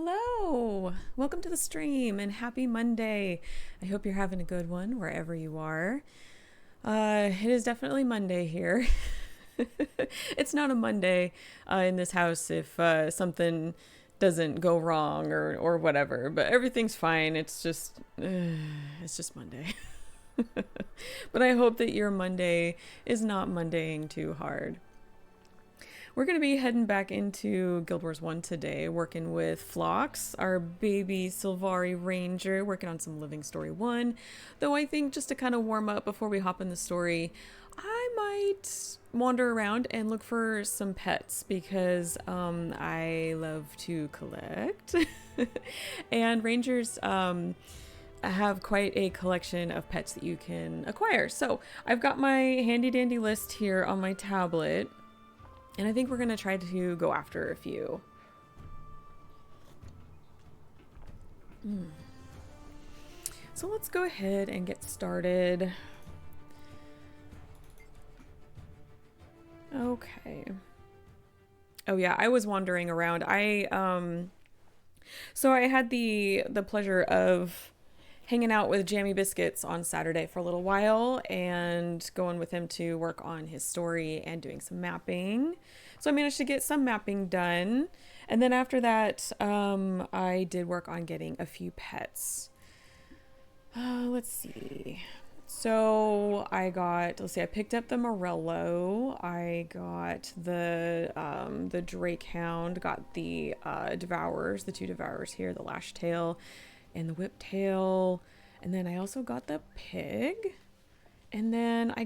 Hello! Welcome to the stream and happy Monday. I hope you're having a good one wherever you are. It is definitely Monday here. It's not a Monday in this house if something doesn't go wrong or whatever, but everything's fine. It's just Monday. But I hope that your Monday is not Mondaying too hard. We're going to be heading back into Guild Wars 1 today, working with Phlox, our baby Sylvari Ranger, working on some Living Story 1. Though I think just to kind of warm up before we hop in the story, I might wander around and look for some pets because I love to collect. And Rangers have quite a collection of pets that you can acquire. So I've got my handy dandy list here on my tablet. And I think we're going to try to go after a few. So let's go ahead and get started. Okay. Oh yeah, I was wandering around. So I had the pleasure of hanging out with Jammy Biscuits on Saturday for a little while and going with him to work on his story and doing some mapping. So I managed to get some mapping done. And then after that, I did work on getting a few pets. Let's see. So I picked up the Morello. I got the Drake Hound, got the Devourers, the two Devourers here, the Lashtail and the Whiptail. And then I also got the Pig. And then I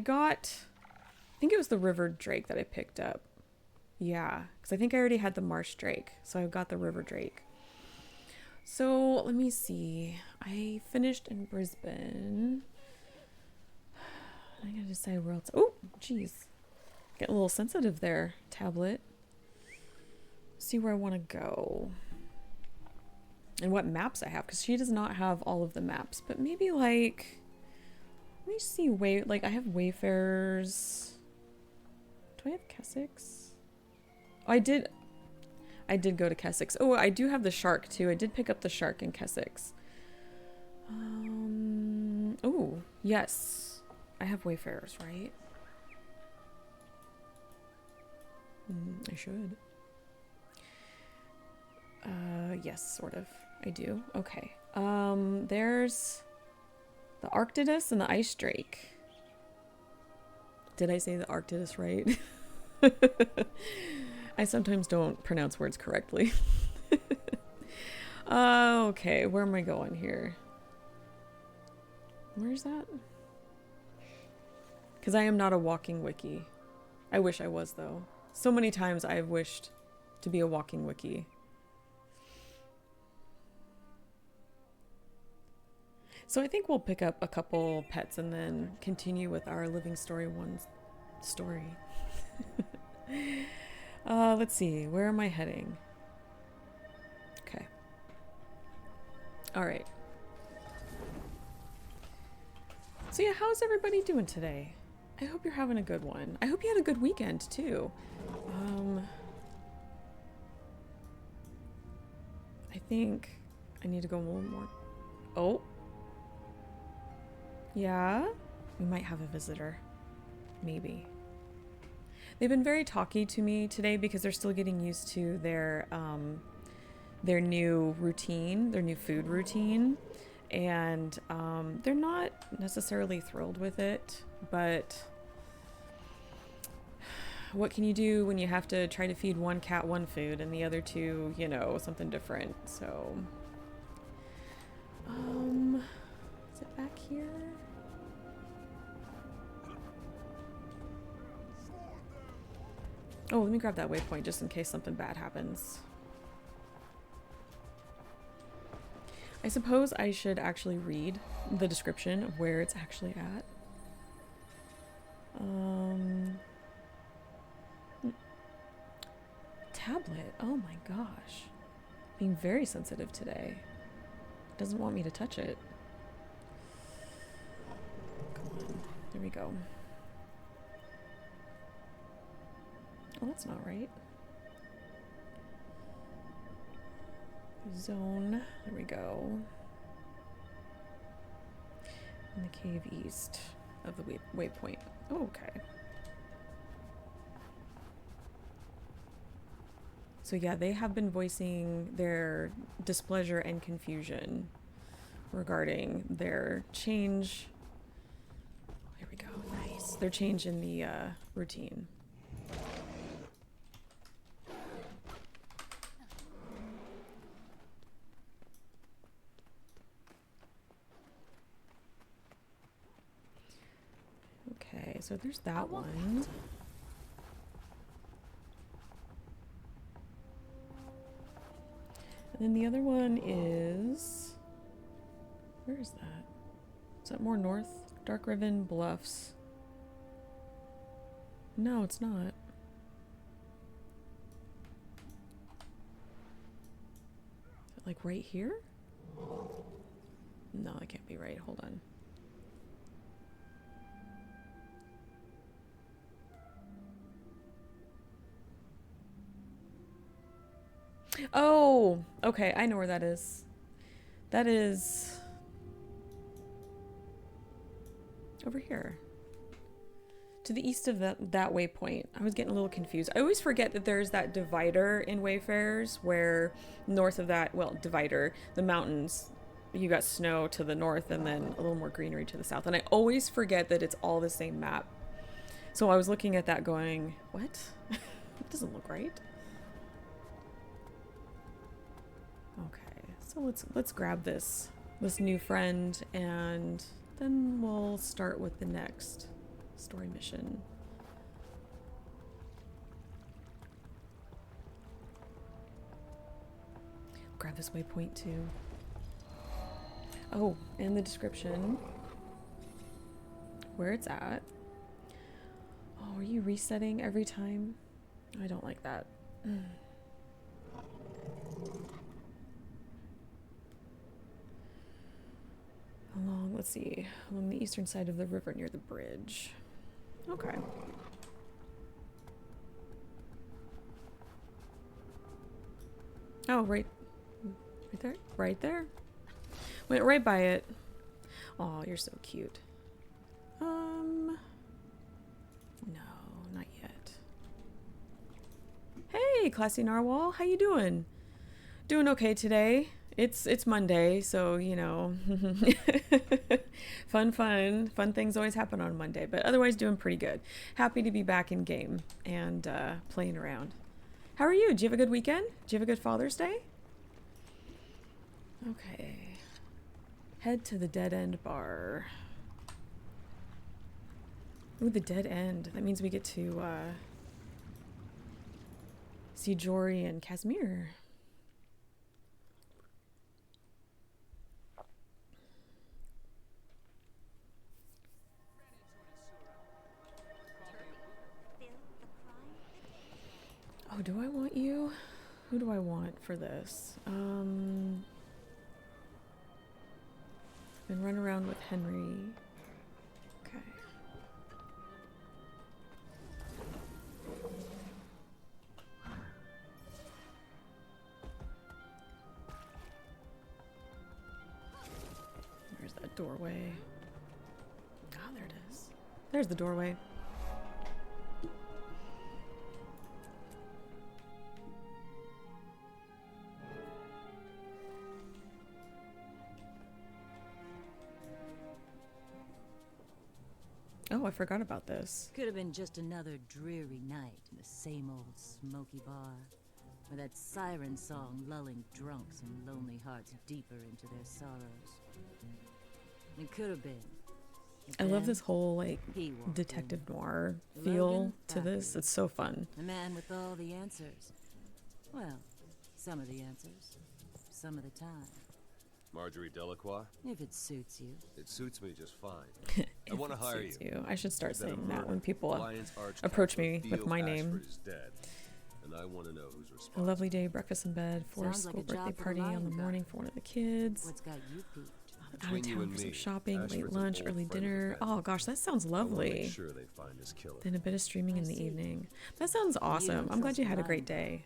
think it was the River Drake that I picked up. Yeah, because I think I already had the Marsh Drake. So I got the River Drake. So let me see. I finished in Brisbane. I gotta decide where else. Oh, geez. Getting a little sensitive there, tablet. See where I want to go. And what maps I have, because she does not have all of the maps. But maybe like, let me see. I have Wayfarers. Do I have Kessex? Oh, I did go to Kessex. Oh, I do have the Shark too. I did pick up the Shark in Kessex. Oh, yes. I have Wayfarers, right? I should. Yes, sort of. I do. Okay. There's the Arctidus and the Ice Drake. Did I say the Arctidus right? I sometimes don't pronounce words correctly. Okay, where am I going here? Where's that? Because I am not a walking wiki. I wish I was, though. So many times I've wished to be a walking wiki. So I think we'll pick up a couple pets and then continue with our Living Story 1 story. Let's see. Where am I heading? Okay. All right. So yeah, how's everybody doing today? I hope you're having a good one. I hope you had a good weekend too. I think I need to go a little more. Oh. Yeah? We might have a visitor. Maybe. They've been very talky to me today because they're still getting used to their new routine, their new food routine. And they're not necessarily thrilled with it, but what can you do when you have to try to feed one cat one food and the other two, something different? So, is it back here? Oh, let me grab that waypoint just in case something bad happens. I suppose I should actually read the description of where it's actually at. Tablet. Oh my gosh. Being very sensitive today. Doesn't want me to touch it. Come on. There we go. Oh, that's not right. zone. There we go. In the cave east of the waypoint. Oh, okay. So yeah, they have been voicing their displeasure and confusion regarding their change. Here we go. Nice. Their change in the routine. Okay, so there's that one. And then the other one is... Where is that? Is that more north? Dark Riven Bluffs. No, it's not. Is it like right here? No, that can't be right. Hold on. Oh, okay. I know where that is. That is over here. To the east of that waypoint. I was getting a little confused. I always forget that there's that divider in Wayfarers where north of that, well, divider, the mountains, you got snow to the north and then a little more greenery to the south. And I always forget that it's all the same map. So I was looking at that going, what? It doesn't look right. Okay, so let's grab this new friend and then we'll start with the next story mission. Grab this waypoint too. Oh, and the description. Where it's at. Oh, are you resetting every time? I don't like that. Let's see, along the eastern side of the river near the bridge. Okay. Oh, right there? Right there. Went right by it. Oh, you're so cute. No, not yet. Hey, Classy Narwhal, how you doing? Doing okay today. It's Monday, so, you know, fun things always happen on Monday, but otherwise doing pretty good. Happy to be back in game and playing around. How are you? Did you have a good weekend? Did you have a good Father's Day? Okay. Head to the Dead End Bar. Ooh, the Dead End. That means we get to see Jory and Casimir. Oh, do I want you? Who do I want for this? Been running around with Henry. Okay. Where's that doorway? Ah, there it is. There's the doorway. Oh, I forgot about this. Could have been just another dreary night in the same old smoky bar, with that siren song lulling drunks and lonely hearts deeper into their sorrows. It could have been. I love this whole, like, detective noir feel to this. It's so fun. The man with all the answers. Well, some of the answers. Some of the time. Marjorie Delacroix? If it suits you. It suits me just fine. I want to hire you. I should start saying that when people approach me with my name. Dead, and I want to know who's A responsible. lovely day, breakfast in bed, for Sounds school like a birthday job for the party on the Lion morning Guard. for one of the kids. What's got you peaked? Out of Between you town and for some me, shopping, late Ashford's an lunch, old early friend of dinner. the family. Oh gosh, that sounds I want to lovely. make sure they find this killer. Then a bit of streaming in the evening. That sounds awesome. I'm glad you had a great day.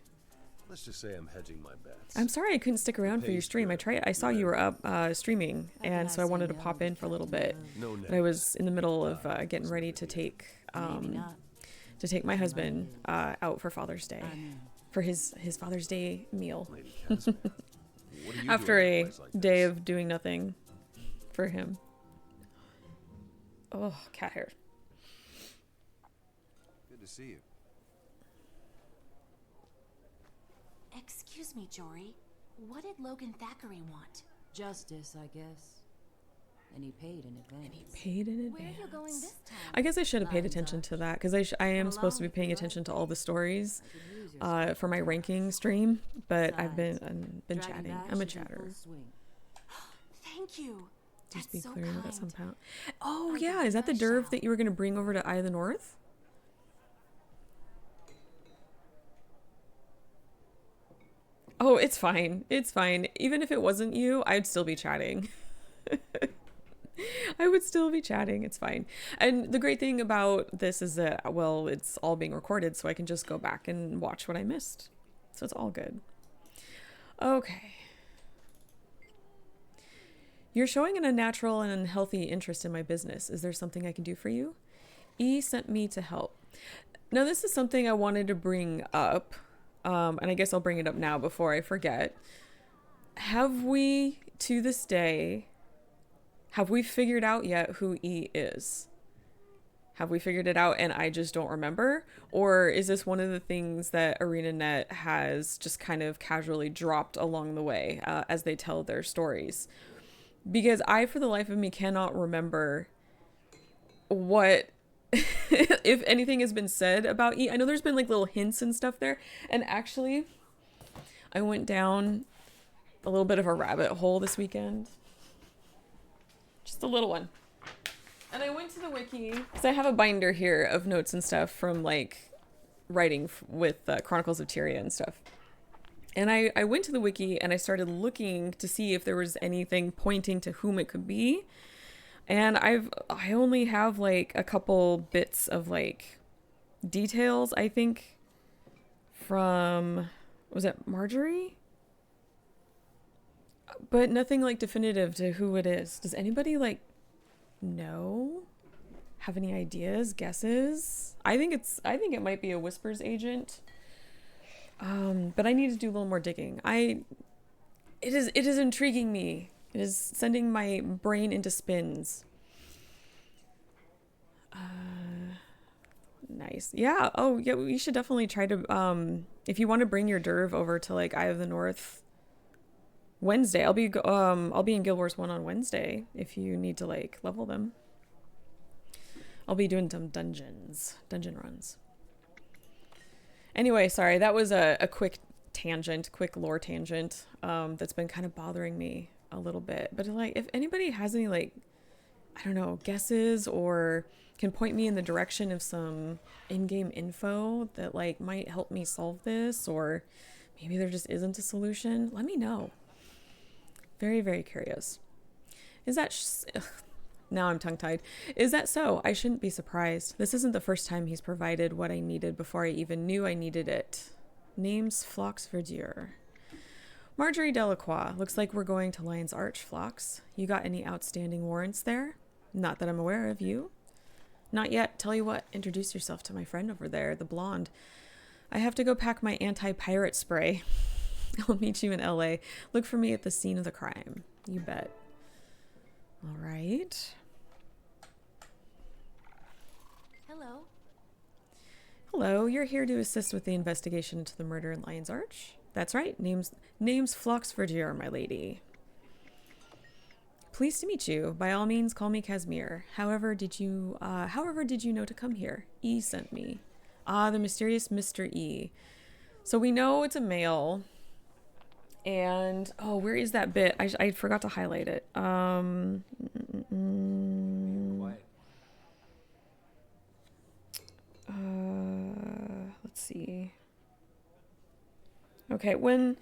Let's just say I'm hedging my bets. I'm sorry I couldn't stick around for your pays stream. good. I saw you were up streaming, How can and I so I say wanted to no pop to in for a little Captain bit. No But I was in the middle of getting ready to take Maybe not. to take my husband out for Father's Day, I mean, for his Father's Day meal Lady Casimir, what are you after doing in a place like day this? of doing nothing for him. Oh, cat hair. Good to see you. Excuse me, Jory. What did Logan Thackeray want? justice, I guess. And he paid in advance. Paid in Where are advance. you going this time? I guess I should have paid Lines attention Arch. to that because I am Come supposed to be along if paying you'd attention like. to all the stories I could use your for my ranking stream, but I've been Dragon chatting. Bash I'm a is in chatter. full swing. Thank you. Just That's be so clear kind. that some pound. Oh I'll yeah, give is that the it a derv shout. that you were gonna bring over to Eye of the North? Oh, it's fine. It's fine. Even if it wasn't you, I'd still be chatting. I would still be chatting. It's fine. And the great thing about this is that, well, it's all being recorded, so I can just go back and watch what I missed. So it's all good. Okay. You're showing an unnatural and unhealthy interest in my business. Is there something I can do for you? E sent me to help. Now, this is something I wanted to bring up, and I guess I'll bring it up now before I forget. Have we, to this day, have we figured out yet who E is? Have we figured it out and I just don't remember? Or is this one of the things that ArenaNet has just kind of casually dropped along the way as they tell their stories? Because I, for the life of me, cannot remember what, if anything has been said about E. I know there's been like little hints and stuff there. And actually, I went down a little bit of a rabbit hole this weekend. Just a little one. And I went to the wiki because I have a binder here of notes and stuff from like writing with Chronicles of Tyria and stuff. And I went to the wiki and I started looking to see if there was anything pointing to whom it could be. And I only have like a couple bits of like details, I think, from, was it Marjorie? But nothing like definitive to who it is. Does anybody like know? Have any ideas, guesses? I think it might be a Whispers agent. But I need to do a little more digging. It is intriguing me. It is sending my brain into spins. Nice. Yeah. Oh, yeah. We should definitely try to. If you want to bring your derv over to like Eye of the North Wednesday, I'll be in Guild Wars 1 on Wednesday if you need to like level them. I'll be doing some dungeon runs. Anyway, sorry, that was a quick lore tangent that's been kind of bothering me a little bit. But like, if anybody has any like, I don't know, guesses or can point me in the direction of some in-game info that like might help me solve this, or maybe there just isn't a solution, let me know. Very, very curious. Is that now I'm tongue-tied. Is that so? I shouldn't be surprised. This isn't the first time he's provided what I needed before I even knew I needed it. Name's Phlox Verdure. Marjorie Delacroix. Looks like we're going to Lion's Arch, Phlox. You got any outstanding warrants there? Not that I'm aware of. You? Not yet. Tell you what, introduce yourself to my friend over there, the blonde. I have to go pack my anti-pirate spray. I'll meet you in LA. Look for me at the scene of the crime. You bet. All right. Hello. Hello, you're here to assist with the investigation into the murder in Lion's Arch? That's right. Name's Phlox Verdure, my lady. Pleased to meet you. By all means, call me Casimir. However did you know to come here? E sent me. Ah, the mysterious Mr. E. So we know it's a male. And oh, where is that bit? I forgot to highlight it. Let's see. Okay, when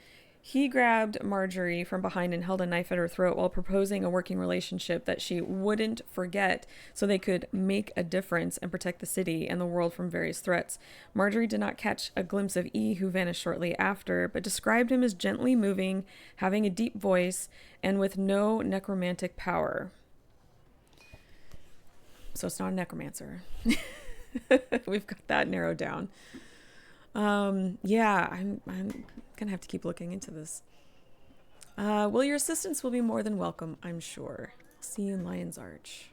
He grabbed Marjorie from behind and held a knife at her throat while proposing a working relationship that she wouldn't forget so they could make a difference and protect the city and the world from various threats. Marjorie did not catch a glimpse of E, who vanished shortly after, but described him as gently moving, having a deep voice, and with no necromantic power. So it's not a necromancer. We've got that narrowed down. Yeah, I'm gonna have to keep looking into this. Well, your assistance will be more than welcome, I'm sure. See you in Lion's Arch.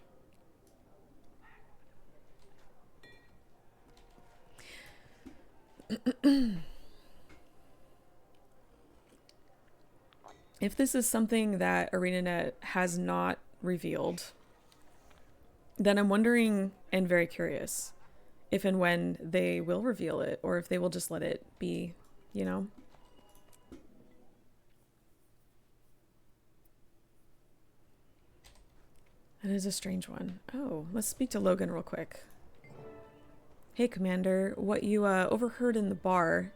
If this is something that ArenaNet has not revealed, then I'm wondering and very curious if and when they will reveal it, or if they will just let it be, you know? That is a strange one. Oh, let's speak to Logan real quick. Hey, Commander, what you overheard in the bar.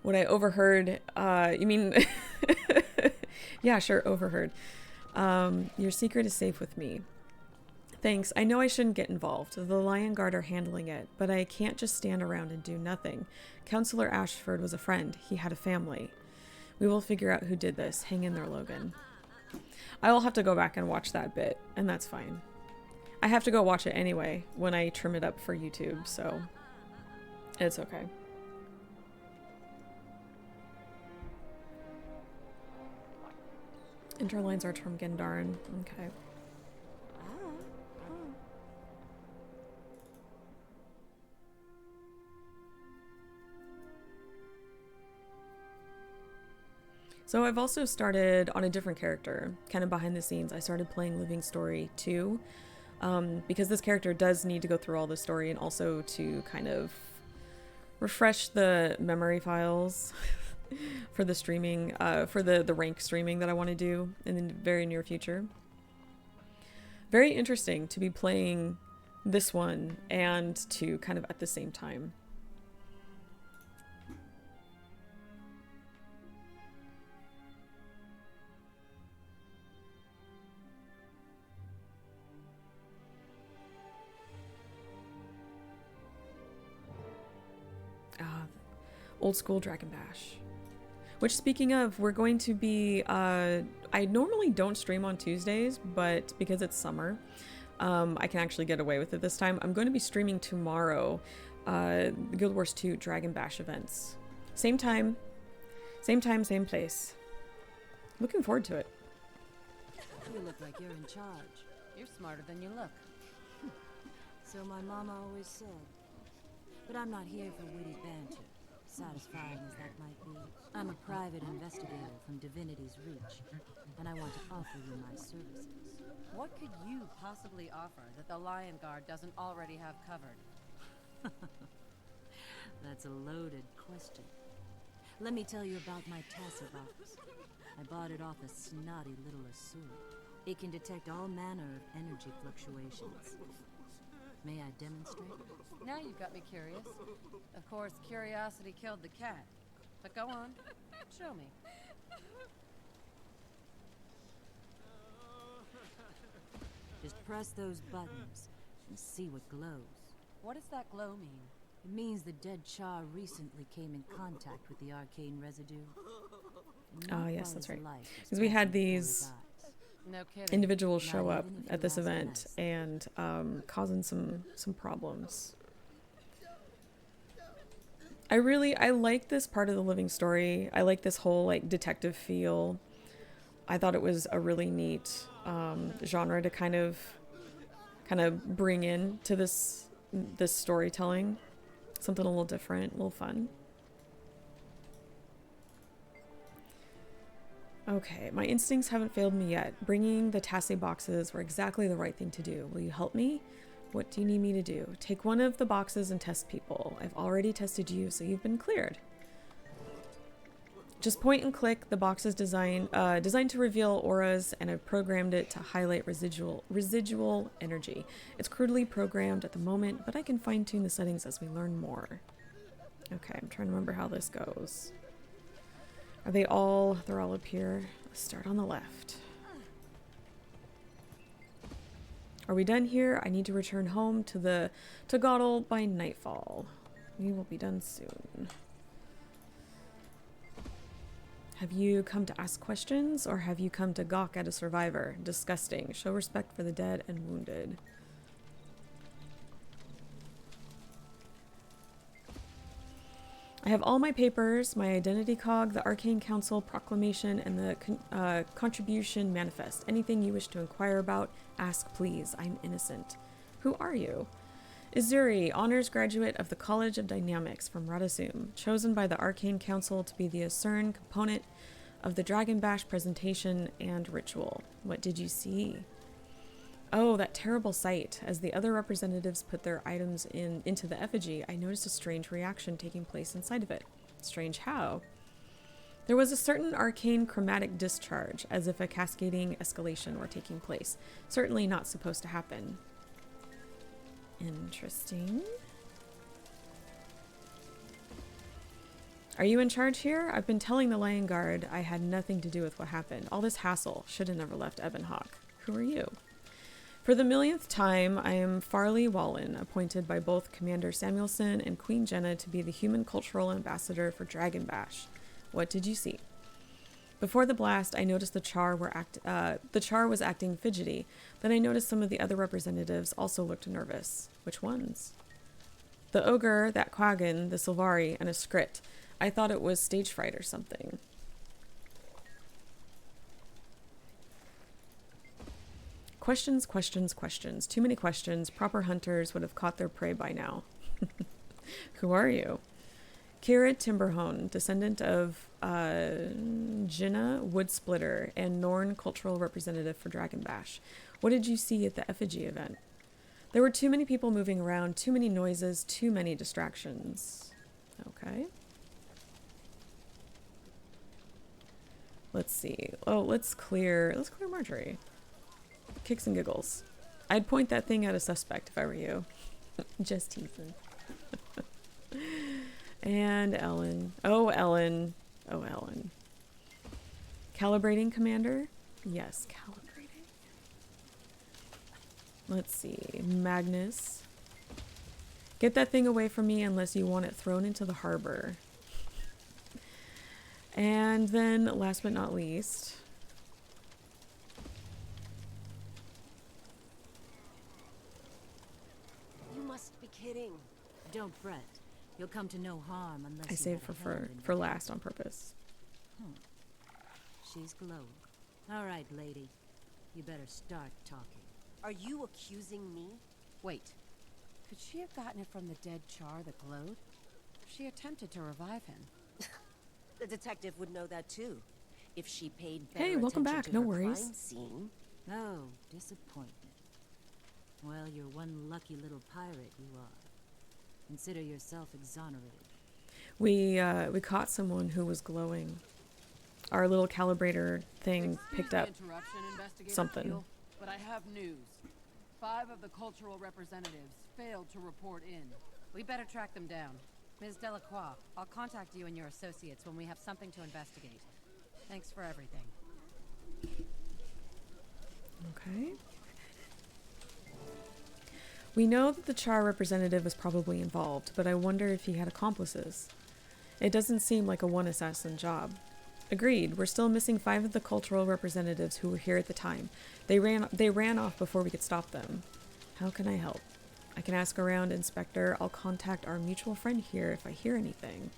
What I overheard, you mean... Yeah, sure, overheard. Your secret is safe with me. Thanks. I know I shouldn't get involved. The Lion Guard are handling it, but I can't just stand around and do nothing. Counselor Ashford was a friend. He had a family. We will figure out who did this. Hang in there, Logan. I will have to go back and watch that bit, and that's fine. I have to go watch it anyway when I trim it up for YouTube, so it's okay. Interlines are from Gendarn. Okay. So I've also started on a different character, kind of behind the scenes. I started playing Living Story 2, because this character does need to go through all the story and also to kind of refresh the memory files for the streaming, for the rank streaming that I want to do in the very near future. Very interesting to be playing this one and to kind of at the same time. Old school Dragon Bash. Which, speaking of, we're going to be, I normally don't stream on Tuesdays, but because it's summer, I can actually get away with it this time. I'm going to be streaming tomorrow, Guild Wars 2 Dragon Bash events. Same time, same place. Looking forward to it. You look like you're in charge. You're smarter than you look. So my mama always said. But I'm not here for witty banter, satisfying as that might be. I'm a private investigator from Divinity's Reach, and I want to offer you my services. What could you possibly offer that the Lion Guard doesn't already have covered? That's a loaded question. Let me tell you about my Tassie box. I bought it off a snotty little Asur. It can detect all manner of energy fluctuations. May I demonstrate? Now you've got me curious. Of course, curiosity killed the cat. But go on. Show me. Just press those buttons and see what glows. What does that glow mean? It means the dead Char recently came in contact with the arcane residue. Oh, yes, that's right. Because we had these No kidding. individuals show up at this event and causing some problems. I like this part of the Living Story. I like this whole like detective feel. I thought it was a really neat genre to kind of bring in to this storytelling. Something a little different, a little fun. Okay, my instincts haven't failed me yet. Bringing the Tassie boxes were exactly the right thing to do. Will you help me? What do you need me to do? Take one of the boxes and test people. I've already tested you, so you've been cleared. Just point and click. The box is designed to reveal auras, and I've programmed it to highlight residual energy. It's crudely programmed at the moment, but I can fine-tune the settings as we learn more. Okay, I'm trying to remember how this goes. Are they all? They're all up here. Let's start on the left. Are we done here? I need to return home to the Tagatl by nightfall. We will be done soon. Have you come to ask questions, or have you come to gawk at a survivor? Disgusting. Show respect for the dead and wounded. I have all my papers, my identity cog, the Arcane Council proclamation, and the contribution manifest. Anything you wish to inquire about, ask please. I'm innocent. Who are you? Izuri, honors graduate of the College of Dynamics from Radasum, chosen by the Arcane Council to be the Acern component of the Dragon Bash presentation and ritual. What did you see? Oh, that terrible sight. As the other representatives put their items into the effigy, I noticed a strange reaction taking place inside of it. Strange how? There was a certain arcane chromatic discharge, as if a cascading escalation were taking place. Certainly not supposed to happen. Interesting. Are you in charge here? I've been telling the Lion Guard I had nothing to do with what happened. All this hassle should have never left Evanhawk. Who are you? For the millionth time, I am Farley Wallen, appointed by both Commander Samuelson and Queen Jenna to be the human cultural ambassador for Dragon Bash. What did you see? Before the blast, I noticed the Char was acting fidgety. Then I noticed some of the other representatives also looked nervous. Which ones? The Ogre, that Quaggan, the Sylvari, and a Skrit. I thought it was stage fright or something. Questions, questions, questions. Too many questions. Proper hunters would have caught their prey by now. Who are you? Kira Timberhone, descendant of Jinna Woodsplitter and Norn cultural representative for Dragon Bash. What did you see at the effigy event? There were too many people moving around, too many noises, too many distractions. Okay. Let's see. Oh, let's clear Marjorie. Kicks and giggles. I'd point that thing at a suspect if I were you. Just teasing. And Ellen. Oh, Ellen. Oh, Ellen. Calibrating, Commander? Yes, calibrating. Let's see. Magnus. Get that thing away from me unless you want it thrown into the harbor. And then, last but not least... You must be kidding. Don't fret. You'll come to no harm unless I saved for last on purpose. She's glowing. All right, lady. You better start talking. Are you accusing me? Wait. Could she have gotten it from the dead Char that glowed? She attempted to revive him. The detective would know that too. If she paid better Hey, welcome attention back. to No her worries. crime scene. Oh, disappointment. Well, you're one lucky little pirate, you are. Consider yourself exonerated. We caught someone who was glowing. Our little calibrator thing picked up something. Keel, but I have news. 5 of the cultural representatives failed to report in. We better track them down. Ms. Delacroix, I'll contact you and your associates when we have something to investigate. Thanks for everything. Okay. We know that the Char representative was probably involved, but I wonder if he had accomplices. It doesn't seem like a one-assassin job. Agreed. We're still missing 5 of the cultural representatives who were here at the time. They ran off before we could stop them. How can I help? I can ask around, Inspector. I'll contact our mutual friend here if I hear anything.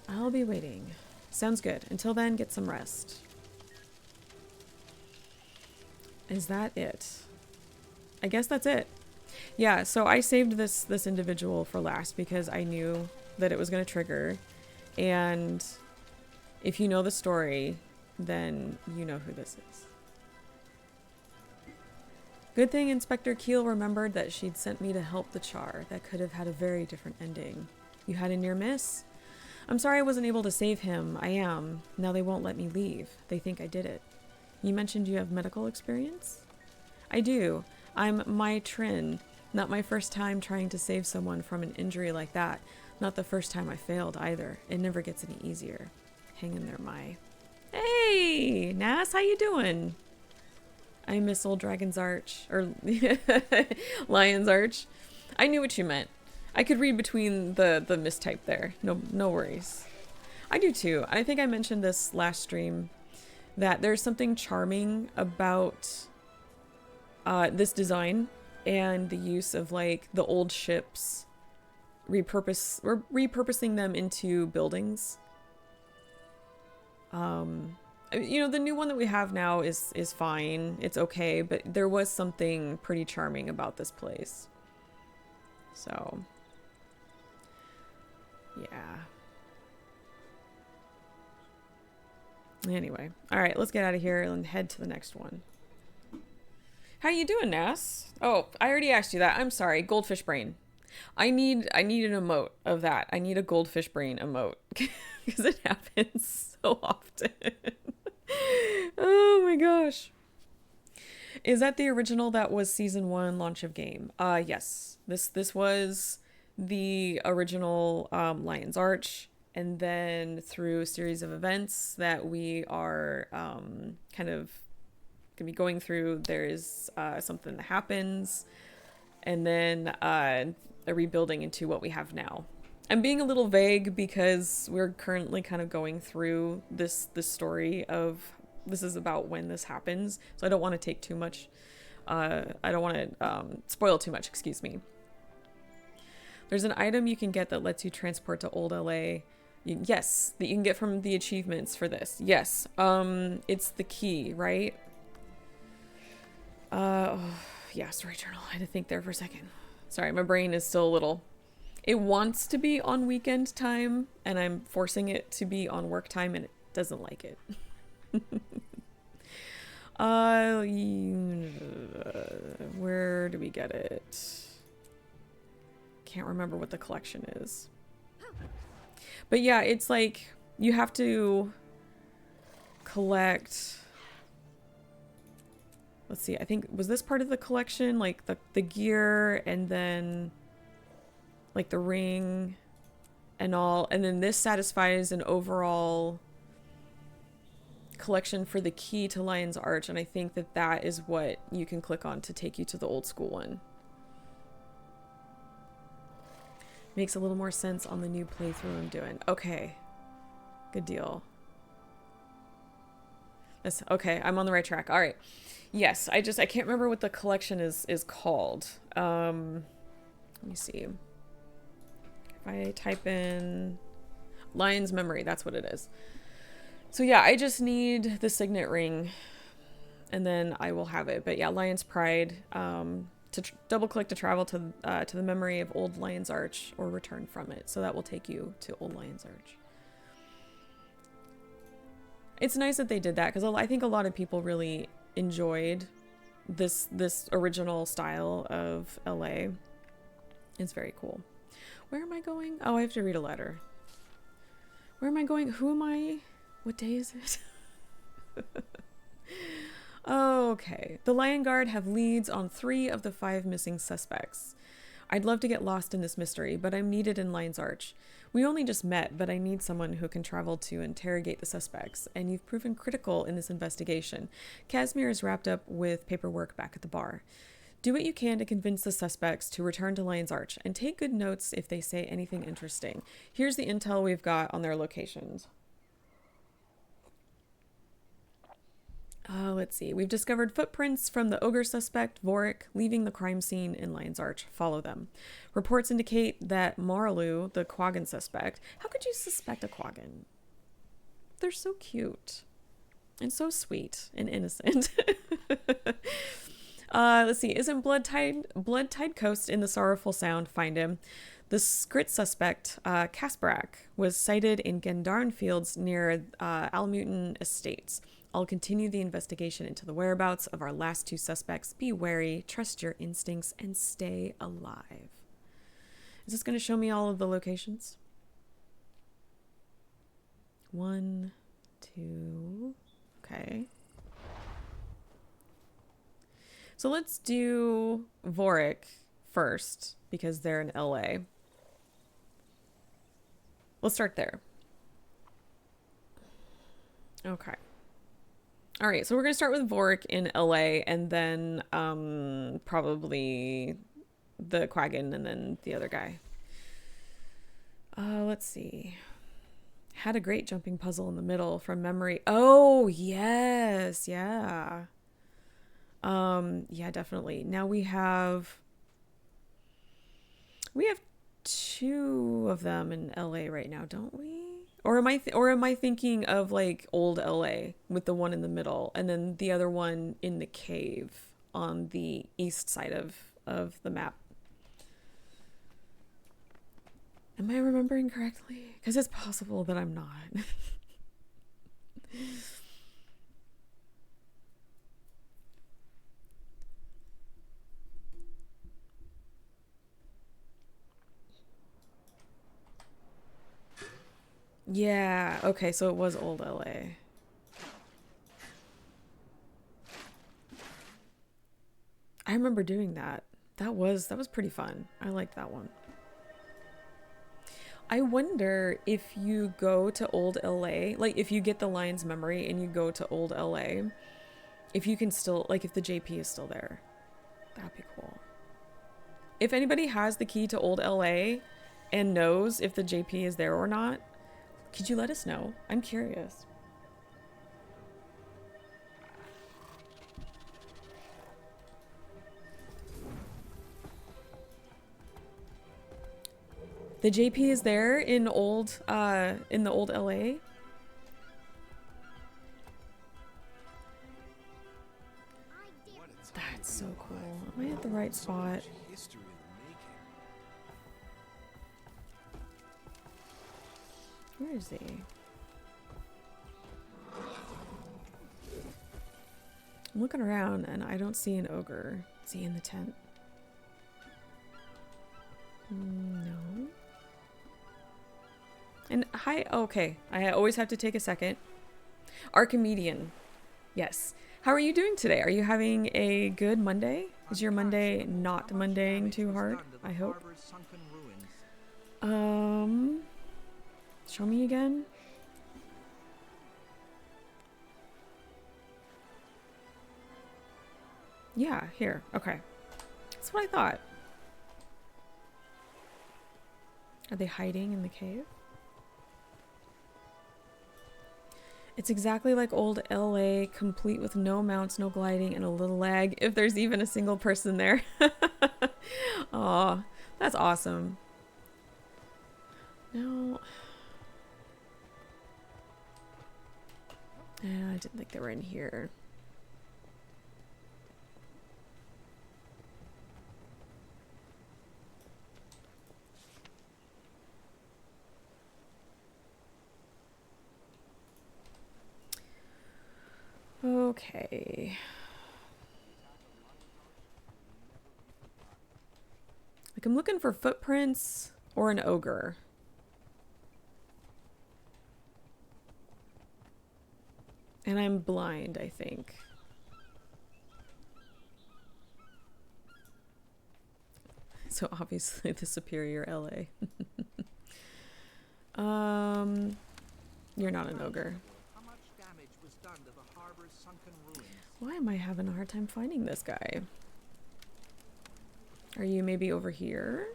I'll be waiting. Sounds good. Until then, get some rest. Is that it? I guess that's it. Yeah, so I saved this individual for last because I knew that it was going to trigger. And if you know the story, then you know who this is. Good thing Inspector Keel remembered that she'd sent me to help the Char. That could have had a very different ending. You had a near miss? I'm sorry I wasn't able to save him. I am. Now they won't let me leave. They think I did it. You mentioned you have medical experience? I do. I'm Mai Trin. Not my first time trying to save someone from an injury like that. Not the first time I failed either. It never gets any easier. Hang in there, Mai. Hey, Nas, how you doing? I miss old Dragon's Arch, or Lion's Arch. I knew what you meant. I could read between the mistype there. No worries. I do too. I think I mentioned this last stream that there's something charming about this design and the use of like the old ships, repurposing them into buildings. You know, the new one that we have now is fine. It's okay, but there was something pretty charming about this place. So, yeah. Anyway, all right, let's get out of here and head to the next one. How you doing, Nas? Oh, I already asked you that. I'm sorry. Goldfish brain. I need an emote of that. I need a goldfish brain emote because it happens so often. Oh my gosh. Is that the original that was season 1 launch of game? Yes. This was the original Lion's Arch, and then through a series of events that we are kind of gonna be going through, there is something that happens, and then a rebuilding into what we have now. I'm being a little vague because we're currently kind of going through this story of this is about when this happens, so I don't want to take too much. I don't want to spoil too much. Excuse me. There's an item you can get that lets you transport to Old LA. Yes, that you can get from the achievements for this. Yes, it's the key, right? Oh, yeah, story journal. I had to think there for a second. Sorry, my brain is still a little. It wants to be on weekend time, and I'm forcing it to be on work time, and it doesn't like it. Where do we get it? Can't remember what the collection is. But yeah, it's like you have to collect. Let's see, I think, was this part of the collection? Like the gear, and then like the ring and all, and then this satisfies an overall collection for the key to Lion's Arch, and I think that is what you can click on to take you to the old school one. Makes a little more sense on the new playthrough I'm doing. Okay, good deal. That's okay. I'm on the right track. All right. Yes, I can't remember what the collection is called. Let me see. If I type in Lion's Memory, that's what it is. So yeah, I just need the signet ring, and then I will have it. But yeah, Lion's Pride. To double click to travel to the memory of Old Lion's Arch or return from it. So that will take you to Old Lion's Arch. It's nice that they did that because I think a lot of people really enjoyed this original style of LA. It's very cool. Where am I going? Oh, I have to read a letter. Where am I going? Who am I? What day is it? Okay. The Lion Guard have leads on 3 of the 5 missing suspects. I'd love to get lost in this mystery, but I'm needed in Lion's Arch. We only just met, but I need someone who can travel to interrogate the suspects, and you've proven critical in this investigation. Casimir is wrapped up with paperwork back at the bar. Do what you can to convince the suspects to return to Lion's Arch, and take good notes if they say anything interesting. Here's the intel we've got on their locations. Let's see. We've discovered footprints from the ogre suspect, Vorik, leaving the crime scene in Lion's Arch. Follow them. Reports indicate that Marlu, the Quaggan suspect... How could you suspect a Quaggan? They're so cute. And so sweet and innocent. Let's see. Isn't Blood-Tide Coast in the Sorrowful Sound? Find him. The Skrit suspect, Kasparak, was sighted in Gendarn Fields near Almutin Estates. I'll continue the investigation into the whereabouts of our last 2 suspects. Be wary, trust your instincts, and stay alive. Is this going to show me all of the locations? 1, 2. Okay. So let's do Vorik first, because they're in LA. Let's start there. Okay. All right, so we're gonna start with Vorik in LA, and then probably the Quaggin, and then the other guy. Let's see. Had a great jumping puzzle in the middle from memory. Oh yes, yeah. Yeah, definitely. Now we have two of them in LA right now, don't we? Or am I thinking of like old LA with the one in the middle and then the other one in the cave on the east side of the map? Am I remembering correctly? Because it's possible that I'm not. Yeah, okay, so it was old LA. I remember doing that. That was pretty fun. I liked that one. I wonder if you go to old LA, like if you get the lion's memory and you go to old LA, if you can still, like if the JP is still there. That'd be cool. If anybody has the key to old LA and knows if the JP is there or not, could you let us know? I'm curious. The JP is there in the old LA. That's so cool. Am I at the right spot? History in the making. Where is he? I'm looking around and I don't see an ogre. Is he in the tent? No. And hi, okay. I always have to take a second. Archimedian. Yes. How are you doing today? Are you having a good Monday? Is your Monday not Mondaying too hard? I hope. Show me again. Yeah, here. Okay. That's what I thought. Are they hiding in the cave? It's exactly like old LA, complete with no mounts, no gliding, and a little lag, if there's even a single person there. Aw, that's awesome. No. I didn't think they were in here. Okay. Like I'm looking for footprints or an ogre. And I'm blind, I think. So obviously the superior LA. You're not an ogre. Why am I having a hard time finding this guy? Are you maybe over here?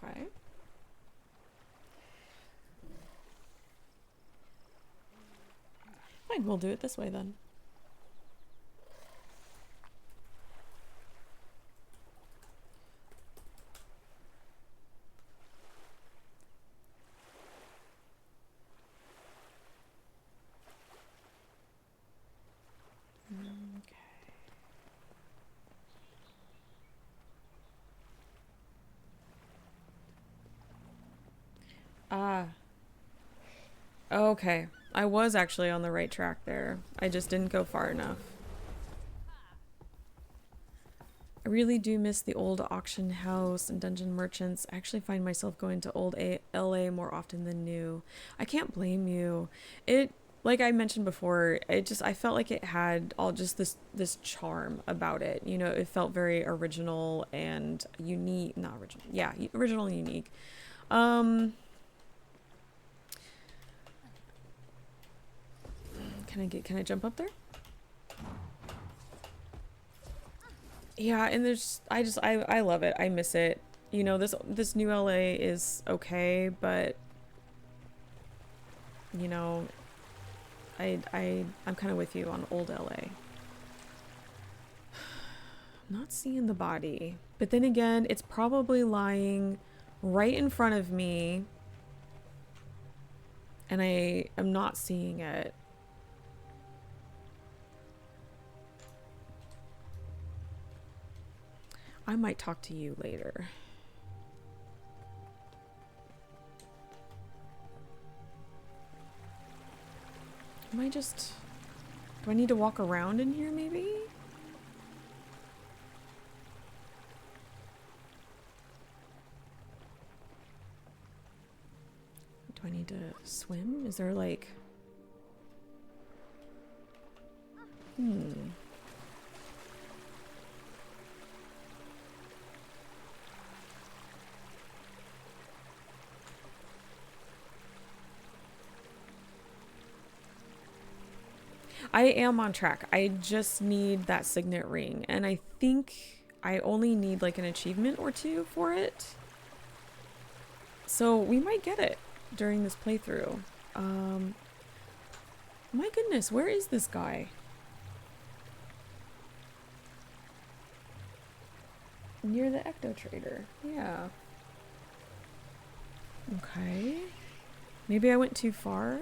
Okay. Fine, we'll do it this way then. Ah. Okay. I was actually on the right track there. I just didn't go far enough. I really do miss the old auction house and dungeon merchants. I actually find myself going to old LA more often than new. I can't blame you. like I mentioned before, I felt like it had all just this charm about it. You know, it felt very original and unique. Not original. Yeah, original and unique. Um, can I jump up there? Yeah, and I love it. I miss it. You know, this new LA is okay, but you know, I'm kind of with you on old LA. Not seeing the body. But then again, it's probably lying right in front of me and I am not seeing it. I might talk to you later. Am I just... Do I need to walk around in here, maybe? Do I need to swim? Is there like... I am on track. I just need that signet ring. And I think I only need like an achievement or two for it. So we might get it during this playthrough. My goodness, where is this guy? Near the Ecto Trader. Yeah. Okay. Maybe I went too far.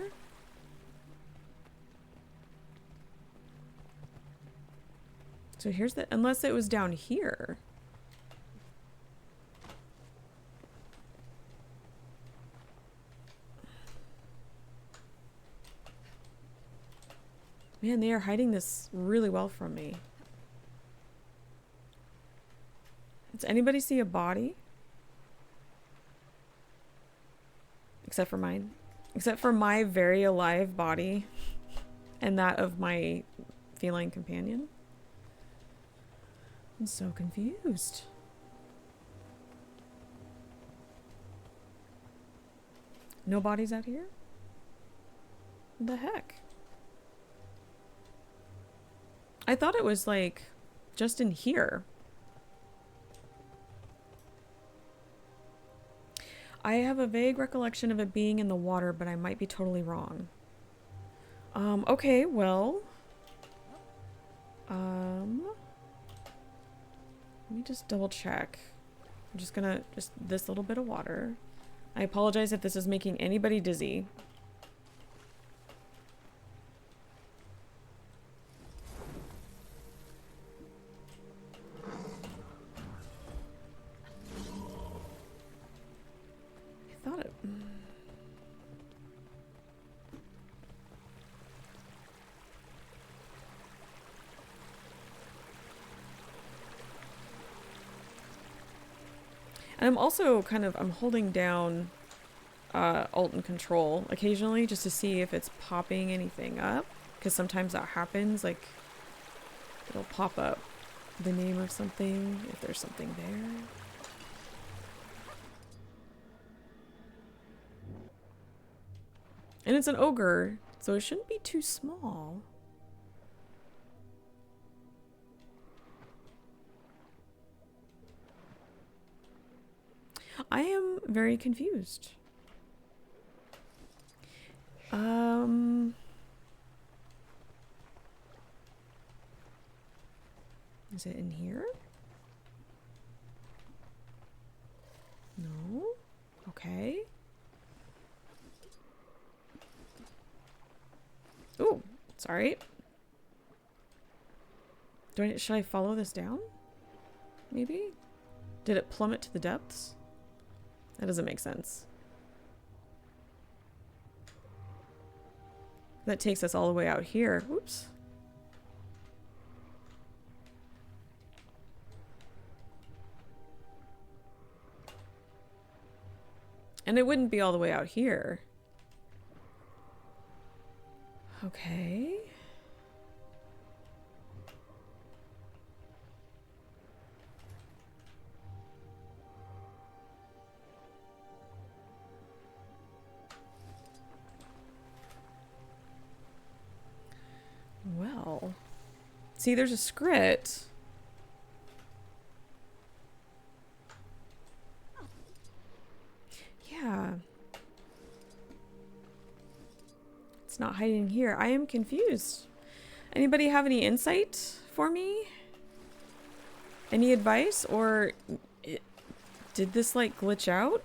So here's the... Unless it was down here. Man, they are hiding this really well from me. Does anybody see a body? Except for mine. Except for my very alive body. And that of my feline companion. I'm so confused. No bodies out here? What the heck? I thought it was like just in here. I have a vague recollection of it being in the water, but I might be totally wrong. Okay, well. Let me just double check. I'm just gonna, just this little bit of water. I apologize if this is making anybody dizzy. I thought it... And I'm also kind of, I'm holding down Alt and Control occasionally just to see if it's popping anything up. Because sometimes that happens, like it'll pop up the name of something, if there's something there. And it's an ogre, so it shouldn't be too small. I am very confused. Is it in here? No? Okay. Ooh, sorry. Should I follow this down? Maybe? Did it plummet to the depths? That doesn't make sense. That takes us all the way out here. Oops. And it wouldn't be all the way out here. Okay. Well, see, there's a script. Yeah. It's not hiding here. I am confused. Anybody have any insight for me? Any advice? Or did this like glitch out?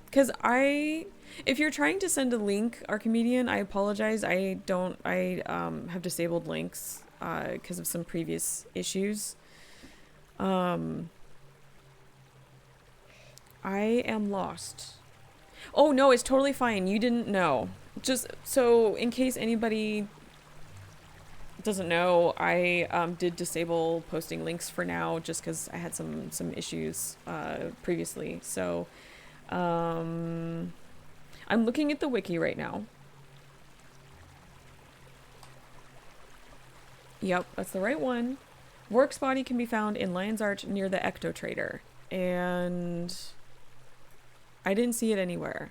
Because if you're trying to send a link, Archimedian, I apologize. I have disabled links because of some previous issues. I am lost. Oh no, it's totally fine. You didn't know. Just so in case anybody doesn't know, I did disable posting links for now just because I had some issues previously. So I'm looking at the wiki right now. Yep, that's the right one. Work's body can be found in Lion's Arch near the Ecto Trader. And I didn't see it anywhere.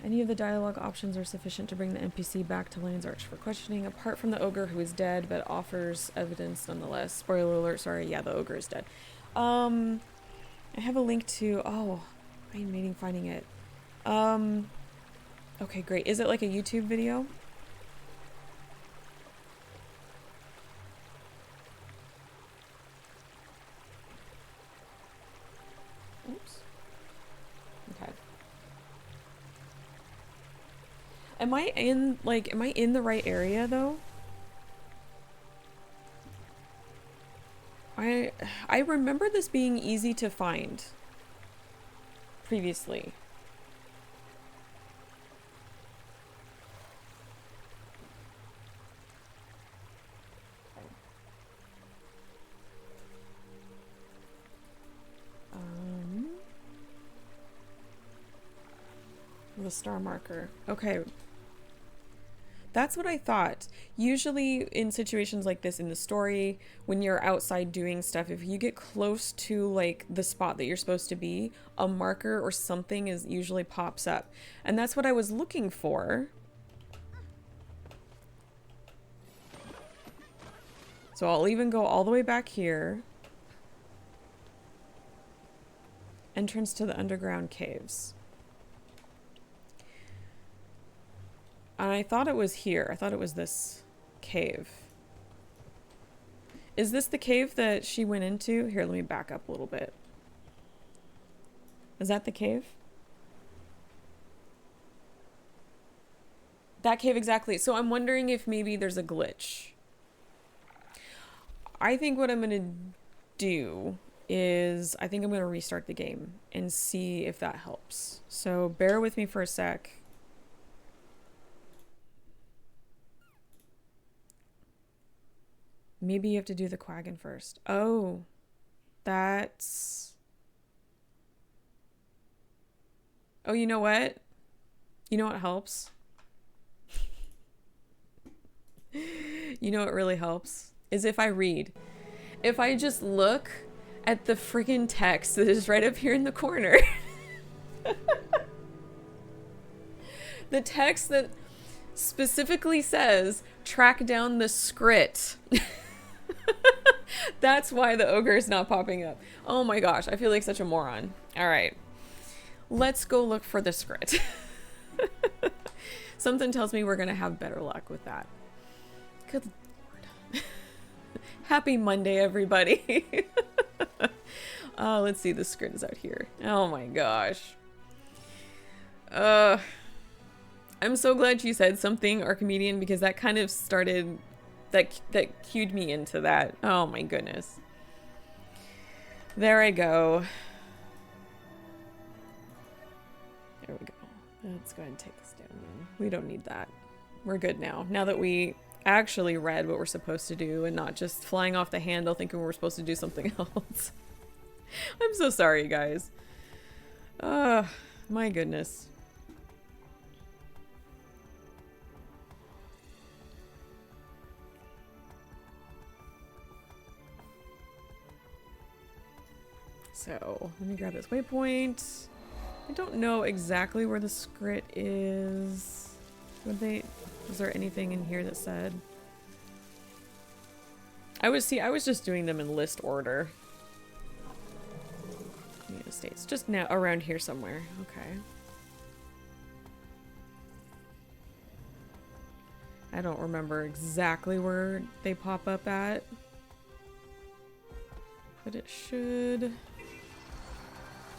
Any of the dialogue options are sufficient to bring the NPC back to Lion's Arch for questioning, apart from the ogre who is dead, but offers evidence nonetheless. Spoiler alert, sorry, yeah, the ogre is dead. I have a link to, oh, I am meaning finding it. Okay, great. Is it like a YouTube video? Oops. Okay. Am I in the right area though? I remember this being easy to find previously. The star marker. Okay. That's what I thought. Usually in situations like this in the story, when you're outside doing stuff, if you get close to like the spot that you're supposed to be, a marker or something usually pops up. And that's what I was looking for. So I'll even go all the way back here. Entrance to the underground caves. And I thought it was here. I thought it was this cave. Is this the cave that she went into? Here, let me back up a little bit. Is that the cave? That cave exactly. So I'm wondering if maybe there's a glitch. I think what I'm going to do is I think I'm going to restart the game and see if that helps. So bear with me for a sec. Maybe you have to do the quaggin first. Oh, that's... Oh, you know what? You know what helps? You know what really helps? Is if I read. If I just look at the freaking text that is right up here in the corner. The text that specifically says, track down the script. That's why the ogre is not popping up. Oh my gosh, I feel like such a moron. All right, let's go look for the script. Something tells me we're gonna have better luck with that. Good Lord. Happy Monday, everybody. Let's see, the script is out here. Oh my gosh. I'm so glad you said something, Archimedian, because that kind of started... That cued me into that. Oh my goodness. There I go. There we go. Let's go ahead and take this down then. We don't need that. We're good now. Now that we actually read what we're supposed to do and not just flying off the handle thinking we're supposed to do something else. I'm so sorry, guys. My goodness. So, let me grab this waypoint. I don't know exactly where the script is. Was there anything in here that said? I was just doing them in list order. United States, just now around here somewhere. Okay. I don't remember exactly where they pop up at, but it should.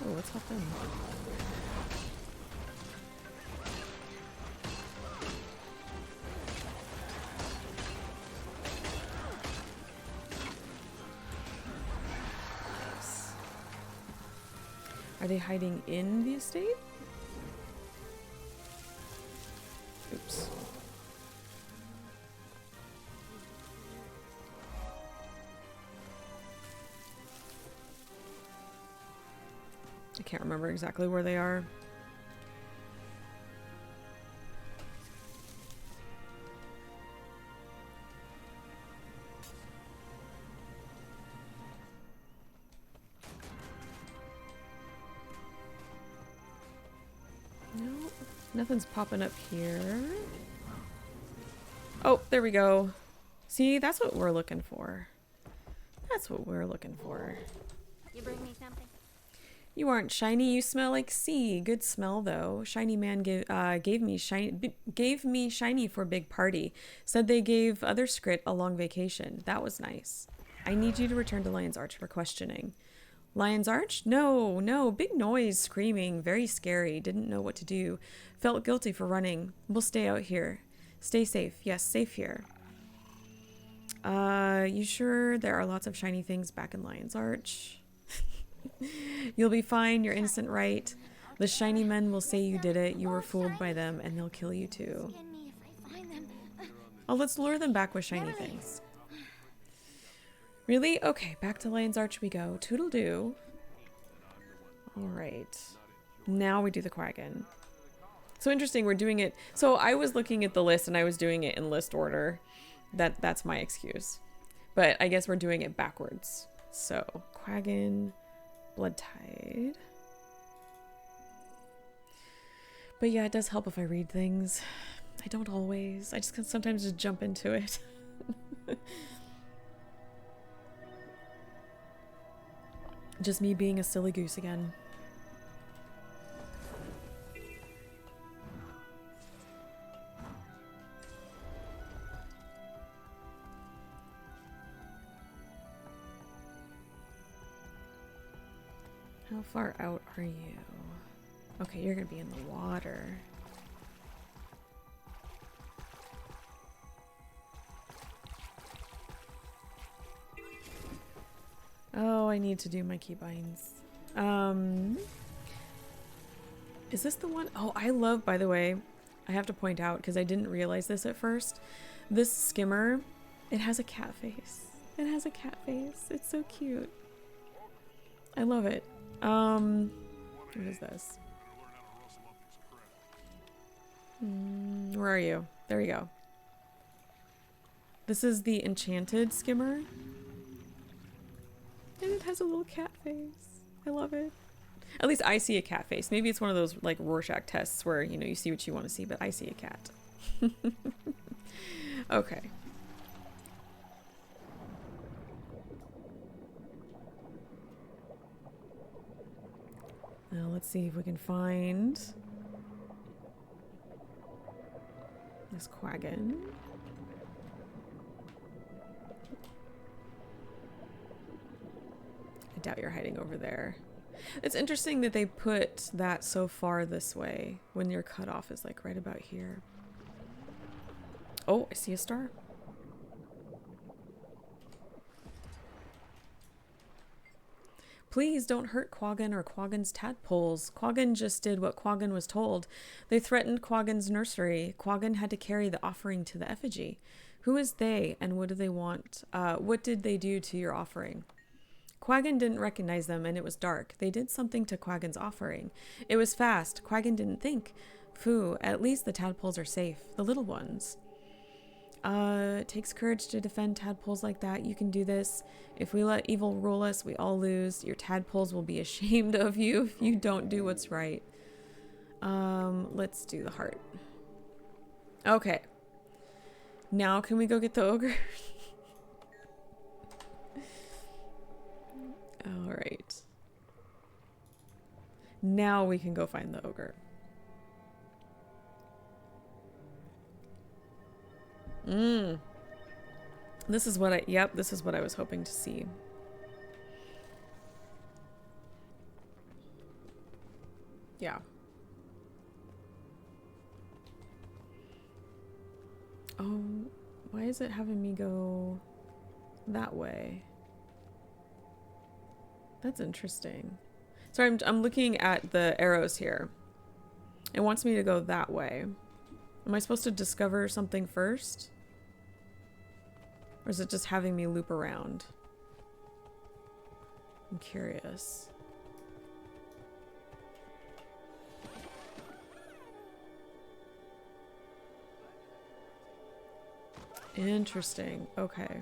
Oh, let's hop in. Are they hiding in the estate? Oops. I can't remember exactly where they are. Nope, nothing's popping up here. Oh, there we go. See, that's what we're looking for. That's what we're looking for. You bring me something? You aren't shiny. You smell like sea. Good smell though. Shiny man gave me shiny for big party. Said they gave other Scrit a long vacation. That was nice. I need you to return to Lion's Arch for questioning. Lion's Arch? No, no. Big noise, screaming, very scary. Didn't know what to do. Felt guilty for running. We'll stay out here. Stay safe. Yes, safe here. You sure there are lots of shiny things back in Lion's Arch? You'll be fine. You're innocent, right? The shiny men will say you did it. You were fooled by them, and they'll kill you too. Oh, let's lure them back with shiny things. Really? Okay, back to Lion's Arch we go. Toodle-doo. Alright. Now we do the Quaggin. So interesting, we're doing it... So I was looking at the list, and I was doing it in list order. That's my excuse. But I guess we're doing it backwards. So, Quaggin... Blood Tide. But yeah, it does help if I read things. I don't always. I just can sometimes just jump into it. Just me being a silly goose again. How far out are you? Okay, you're gonna be in the water. Oh, I need to do my keybinds. Is this the one? Oh, I love, by the way, I have to point out, because I didn't realize this at first, this skimmer, it has a cat face. It has a cat face. It's so cute. I love it. What is this? Where are you? There you go. This is the enchanted skimmer. And it has a little cat face. I love it. At least I see a cat face. Maybe it's one of those like Rorschach tests where, you know, you see what you want to see, but I see a cat. Okay. Now let's see if we can find this Quaggin. I doubt you're hiding over there. It's interesting that they put that so far this way when your cutoff is like right about here. Oh, I see a star. Please don't hurt Quaggin or Quaggin's tadpoles. Quaggin just did what Quaggin was told. They threatened Quaggin's nursery. Quaggin had to carry the offering to the effigy. Who is they, and what do they want? What did they do to your offering? Quaggan didn't recognize them, and it was dark. They did something to Quaggan's offering. It was fast. Quaggan didn't think. Phew, at least the tadpoles are safe. The little ones. It takes courage to defend tadpoles like that. You can do this. If we let evil rule us, we all lose. Your tadpoles will be ashamed of you if you don't do what's right. Let's do the heart. Okay. Now can we go get the ogre? All right. Now we can go find the ogre. This is what this is what I was hoping to see. Yeah. Oh, why is it having me go that way? That's interesting. Sorry, I'm looking at the arrows here. It wants me to go that way. Am I supposed to discover something first? Or is it just having me loop around? I'm curious. Interesting. Okay.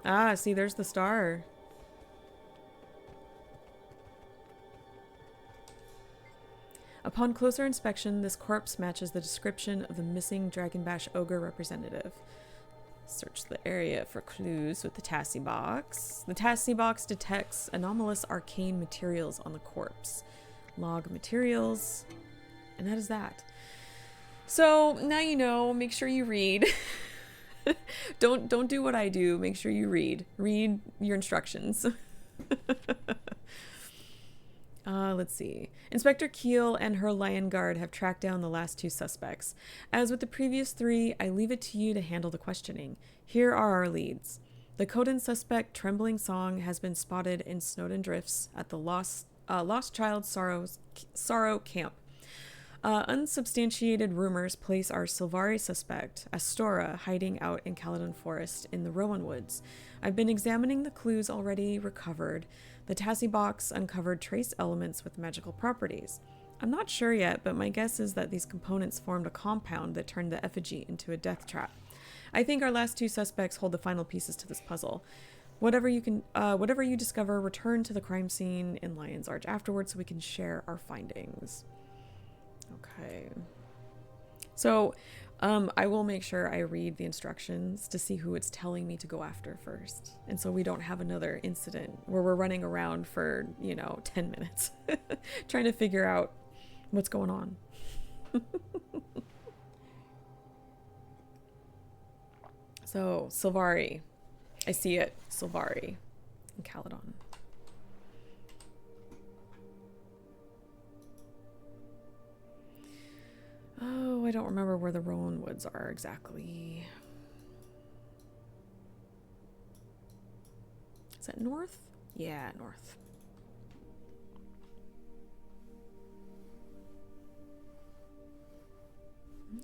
Ah, see, there's the star. Upon closer inspection, this corpse matches the description of the missing Dragonbash ogre representative. Search the area for clues with the Tassie box. The Tassie box detects anomalous arcane materials on the corpse. Log materials. And that is that. So now you know, make sure you read. Don't do what I do. Make sure you read. Read your instructions. Let's see. Inspector Keel and her Lion Guard have tracked down the last two suspects. As with the previous three, I leave it to you to handle the questioning. Here are our leads. The Coden suspect, Trembling Song, has been spotted in Snowdon Drifts at the Lost Child Sorrow Camp. Unsubstantiated rumors place our Sylvari suspect, Astora, hiding out in Caledon Forest in the Rowan Woods. I've been examining the clues already recovered. The Tassie box uncovered trace elements with magical properties. I'm not sure yet, but my guess is that these components formed a compound that turned the effigy into a death trap. I think our last two suspects hold the final pieces to this puzzle. Whatever you discover, return to the crime scene in Lion's Arch afterwards so we can share our findings. Okay. So, I will make sure I read the instructions to see who it's telling me to go after first. And so we don't have another incident where we're running around for, 10 minutes trying to figure out what's going on. So, Sylvari. I see it. Sylvari in Caledon. Oh, I don't remember where the Rowan Woods are exactly. Is that north? Yeah, north.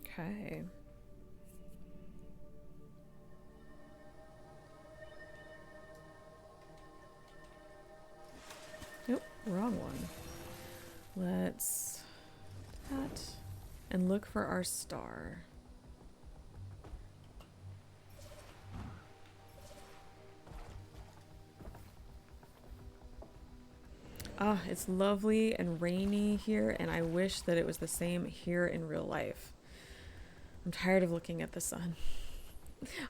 Okay. Nope, wrong one. Let's do that. And look for our star. Ah, it's lovely and rainy here, and I wish that it was the same here in real life. I'm tired of looking at the sun.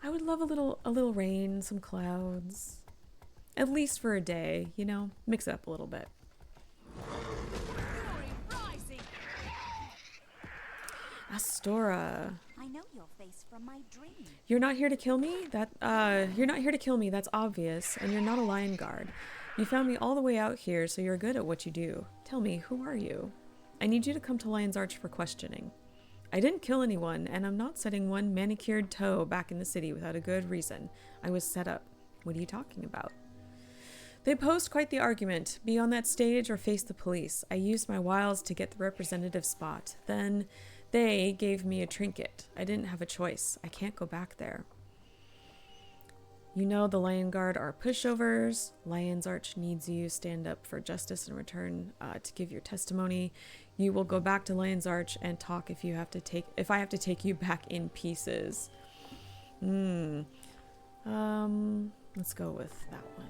I would love a little rain, some clouds. At least for a day, mix it up a little bit. Astora. I know your face from my dream. You're not here to kill me? You're not here to kill me, that's obvious, and you're not a Lion Guard. You found me all the way out here, so you're good at what you do. Tell me, who are you? I need you to come to Lion's Arch for questioning. I didn't kill anyone, and I'm not setting one manicured toe back in the city without a good reason. I was set up. What are you talking about? They posed quite the argument. Be on that stage or face the police. I used my wiles to get the representative spot. Then They gave me a trinket. I didn't have a choice. I can't go back there. You know the Lion Guard are pushovers. Lion's Arch needs you. Stand up for justice in return to give your testimony. You will go back to Lion's Arch and talk if I have to take you back in pieces. Let's go with that one.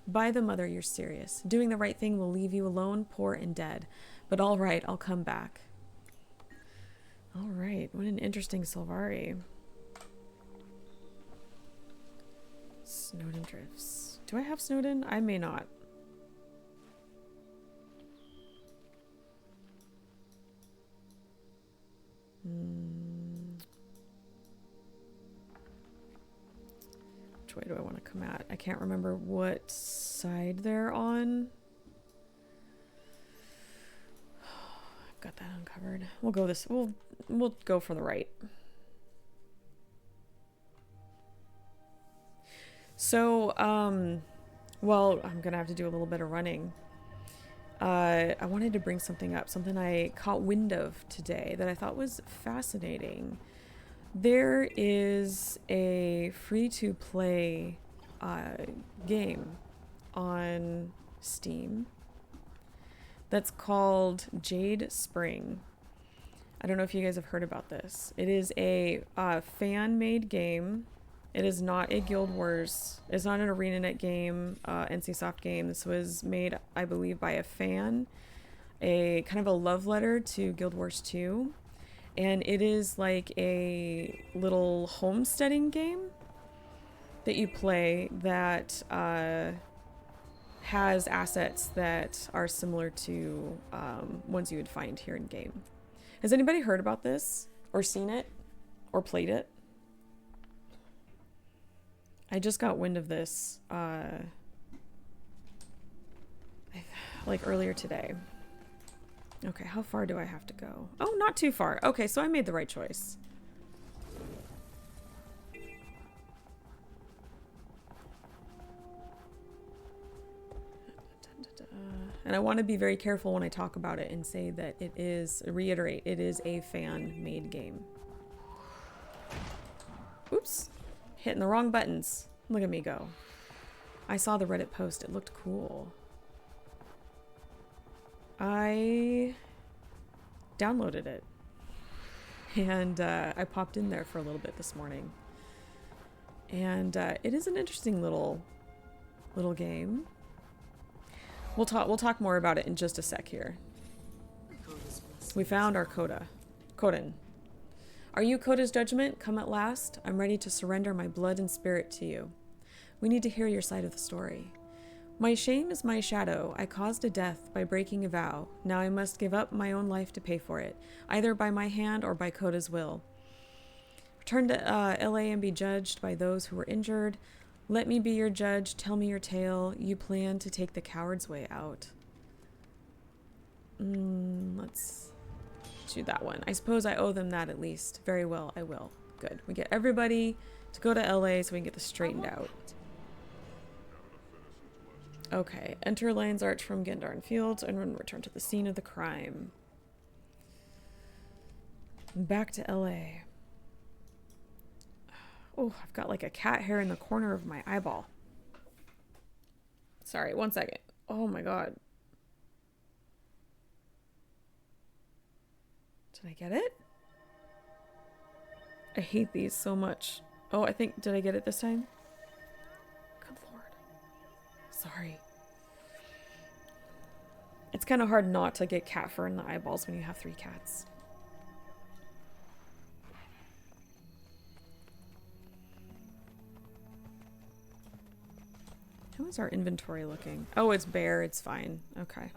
By the mother, you're serious. Doing the right thing will leave you alone, poor and dead. But all right, I'll come back. All right, what an interesting Sylvari. Snowden drifts. Do I have Snowden? I may not. Which way do I want to come at? I can't remember what side they're on. I've got that uncovered. We'll go this. We'll go from the right. So, well, I'm gonna have to do a little bit of running. I wanted to bring something up, something I caught wind of today that I thought was fascinating. There is a free-to-play game on Steam that's called Jade Spring. I don't know if you guys have heard about this. It is a fan-made game. It is not a Guild Wars. It's not an ArenaNet game, NCSoft game. This was made, I believe, by a fan. A kind of a love letter to Guild Wars 2. And it is like a little homesteading game that you play that has assets that are similar to ones you would find here in game. Has anybody heard about this or seen it or played it? I just got wind of this like earlier today. Okay, how far do I have to go? Oh, not too far. Okay, so I made the right choice. And I want to be very careful when I talk about it and say that it is, reiterate, it is a fan-made game. Oops. Hitting the wrong buttons. Look at me go. I saw the Reddit post. It looked cool. I downloaded it. And I popped in there for a little bit this morning. And it is an interesting little game. We'll talk more about it in just a sec here. We found our Coda. Coden. Are you Coda's judgment? Come at last. I'm ready to surrender my blood and spirit to you. We need to hear your side of the story. My shame is my shadow. I caused a death by breaking a vow. Now I must give up my own life to pay for it, either by my hand or by Coda's will. Return to LA and be judged by those who were injured. Let me be your judge. Tell me your tale. You plan to take the coward's way out. Let's do that one. I suppose I owe them that at least. Very well, I will. Good. We get everybody to go to LA so we can get this straightened out. Okay. Enter Lion's Arch from Gendarn Fields and return to the scene of the crime. Back to LA. Oh, I've got like a cat hair in the corner of my eyeball. Sorry, one second. Oh my god. Did I get it? I hate these so much. Oh, I think, did I get it this time? Good lord. Sorry. It's kind of hard not to get cat fur in the eyeballs when you have 3 cats. How is our inventory looking? Oh, it's bare. It's fine. Okay.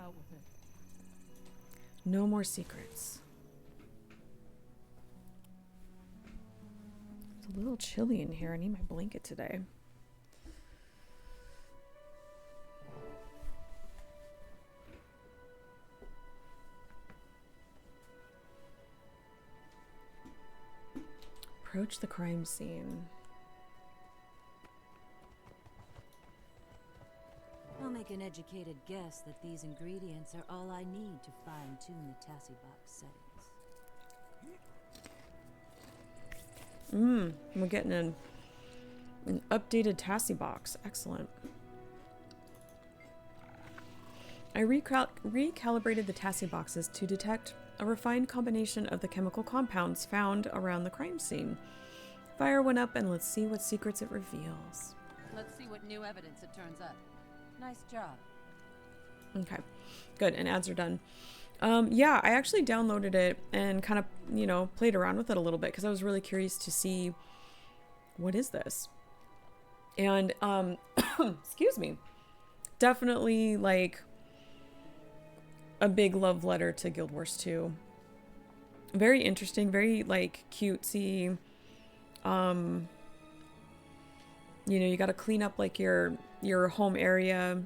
No more secrets. It's a little chilly in here. I need my blanket today. Approach the crime scene. I'll make an educated guess that these ingredients are all I need to fine-tune the Tassie box settings. We're getting an updated Tassie box. Excellent. I recalibrated the Tassie boxes to detect a refined combination of the chemical compounds found around the crime scene. Fire went up, and let's see what secrets it reveals. Let's see what new evidence it turns up. Nice job. Okay, good, and ads are done. Yeah, I actually downloaded it and kind of, you know, played around with it a little bit because I was really curious to see what is this. And, excuse me, definitely like a big love letter to Guild Wars 2. Very interesting, very like cutesy. You know, you got to clean up like your home area,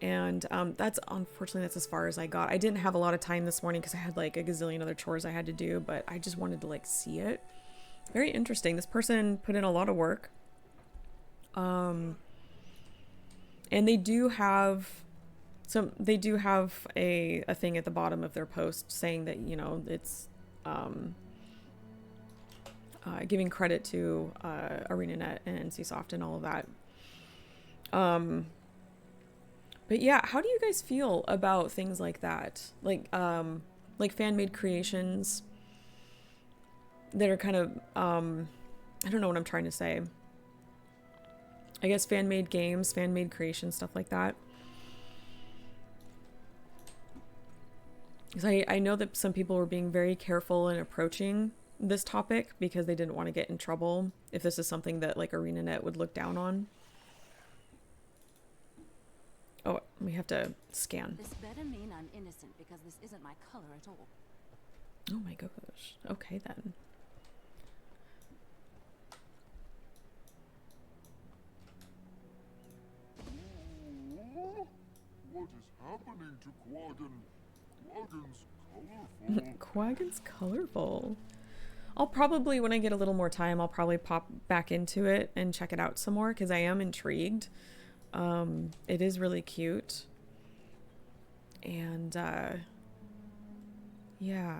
and that's unfortunately that's as far as I got. I didn't have a lot of time this morning because I had like a gazillion other chores I had to do, but I just wanted to like see it. Very interesting. This person put in a lot of work. And they do have a thing at the bottom of their post saying that, you know, it's giving credit to ArenaNet and NCSoft and all of that. But yeah, how do you guys feel about things like that? Like fan-made creations that are kind of, I don't know what I'm trying to say. I guess fan-made games, fan-made creations, stuff like that. Because I know that some people were being very careful in approaching this topic because they didn't want to get in trouble if this is something that like ArenaNet would look down on. Oh, we have to scan. This better mean I'm innocent because this isn't my color at all. Oh my gosh. Okay then. What is happening to Quaggan? Quaggan's colorful. Quaggan's colorful. I'll probably, when I get a little more time, I'll probably pop back into it and check it out some more because I am intrigued. It is really cute. And, yeah.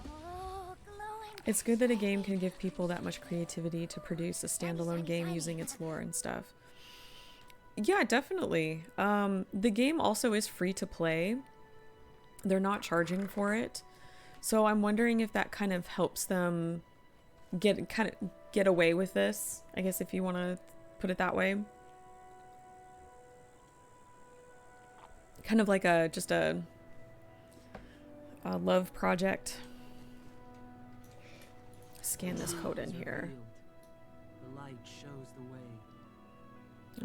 Oh, glowing. It's good that a game can give people that much creativity to produce a standalone game using its lore and stuff. Yeah, definitely. The game also is free to play. They're not charging for it. So I'm wondering if that kind of helps them get away with this, I guess, if you want to put it that way. Kind of like just a love project. Scan this code in here. The light shows the way.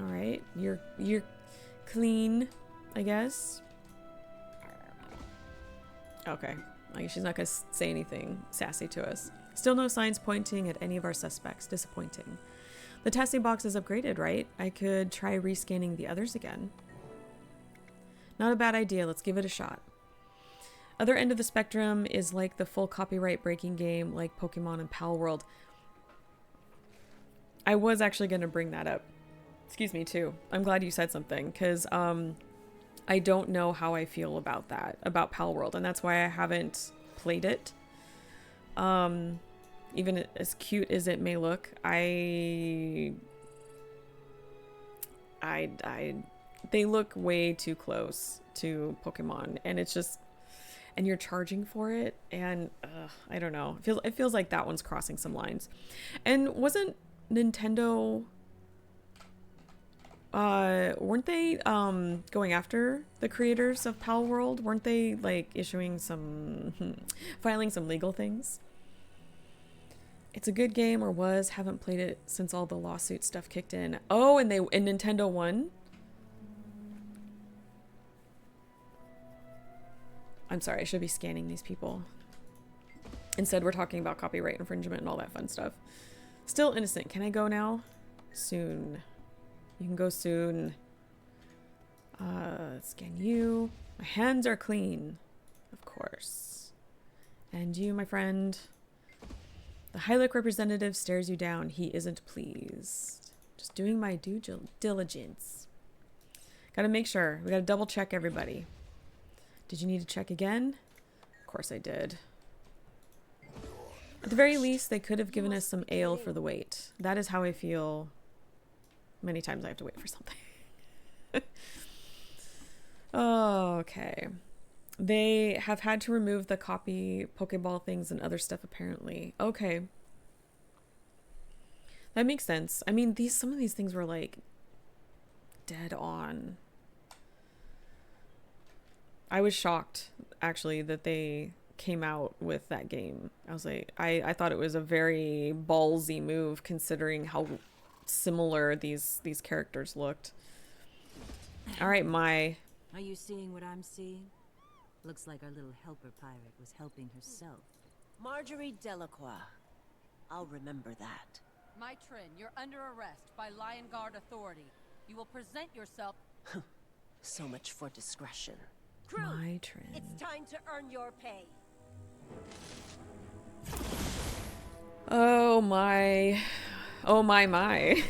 All right, you're clean, I guess. Okay, I guess she's not gonna say anything sassy to us. Still no signs pointing at any of our suspects. Disappointing. The testing box is upgraded, right? I could try rescanning the others again. Not a bad idea. Let's give it a shot. Other end of the spectrum is like the full copyright breaking game like Pokemon and Pal World. I was actually going to bring that up. Excuse me too. I'm glad you said something because I don't know how I feel about that, about Pal World, and that's why I haven't played it. Even as cute as it may look, they look way too close to Pokemon, and it's just, and you're charging for it, and I don't know. It feels like that one's crossing some lines. And wasn't Nintendo, weren't they going after the creators of Pal World? Weren't they like issuing filing some legal things? It's a good game, or was. Haven't played it since all the lawsuit stuff kicked in. Oh, and Nintendo won? I'm sorry, I should be scanning these people. Instead, we're talking about copyright infringement and all that fun stuff. Still innocent. Can I go now? Soon. You can go soon. Scan you. My hands are clean. Of course. And you, my friend. The Hylic representative stares you down. He isn't pleased. Just doing my due diligence. Gotta make sure. We gotta double check everybody. Did you need to check again? Of course I did. At the very least, they could have given us some ale for the wait. That is how I feel many times I have to wait for something. Okay. They have had to remove the copy Pokeball things and other stuff apparently. Okay. That makes sense. I mean, some of these things were like dead on. I was shocked actually that they came out with that game. I was like, I thought it was a very ballsy move considering how similar these characters looked. All right, Mai. Are you seeing what I'm seeing? Looks like our little helper pirate was helping herself. Marjorie Delacroix. I'll remember that. Mai Trin, you're under arrest by Lion Guard authority. You will present yourself. So much for discretion. Mai Trin. It's time to earn your pay. Oh my. Oh my.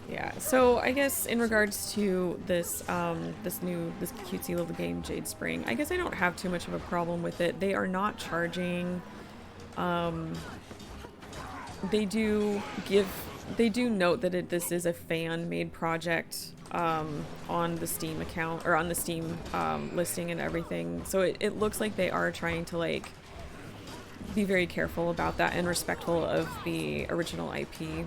Yeah, so I guess in regards to this this cutesy little game, Jade Spring, I guess I don't have too much of a problem with it. They are not charging. They do note that this is a fan-made project on the Steam account or on the Steam listing and everything. So it looks like they are trying to like be very careful about that and respectful of the original IP.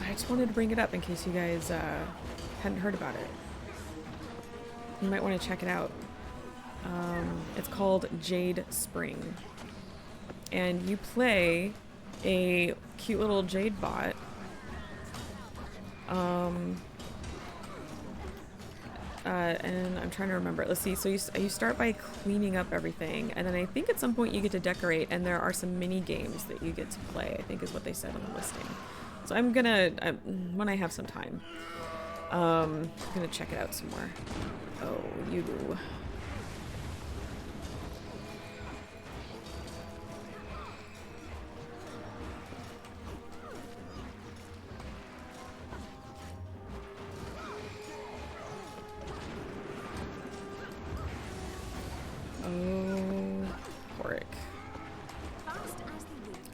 I just wanted to bring it up in case you guys hadn't heard about it. You might want to check it out. It's called Jade Spring. And you play a cute little Jade bot. And I'm trying to remember. Let's see. So you start by cleaning up everything, and then I think at some point you get to decorate, and there are some mini games that you get to play. I think is what they said on the listing. So I'm gonna when I have some time, I'm gonna check it out some more. Oh, you.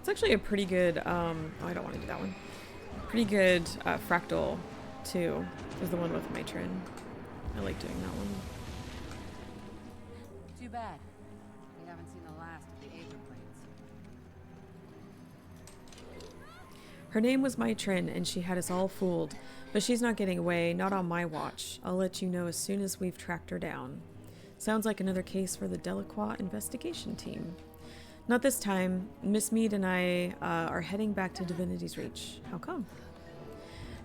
It's actually a pretty good, oh, I don't want to do that one. Pretty good fractal, too, is the one with Mai Trin. I like doing that one. Too bad. We haven't seen the last of the Aether Blades. Her name was Mai Trin, and she had us all fooled. But she's not getting away, not on my watch. I'll let you know as soon as we've tracked her down. Sounds like another case for the Delacroix investigation team. Not this time. Miss Mead and I are heading back to Divinity's Reach. How come?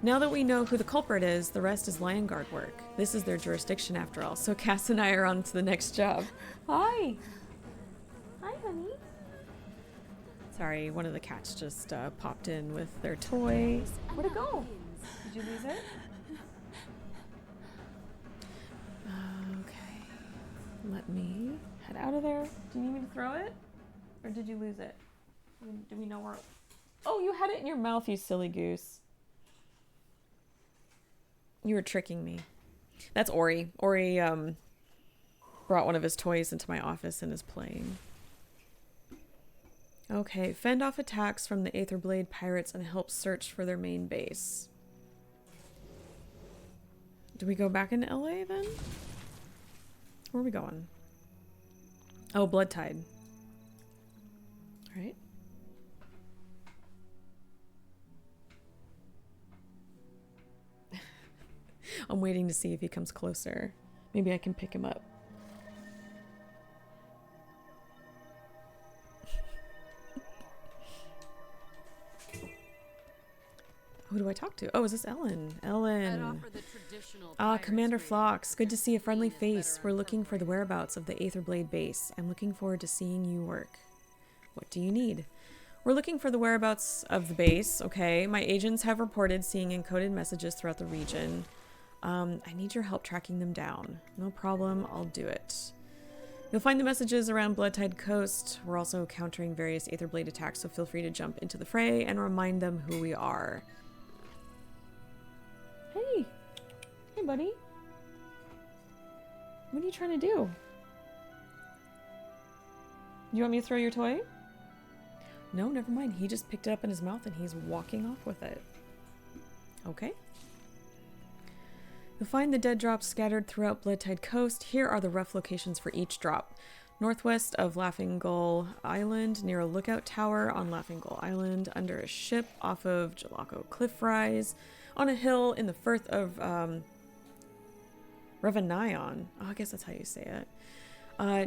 Now that we know who the culprit is, the rest is Lion Guard work. This is their jurisdiction after all, so Cass and I are on to the next job. Hi! Hi, honey. Sorry, one of the cats just popped in with their toy. Where'd it go? Did you lose it? Okay. Let me head out of there. Do you need me to throw it? Or did you lose it? Do we know where? Oh, you had it in your mouth, you silly goose. You were tricking me. That's Ori. Ori brought one of his toys into my office and is playing. Okay, fend off attacks from the Aetherblade pirates and help search for their main base. Do we go back into LA then? Where are we going? Oh, Blood Tide. Right. I'm waiting to see if he comes closer. Maybe I can pick him up. Who do I talk to? Oh, is this Ellen? Ellen. Ah, Commander Phlox. Good to see a friendly face. We're looking for the whereabouts of the Aetherblade base. I'm looking forward to seeing you work. What do you need? We're looking for the whereabouts of the base, okay? My agents have reported seeing encoded messages throughout the region. I need your help tracking them down. No problem, I'll do it. You'll find the messages around Bloodtide Coast. We're also countering various Aetherblade attacks, so feel free to jump into the fray and remind them who we are. Hey! Hey, buddy. What are you trying to do? You want me to throw your toy? No, never mind. He just picked it up in his mouth and he's walking off with it. Okay. You'll find the dead drops scattered throughout Bloodtide Coast. Here are the rough locations for each drop. Northwest of Laughing Gull Island, near a lookout tower on Laughing Gull Island, under a ship off of Jelako Cliff Rise, on a hill in the Firth of Revanion. Oh, I guess that's how you say it.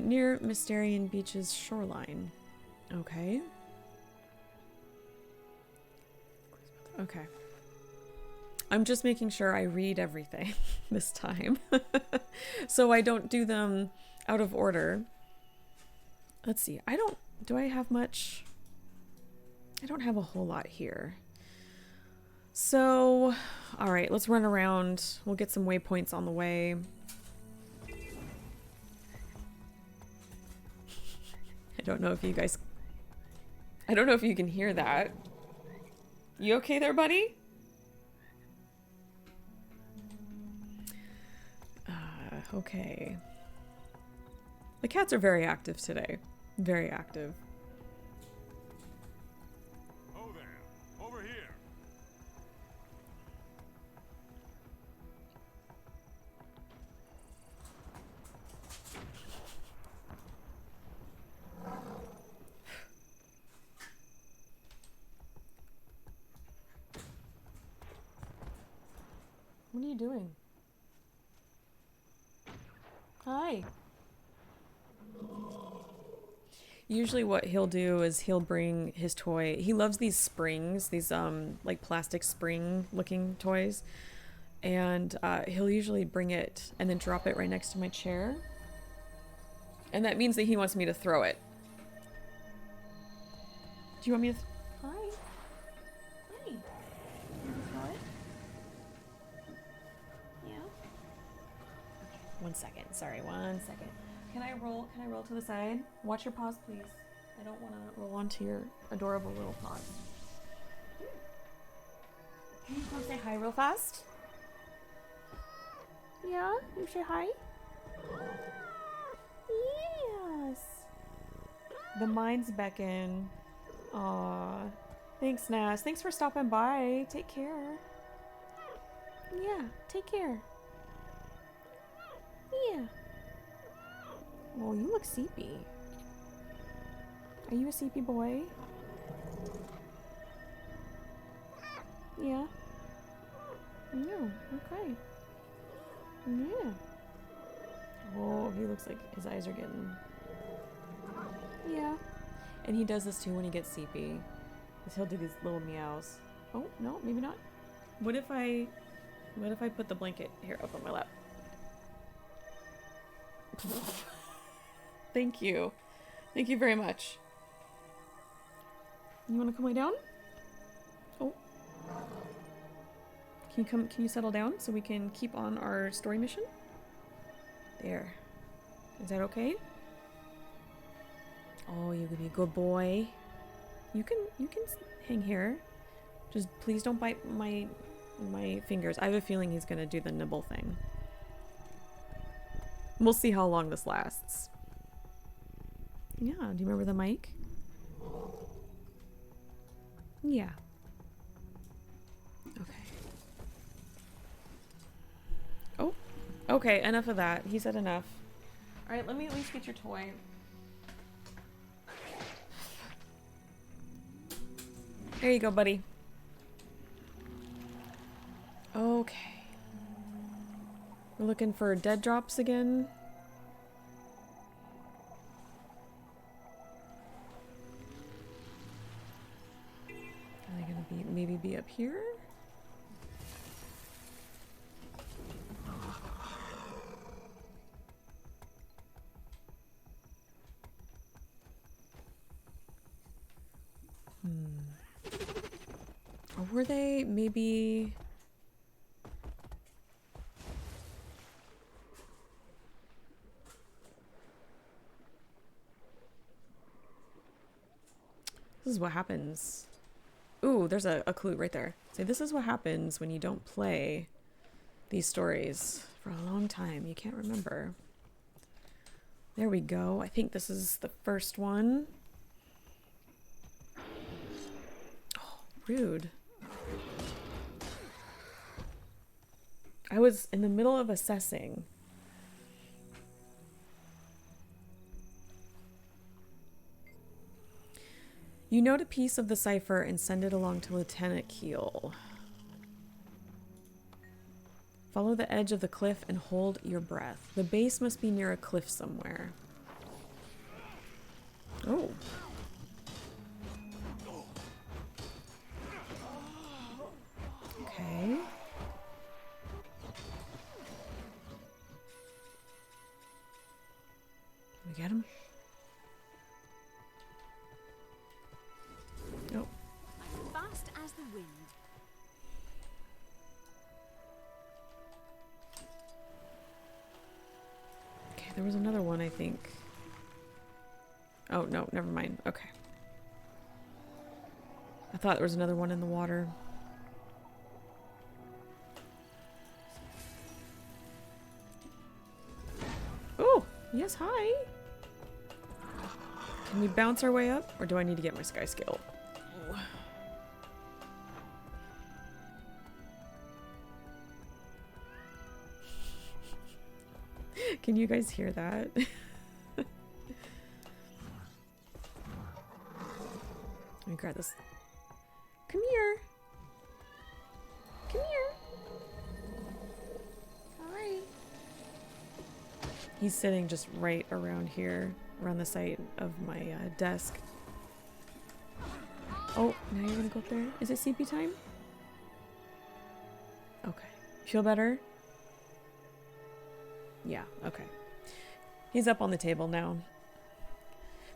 Near Mysterian Beach's shoreline. Okay. Okay. I'm just making sure I read everything this time. So I don't do them out of order. Let's see. Do I have much? I don't have a whole lot here. So, all right, let's run around. We'll get some waypoints on the way. I don't know if you can hear that. You okay there, buddy? Okay. The cats are very active today. Very active. Oh there, over here. What are you doing? Hi. Usually what he'll do is he'll bring his toy. He loves these springs, these like plastic spring looking toys. And he'll usually bring it and then drop it right next to my chair. And that means that he wants me to throw it. Do you want me to Hi. Hi. You want to throw it? Yeah. Okay, 1 second. Sorry, 1 second. Can I roll to the side? Watch your paws, please. I don't want to roll onto your adorable little paws. Can you come say hi real fast? Yeah? You say hi? Yes. The minds beckon. Aw. Thanks, Nas. Thanks for stopping by. Take care. Yeah, take care. Yeah. Oh, you look sleepy. Are you a sleepy boy? Yeah. No, okay. Yeah. Oh, he looks like his eyes are getting... Yeah. And he does this too when he gets sleepy. He'll do these little meows. Oh, no, maybe not. What if I put the blanket here up on my lap? Thank you. Thank you very much. You want to come lay down? Oh. Can you settle down so we can keep on our story mission? There. Is that okay? Oh, you're gonna be a good boy. You can hang here. Just please don't bite my fingers. I have a feeling he's gonna do the nibble thing. We'll see how long this lasts. Yeah, do you remember the mic? Yeah. Okay. Oh, okay, enough of that. He said enough. Alright, let me at least get your toy. There you go, buddy. Okay. We're looking for dead drops again. Are they gonna maybe be up here? Or were they maybe... This is what happens. Ooh, there's a clue right there. See, this is what happens when you don't play these stories for a long time. You can't remember. There we go. I think this is the first one. Oh, rude. I was in the middle of assessing. You note a piece of the cipher and send it along to Lieutenant Keel. Follow the edge of the cliff and hold your breath. The base must be near a cliff somewhere. Oh. Okay. We get him? Oh. I'm fast as the wind. Okay, there was another one, I think. Oh, no, never mind. Okay. I thought there was another one in the water. Oh, yes, hi. Can we bounce our way up? Or do I need to get my sky skill? Oh. Can you guys hear that? Let me grab this. Come here. Come here. Hi. He's sitting just right around here, around the side of my desk. Oh, now you're gonna go up there? Is it CP time? Okay. Feel better? Yeah, okay. He's up on the table now.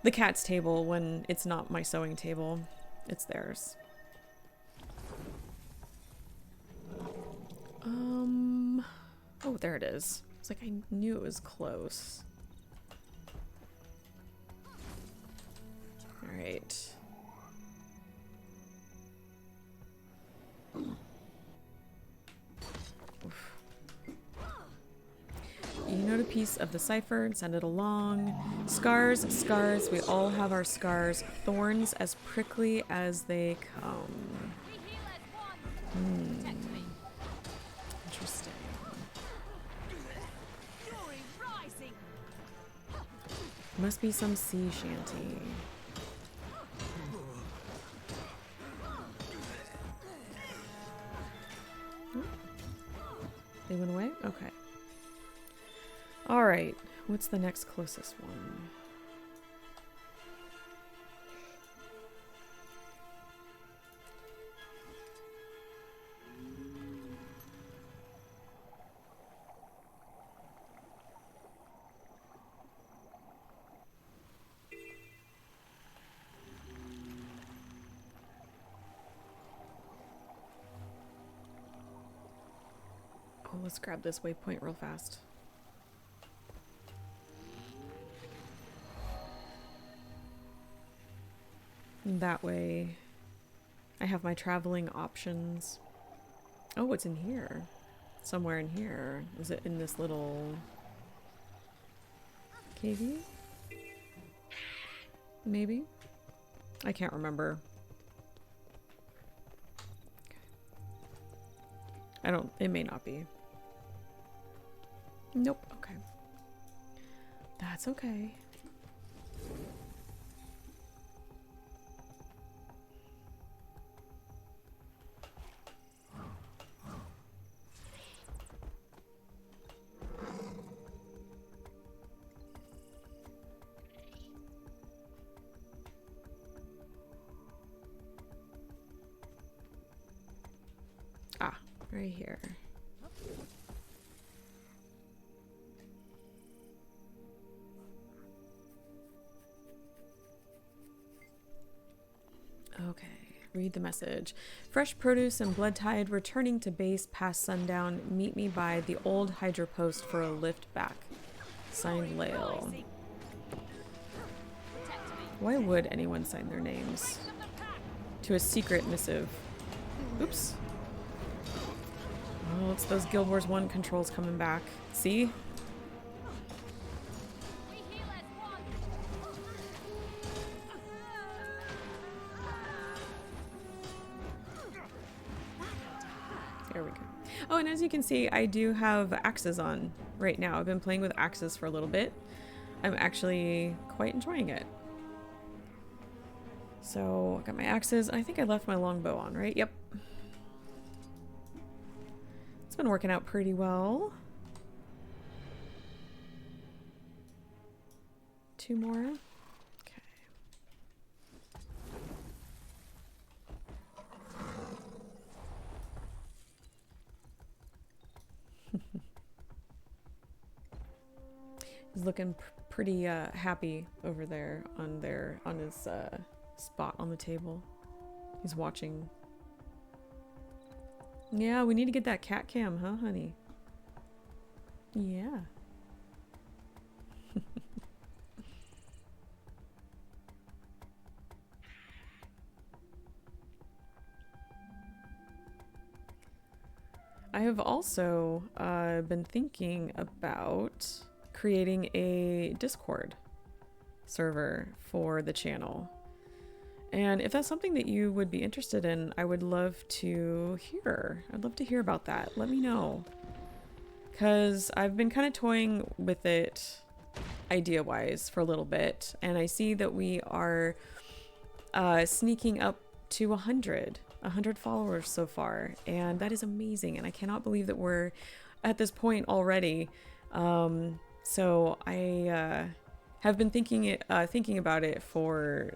The cat's table when it's not my sewing table. It's theirs. Oh, there it is. It's like I knew it was close. All right. Oof. You note a piece of the cipher and send it along. Scars, scars, we all have our scars. Thorns as prickly as they come. Interesting. Must be some sea shanty. Oh. They went away? Okay. Alright, what's the next closest one? Oh, let's grab this waypoint real fast. That way I have my traveling options. Oh, it's in here. Somewhere in here. Is it in this little cavey? Maybe? I can't remember. It may not be. Nope, okay. That's okay. Ah, right here. Okay, read the message. Fresh produce and blood tide returning to base past sundown. Meet me by the old Hydra post for a lift back. Signed, Lael. Why would anyone sign their names to a secret missive? Oops. Oh, it's those Guild Wars 1 controls coming back. See? There we go. Oh, and as you can see, I do have axes on right now. I've been playing with axes for a little bit. I'm actually quite enjoying it. So, I got my axes. I think I left my longbow on, right? Yep. It's been working out pretty well. 2 more. Okay. He's looking pretty happy over there on his spot on the table. He's watching. Yeah, we need to get that cat cam, huh, honey? Yeah. I have also been thinking about creating a Discord server for the channel. And if that's something that you would be interested in, I would love to hear. I'd love to hear about that. Let me know. Because I've been kind of toying with it idea-wise for a little bit. And I see that we are sneaking up to 100 followers so far. And that is amazing. And I cannot believe that we're at this point already. So I have been thinking about it for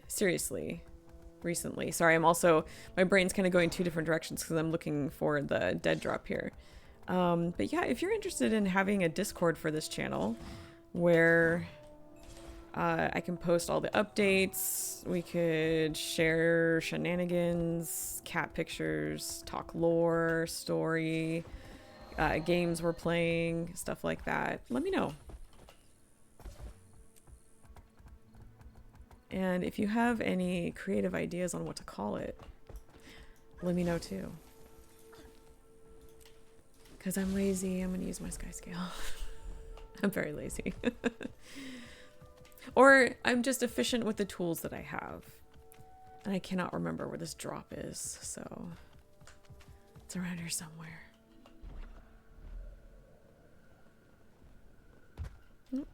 seriously recently. Sorry, my brain's kind of going 2 different directions because I'm looking for the dead drop here. But yeah, if you're interested in having a Discord for this channel where I can post all the updates, we could share shenanigans, cat pictures, talk lore, story, games we're playing, stuff like that, let me know. And if you have any creative ideas on what to call it, let me know too. Because I'm lazy, I'm gonna use my sky scale. I'm very lazy. Or I'm just efficient with the tools that I have. And I cannot remember where this drop is, so it's around here somewhere. Nope.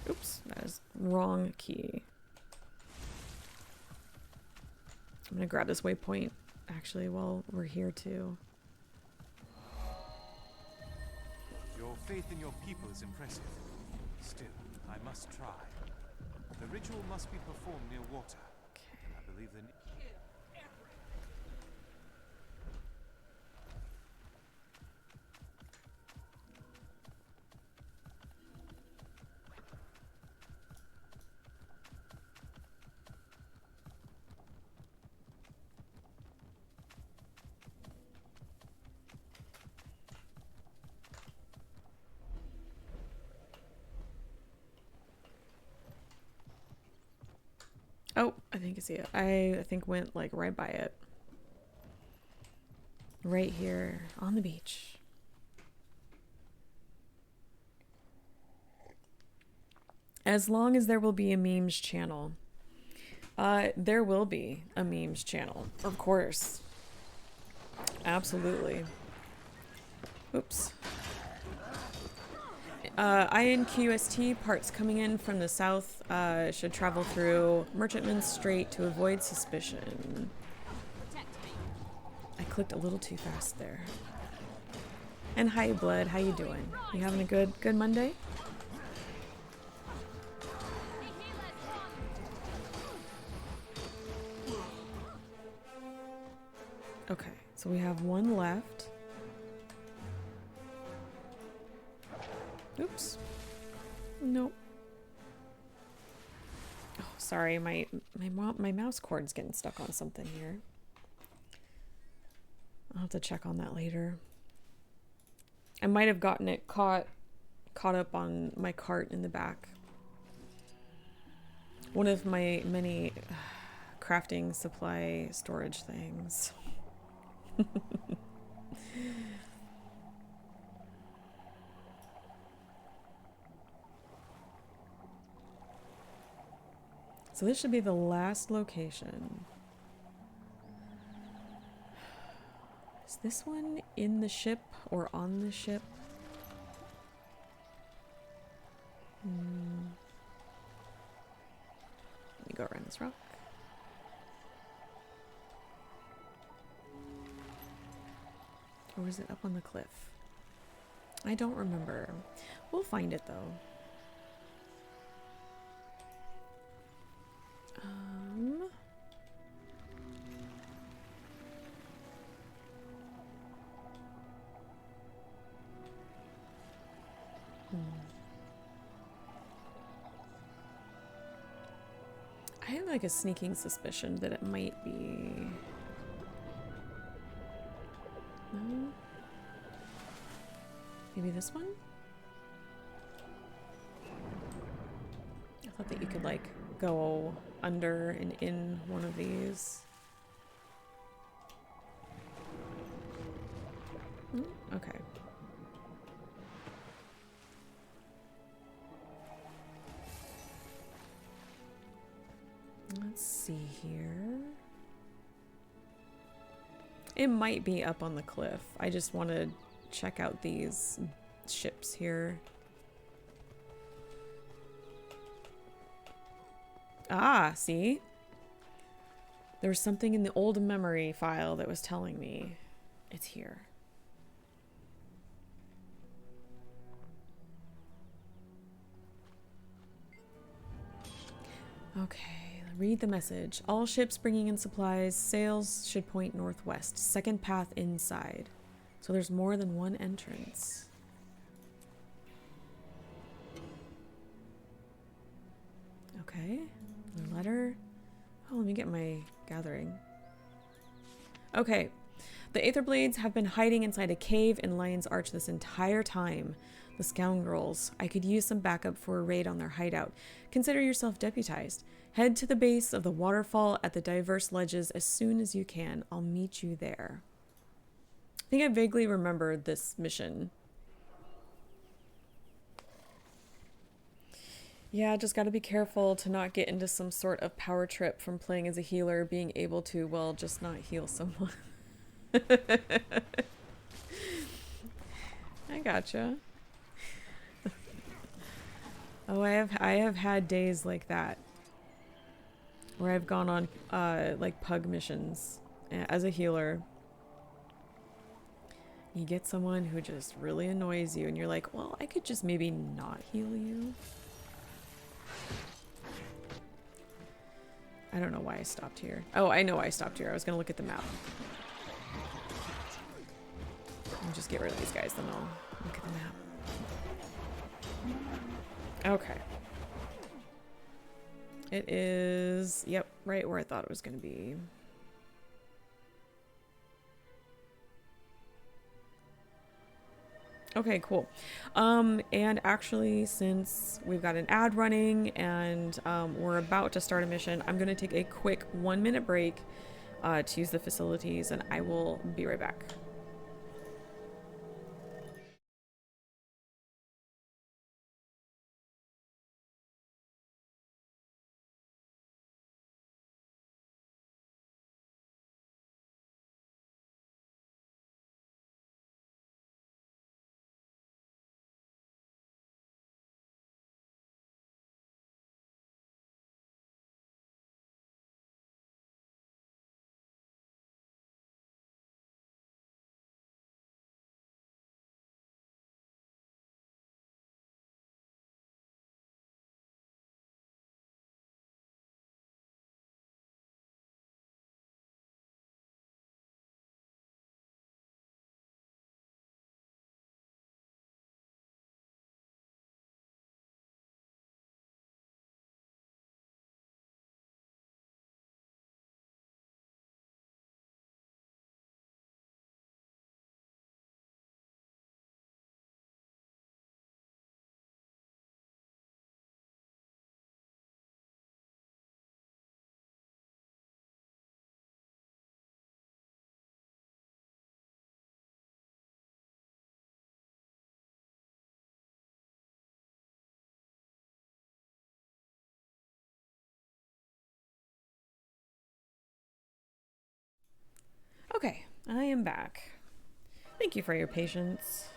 Oops, that is wrong key. I'm gonna grab this waypoint actually while we're here too. Your faith in your people is impressive. Still, I must try. The ritual must be performed near water. And I believe the... Oh, I think I see it. I think went like right by it. Right here on the beach. As long as there will be a memes channel. There will be a memes channel, of course. Absolutely. Oops. INQST parts coming in from the south should travel through Merchantman Strait to avoid suspicion. I clicked a little too fast there. And hi, Blood. How you doing? You having a good Monday? Okay, so we have one left. Oops. Nope. Oh, sorry, my mouse cord's getting stuck on something here. to check on that later. I might have gotten it caught up on my cart in the back. One of my many crafting supply storage things. So this should be the last location. Is this one in the ship or on the ship? Let me go around this rock. Or is it up on the cliff? I don't remember. We'll find it though. I have like a sneaking suspicion that it might be... No? Maybe this one? I thought that you could like go under and in one of these. Okay. Let's see here. It might be up on the cliff. I just want to check out these ships here. Ah, see? There was something in the old memory file that was telling me it's here. Okay, read the message. All ships bringing in supplies, sails should point northwest. Second path inside. So there's more than one entrance. Okay, the letter. Oh, let me get my gathering. Okay, the Aether Blades have been hiding inside a cave in Lion's Arch this entire time. The scoundrels. I could use some backup for a raid on their hideout. Consider yourself deputized. Head to the base of the waterfall at the diverse ledges as soon as you can. I'll meet you there. I think I vaguely remembered this mission. Yeah, just gotta be careful to not get into some sort of power trip from playing as a healer, being able to, well, just not heal someone. I gotcha. Oh, I have had days like that where I've gone on like pug missions as a healer. You get someone who just really annoys you and you're like, well, I could just maybe not heal you. I don't know why I stopped here. Oh, I know why I stopped here. I was gonna look at the map. I'll just get rid of these guys, then I'll look at the map. Okay. It is, yep, right where I thought it was going to be. Okay, cool. And actually, since we've got an ad running and we're about to start a mission, I'm going to take a quick 1-minute break to use the facilities, and I will be right back. Okay, I am back. Thank you for your patience.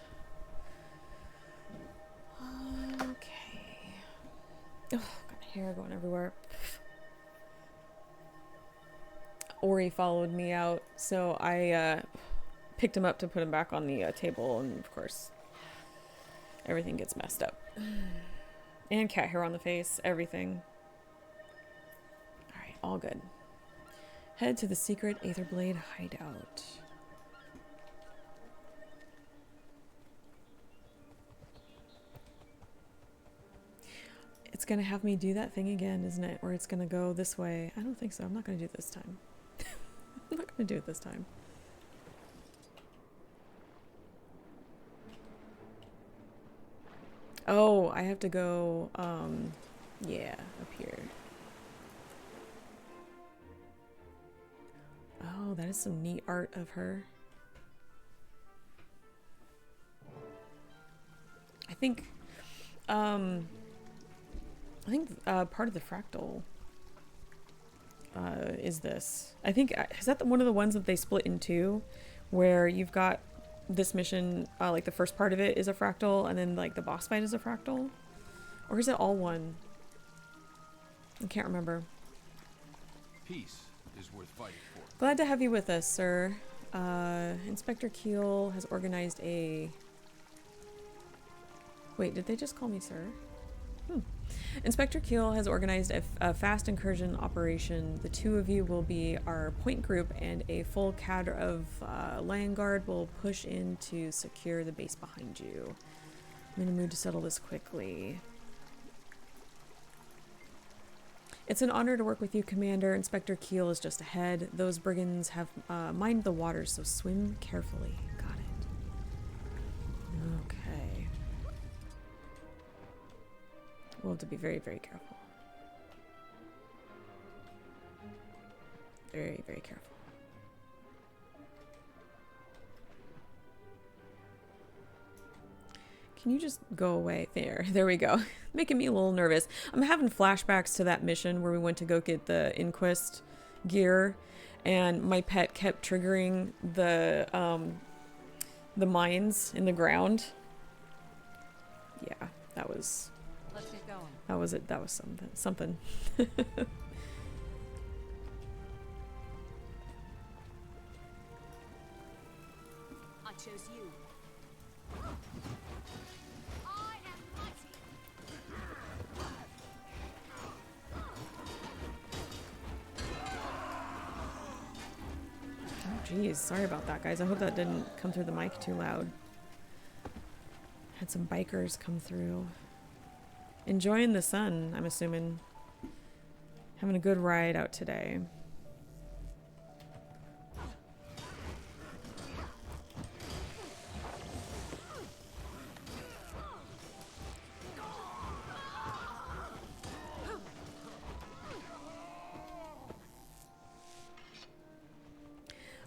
Okay. Oh, got hair going everywhere. Ori followed me out, so I picked him up to put him back on the table, and of course, everything gets messed up. And cat hair on the face, everything. Alright, all good. Head to the secret Aetherblade hideout. It's gonna have me do that thing again, isn't it? Where it's gonna go this way. I don't think so. I'm not gonna do it this time. I'm not gonna do it this time. Oh, I have to go, yeah, up here. Oh, that is some neat art of her. I think part of the fractal is this. I think, is that one of the ones that they split in two, where you've got this mission, like the first part of it is a fractal, and then like the boss fight is a fractal? Or is it all one? I can't remember. Peace is worth fighting for. Glad to have you with us, sir. Inspector Keel has organized a... Wait, did they just call me sir? Inspector Keel has organized a fast incursion operation. The two of you will be our point group, and a full cadre of Lion Guard will push in to secure the base behind you. I'm in the mood to settle this quickly. It's an honor to work with you, Commander. Inspector Keel is just ahead. Those brigands have mined the waters, so swim carefully. Got it. Okay. We'll have to be very, very careful. Very, very careful. Can you just go away? There we go. Making me a little nervous. I'm having flashbacks to that mission where we went to go get the Inquest gear, and my pet kept triggering the mines in the ground. Yeah, that was... Let's get going. That was it. That was something. I chose you. I am mighty. Oh, geez. Sorry about that, guys. I hope that didn't come through the mic too loud. Had some bikers come through. Enjoying the sun, I'm assuming. Having a good ride out today.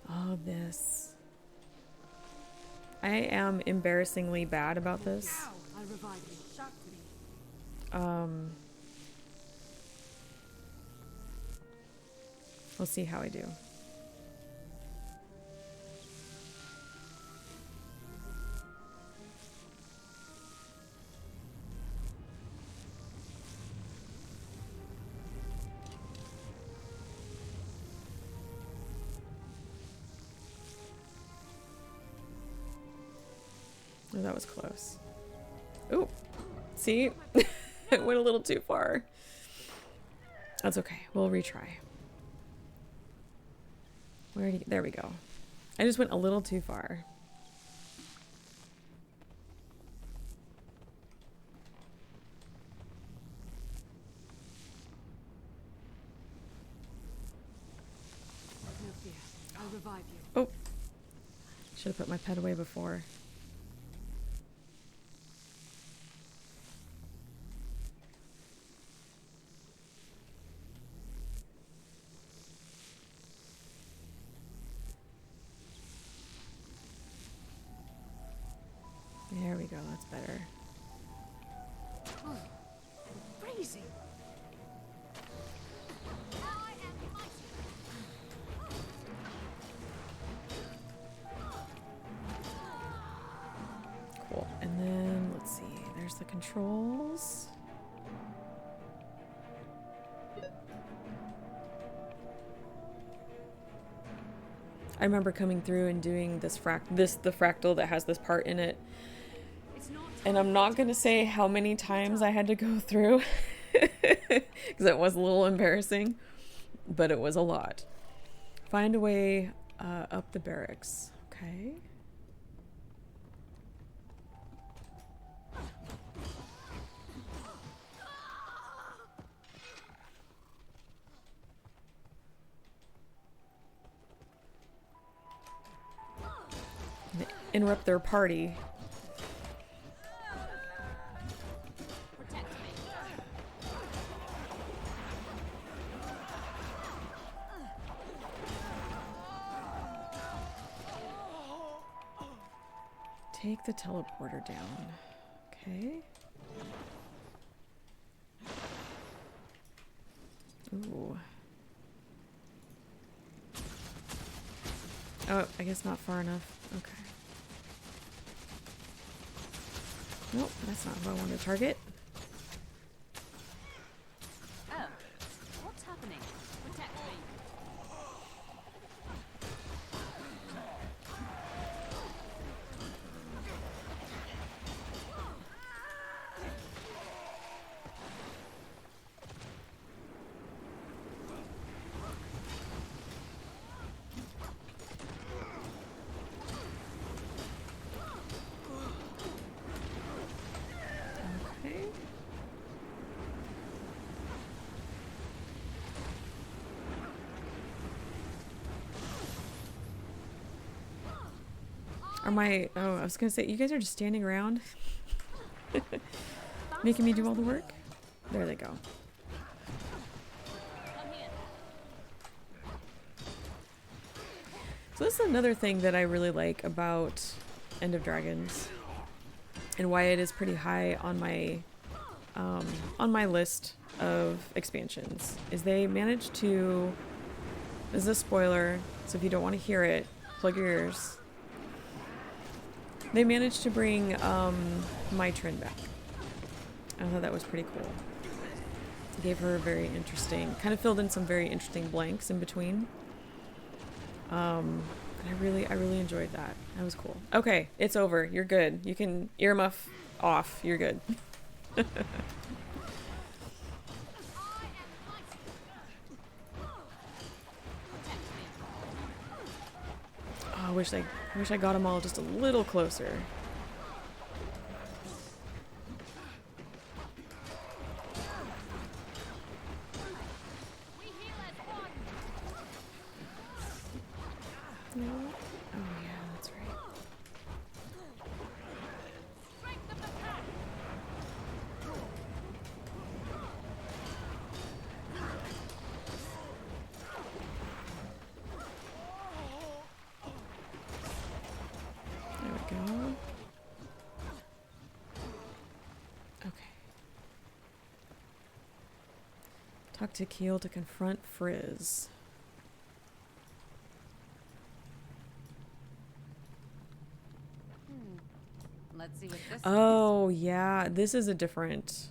Oh, this. I am embarrassingly bad about this. I revive you. Shocked me. We'll see how I do. Oh, that was close. Ooh, see? It went a little too far. That's okay. We'll retry. There we go. I just went a little too far. No fear. I'll revive you. Oh, should have put my pet away before. There we go, that's better. Oh, freezing. I am mighty. And then, let's see, there's the controls. I remember coming through and doing this the fractal that has this part in it. And I'm not going to say how many times I had to go through because it was a little embarrassing, but it was a lot. Find a way up the barracks. Okay. Interrupt their party. Take the teleporter down. Okay. Ooh. Oh, I guess not far enough. Okay. Nope, that's not who I wanted to target. Oh, what's happening? Protect me. Okay. Oh, I was gonna say, you guys are just standing around making me do all the work? There they go. So this is another thing that I really like about End of Dragons and why it is pretty high on my list of expansions is they managed to, this is a spoiler, so if you don't want to hear it, plug your ears. They managed to bring Mai Trin back. I thought that was pretty cool. Gave her a very interesting, kind of filled in some very interesting blanks in between. And I really enjoyed that. That was cool. Okay, it's over. You're good. You can earmuff off. You're good. Oh, I wish I got them all just a little closer. No. Oh yeah, that's right. There we go. Okay. Talk to Keel to confront Frizz. Let's see what this Oh, yeah. This is a different...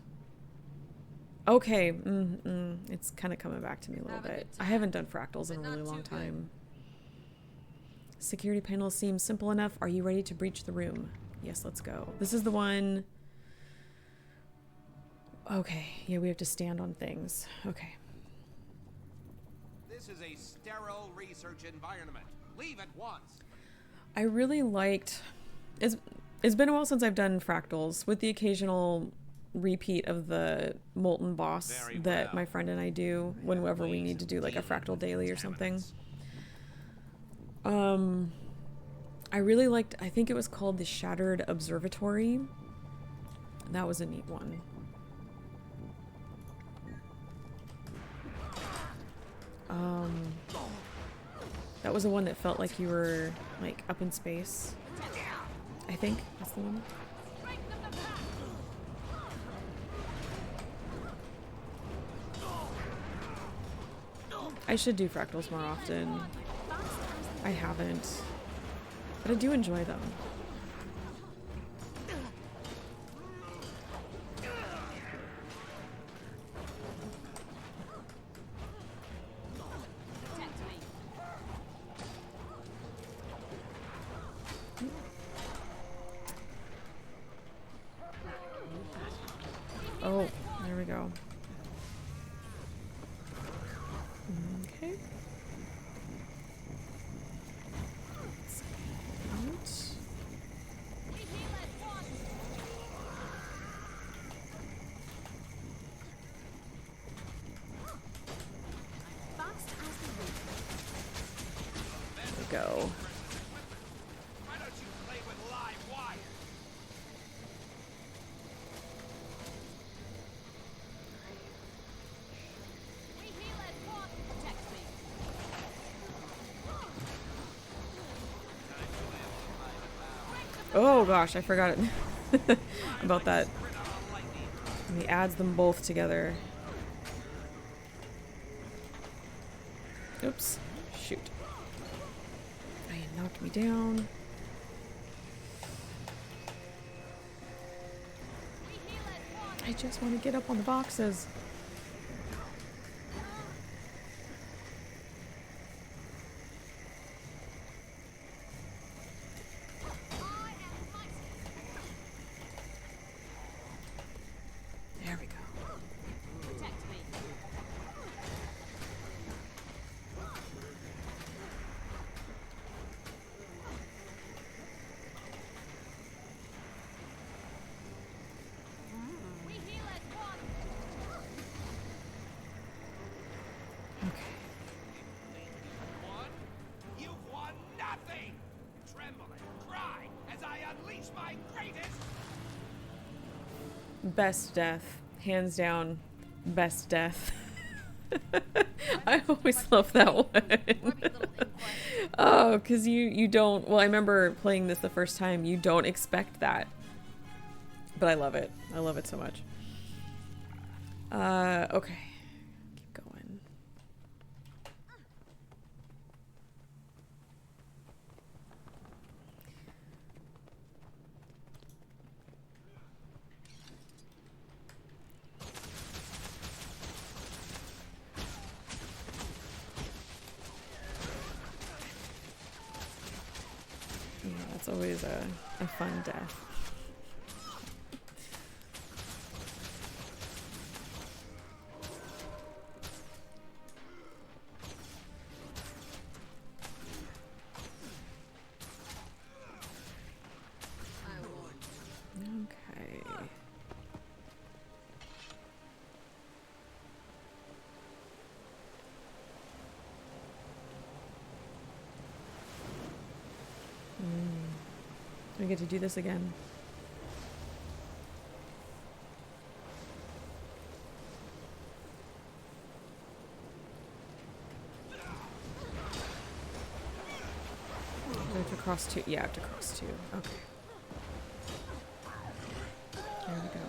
Okay. It's kind of coming back to me a little bit. I haven't done fractals in a really long time. Security panel seems simple enough. Are you ready to breach the room? Yes, let's go. This is the one... Okay. Yeah, we have to stand on things. Okay. This is a sterile research environment. Leave at once. I really liked... It's been a while since I've done fractals, with the occasional repeat of the molten boss that my friend and I do whenever we need to do like a fractal daily or something. I really liked, I think it was called the Shattered Observatory. That was a neat one. That was the one that felt like you were like up in space. I think that's the one. I should do fractals more often. I haven't. But I do enjoy them. Oh, there we go. Okay. There we go. Why don't you play with live wire? Oh gosh, I forgot it about that. And he adds them both together. Oops. Shoot. He knocked me down. I just want to get up on the boxes. There we go. You've won nothing! Tremble and cry as I unleash my greatest... Best death. Hands down, best death. I always love that one. Oh, because you don't... Well, I remember playing this the first time. You don't expect that. But I love it. I love it so much. Okay. Keep going. Yeah, that's always a fun death. Okay. I get to do this again. Do I have to cross two? Yeah, I have to cross two. Okay. There we go.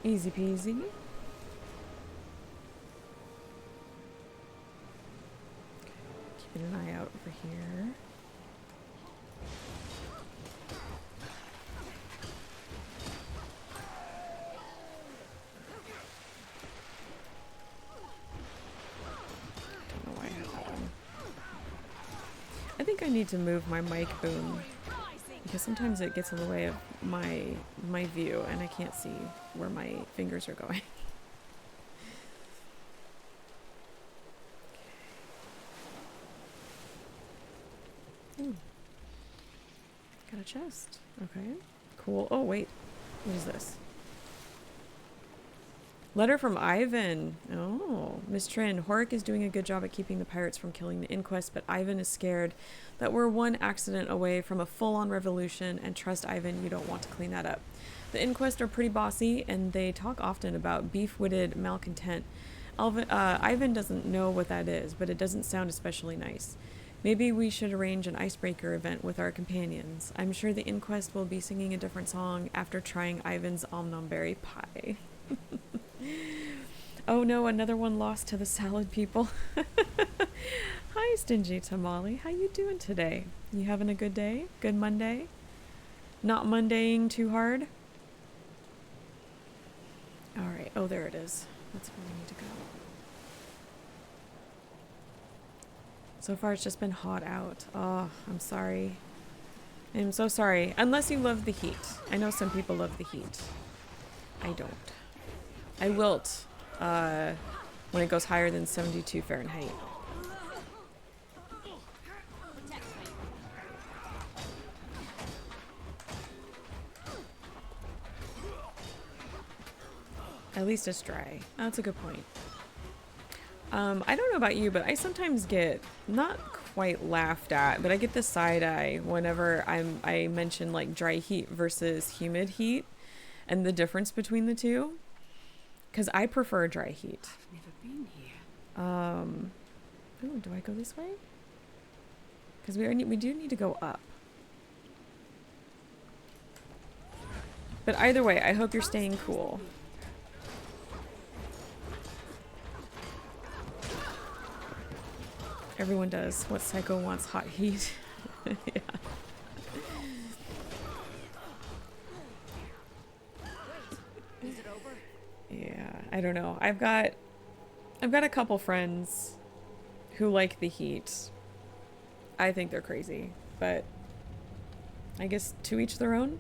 Easy peasy. Keeping an eye out over here. Don't know why I have that one. I think I need to move my mic boom because sometimes it gets in the way of my view and I can't see where my fingers are going. Ooh. Got a chest. Okay. Cool. Oh, wait. What is this? Letter from Ivan. Oh, Miss Trin. Horik is doing a good job at keeping the pirates from killing the Inquest, but Ivan is scared that we're one accident away from a full-on revolution, and trust Ivan, you don't want to clean that up. The Inquest are pretty bossy, and they talk often about beef-witted malcontent. Ivan doesn't know what that is, but it doesn't sound especially nice. Maybe we should arrange an icebreaker event with our companions. I'm sure the Inquest will be singing a different song after trying Ivan's omnomberry pie. Oh no, another one lost to the salad people. Hi, Stingy Tamale. How you doing today? You having a good day? Good Monday? Not Mondaying too hard? Alright, oh there it is. That's where we need to go. So far it's just been hot out. Oh, I'm sorry. I'm so sorry. Unless you love the heat. I know some people love the heat. I don't. I wilt when it goes higher than 72 Fahrenheit. At least it's dry. Oh, that's a good point. I don't know about you, but I sometimes get not quite laughed at, but I get the side eye whenever I mention like dry heat versus humid heat and the difference between the two. Because I prefer dry heat. Never been here. Oh, do I go this way? Because we do need to go up. But either way, I hope you're staying cool. Everyone does. What psycho wants hot heat? Yeah. Is it over? Yeah, I don't know. I've got a couple friends who like the heat. I think they're crazy, but I guess to each their own.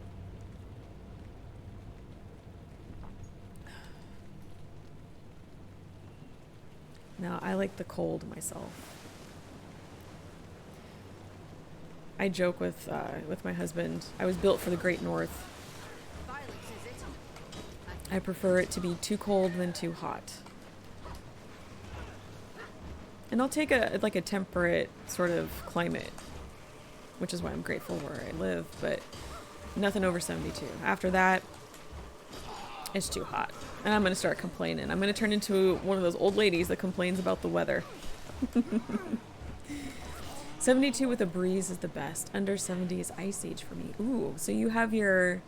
No, I like the cold myself. I joke with my husband. I was built for the Great North. Violence, is it? I prefer it to be too cold than too hot. And I'll take a temperate sort of climate, which is why I'm grateful where I live, but nothing over 72. After that, it's too hot. And I'm going to start complaining. I'm going to turn into one of those old ladies that complains about the weather. 72 with a breeze is the best. Under 70 is Ice Age for me. Ooh, so you have your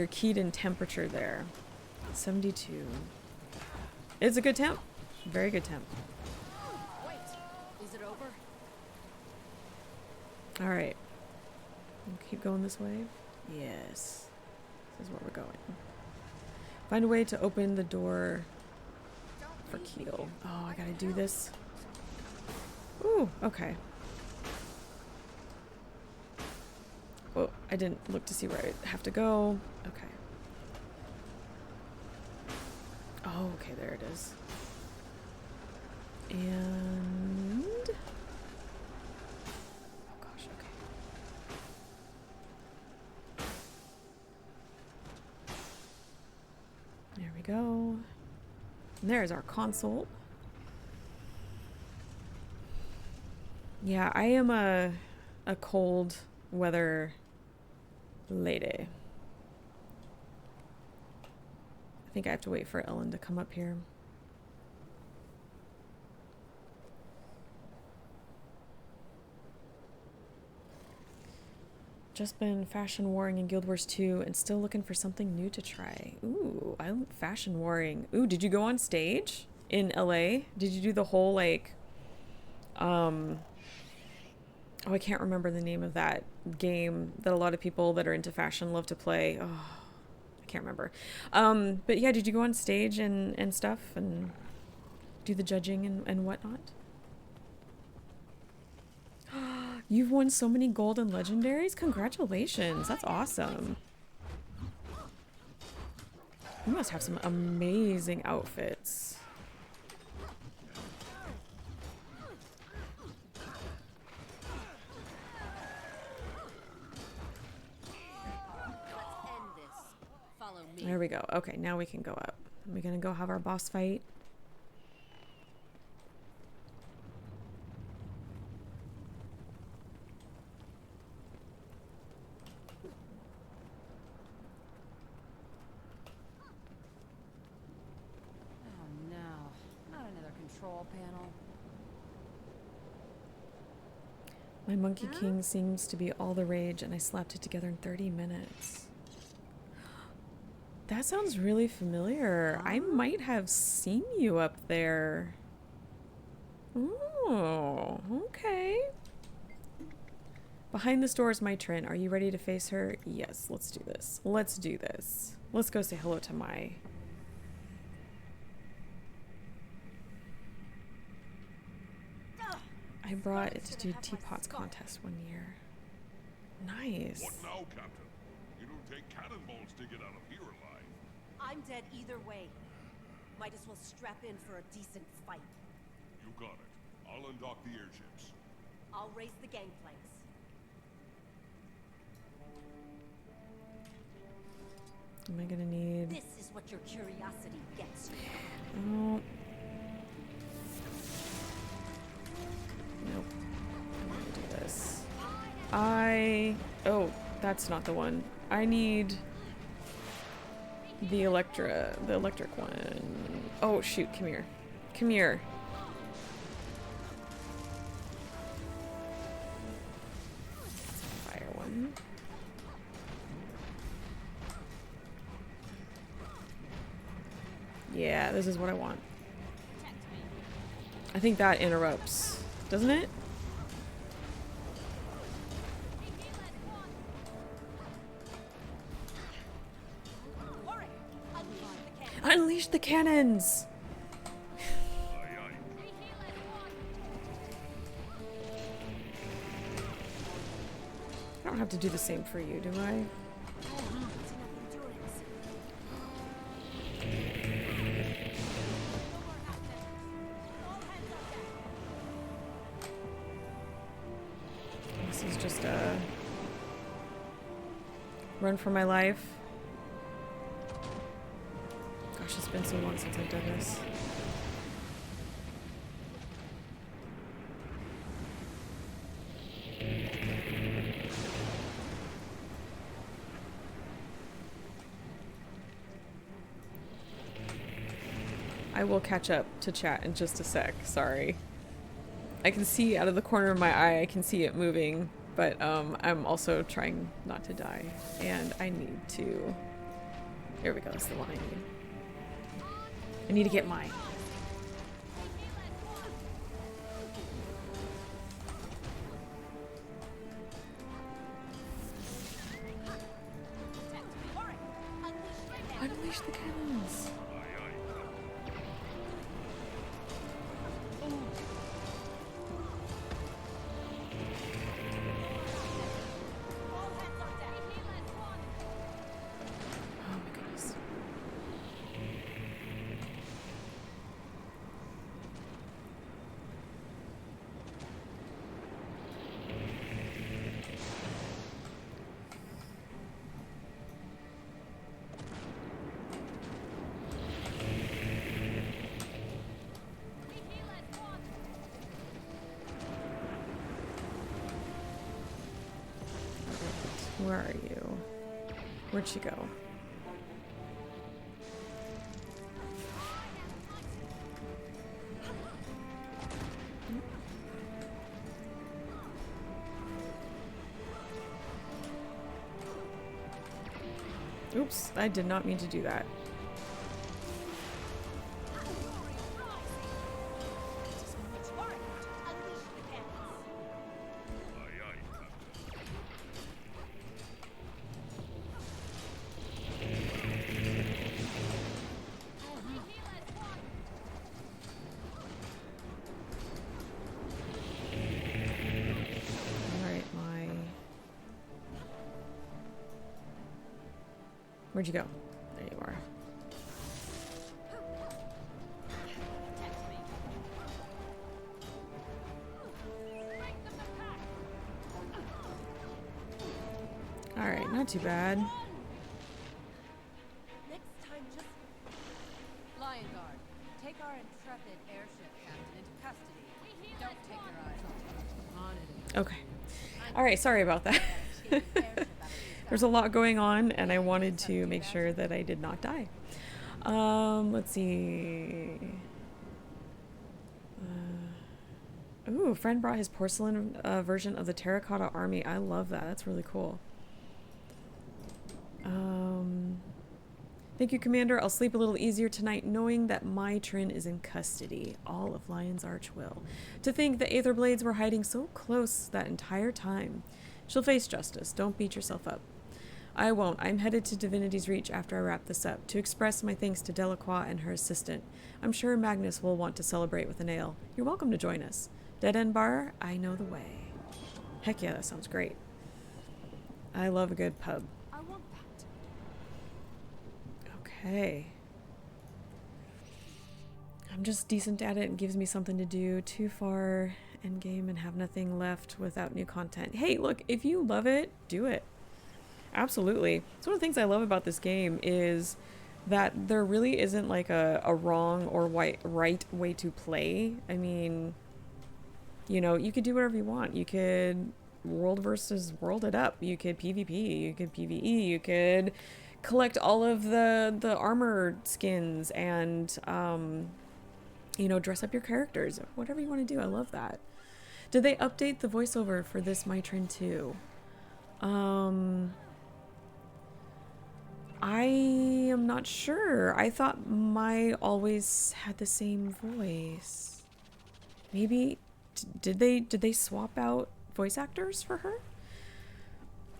keyed in temperature there. 72. It's a good temp. Very good temp. Wait, is it over? All right. We'll keep going this way. Yes. This is where we're going. Find a way to open the door for Keel. Oh, I gotta do this. Ooh, okay. Well, I didn't look to see where I have to go. Okay. Oh, okay, there it is. And... oh gosh, okay. There we go. And there's our console. Yeah, I am a cold weather lady. I think I have to wait for Ellen to come up here. Just been fashion warring in Guild Wars 2 and still looking for something new to try. Ooh, I like fashion warring. Ooh, did you go on stage in LA? Did you do the whole like oh, I can't remember the name of that game that a lot of people that are into fashion love to play. Oh, I can't remember. But yeah, did you go on stage and stuff and do the judging and whatnot? You've won so many gold and legendaries. Congratulations. That's awesome. You must have some amazing outfits. There we go. Okay, now we can go up. Are we gonna go have our boss fight? Oh no, not another control panel. My Monkey King seems to be all the rage, and I slapped it together in 30 minutes. That sounds really familiar. I might have seen you up there. Oh, okay. Behind this door is Mai Trin. Are you ready to face her? Yes, let's do this. Let's do this. Let's go say hello to Mai. I brought it to do teapots contest one year. Nice. What now, Captain? You don't take cannonballs to get out of here alive. I'm dead either way. Might as well strap in for a decent fight. You got it. I'll undock the airships. I'll raise the gangplanks. Am I gonna need... This is what your curiosity gets you. Oh. Nope. I'm gonna do this. Oh, that's not the one. I need the electric one. Oh shoot, come here. Come here. Fire one. Yeah, this is what I want. I think that interrupts, doesn't it? Unleash the cannons! I don't have to do the same for you, do I? This is just a run for my life. Gosh, it's been so long since I've done this. I will catch up to chat in just a sec, sorry. I can see out of the corner of my eye, I can see it moving, but I'm also trying not to die. And I need to... There we go, that's the one I need. I need to get mine. Unleash the cannons! Where are you? Where'd she go? Oops, I did not mean to do that. Where'd you go? There you are. Alright, not too bad. Next time, just... Lion Guard, take our intrepid airship captain into custody. Don't take your eyes off him. Okay. Alright, sorry about that. There's a lot going on, and I wanted to make sure that I did not die. Let's see. Ooh, a friend brought his porcelain version of the terracotta army. I love that. That's really cool. Thank you, Commander. I'll sleep a little easier tonight knowing that Mai Trin is in custody. All of Lion's Arch will. To think the Aetherblades were hiding so close that entire time. She'll face justice. Don't beat yourself up. I won't. I'm headed to Divinity's Reach after I wrap this up to express my thanks to Delacroix and her assistant. I'm sure Magnus will want to celebrate with an ale. You're welcome to join us. Dead End Bar, I know the way. Heck yeah, that sounds great. I love a good pub. I want that. Okay. I'm just decent at it and gives me something to do. Too far endgame and have nothing left without new content. Hey, look, if you love it, do it. Absolutely. So one of the things I love about this game is that there really isn't like a wrong or right way to play. I mean, you know, you could do whatever you want. You could world versus world it up. You could PvP, you could PvE, you could collect all of the armor skins and you know, dress up your characters. Whatever you want to do. I love that. Did they update the voiceover for this Mai Trin 2? I am not sure. I thought Mai always had the same voice. Maybe did they swap out voice actors for her?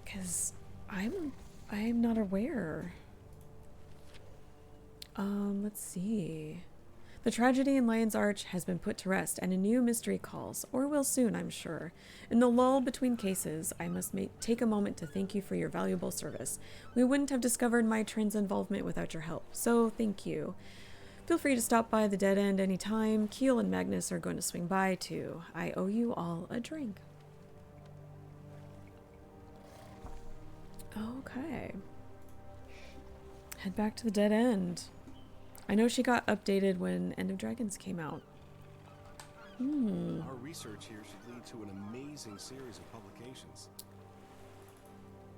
Because I'm not aware. Let's see. The tragedy in Lion's Arch has been put to rest, and a new mystery calls, or will soon, I'm sure. In the lull between cases, I must take a moment to thank you for your valuable service. We wouldn't have discovered Mai Trin's involvement without your help, so thank you. Feel free to stop by the Dead End anytime. Keel and Magnus are going to swing by, too. I owe you all a drink. Okay. Head back to the Dead End. I know she got updated when End of Dragons came out. Our research here should lead to an amazing series of publications.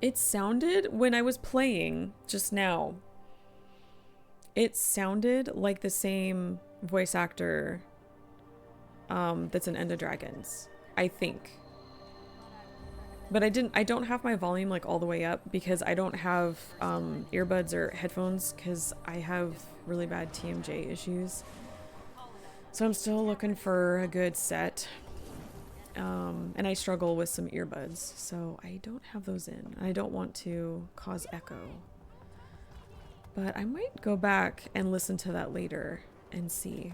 It sounded, when I was playing just now, it sounded like the same voice actor that's in End of Dragons, I think. But I don't have my volume like all the way up because I don't have earbuds or headphones because I have really bad TMJ issues. So I'm still looking for a good set. And I struggle with some earbuds, so I don't have those in. I don't want to cause echo. But I might go back and listen to that later and see.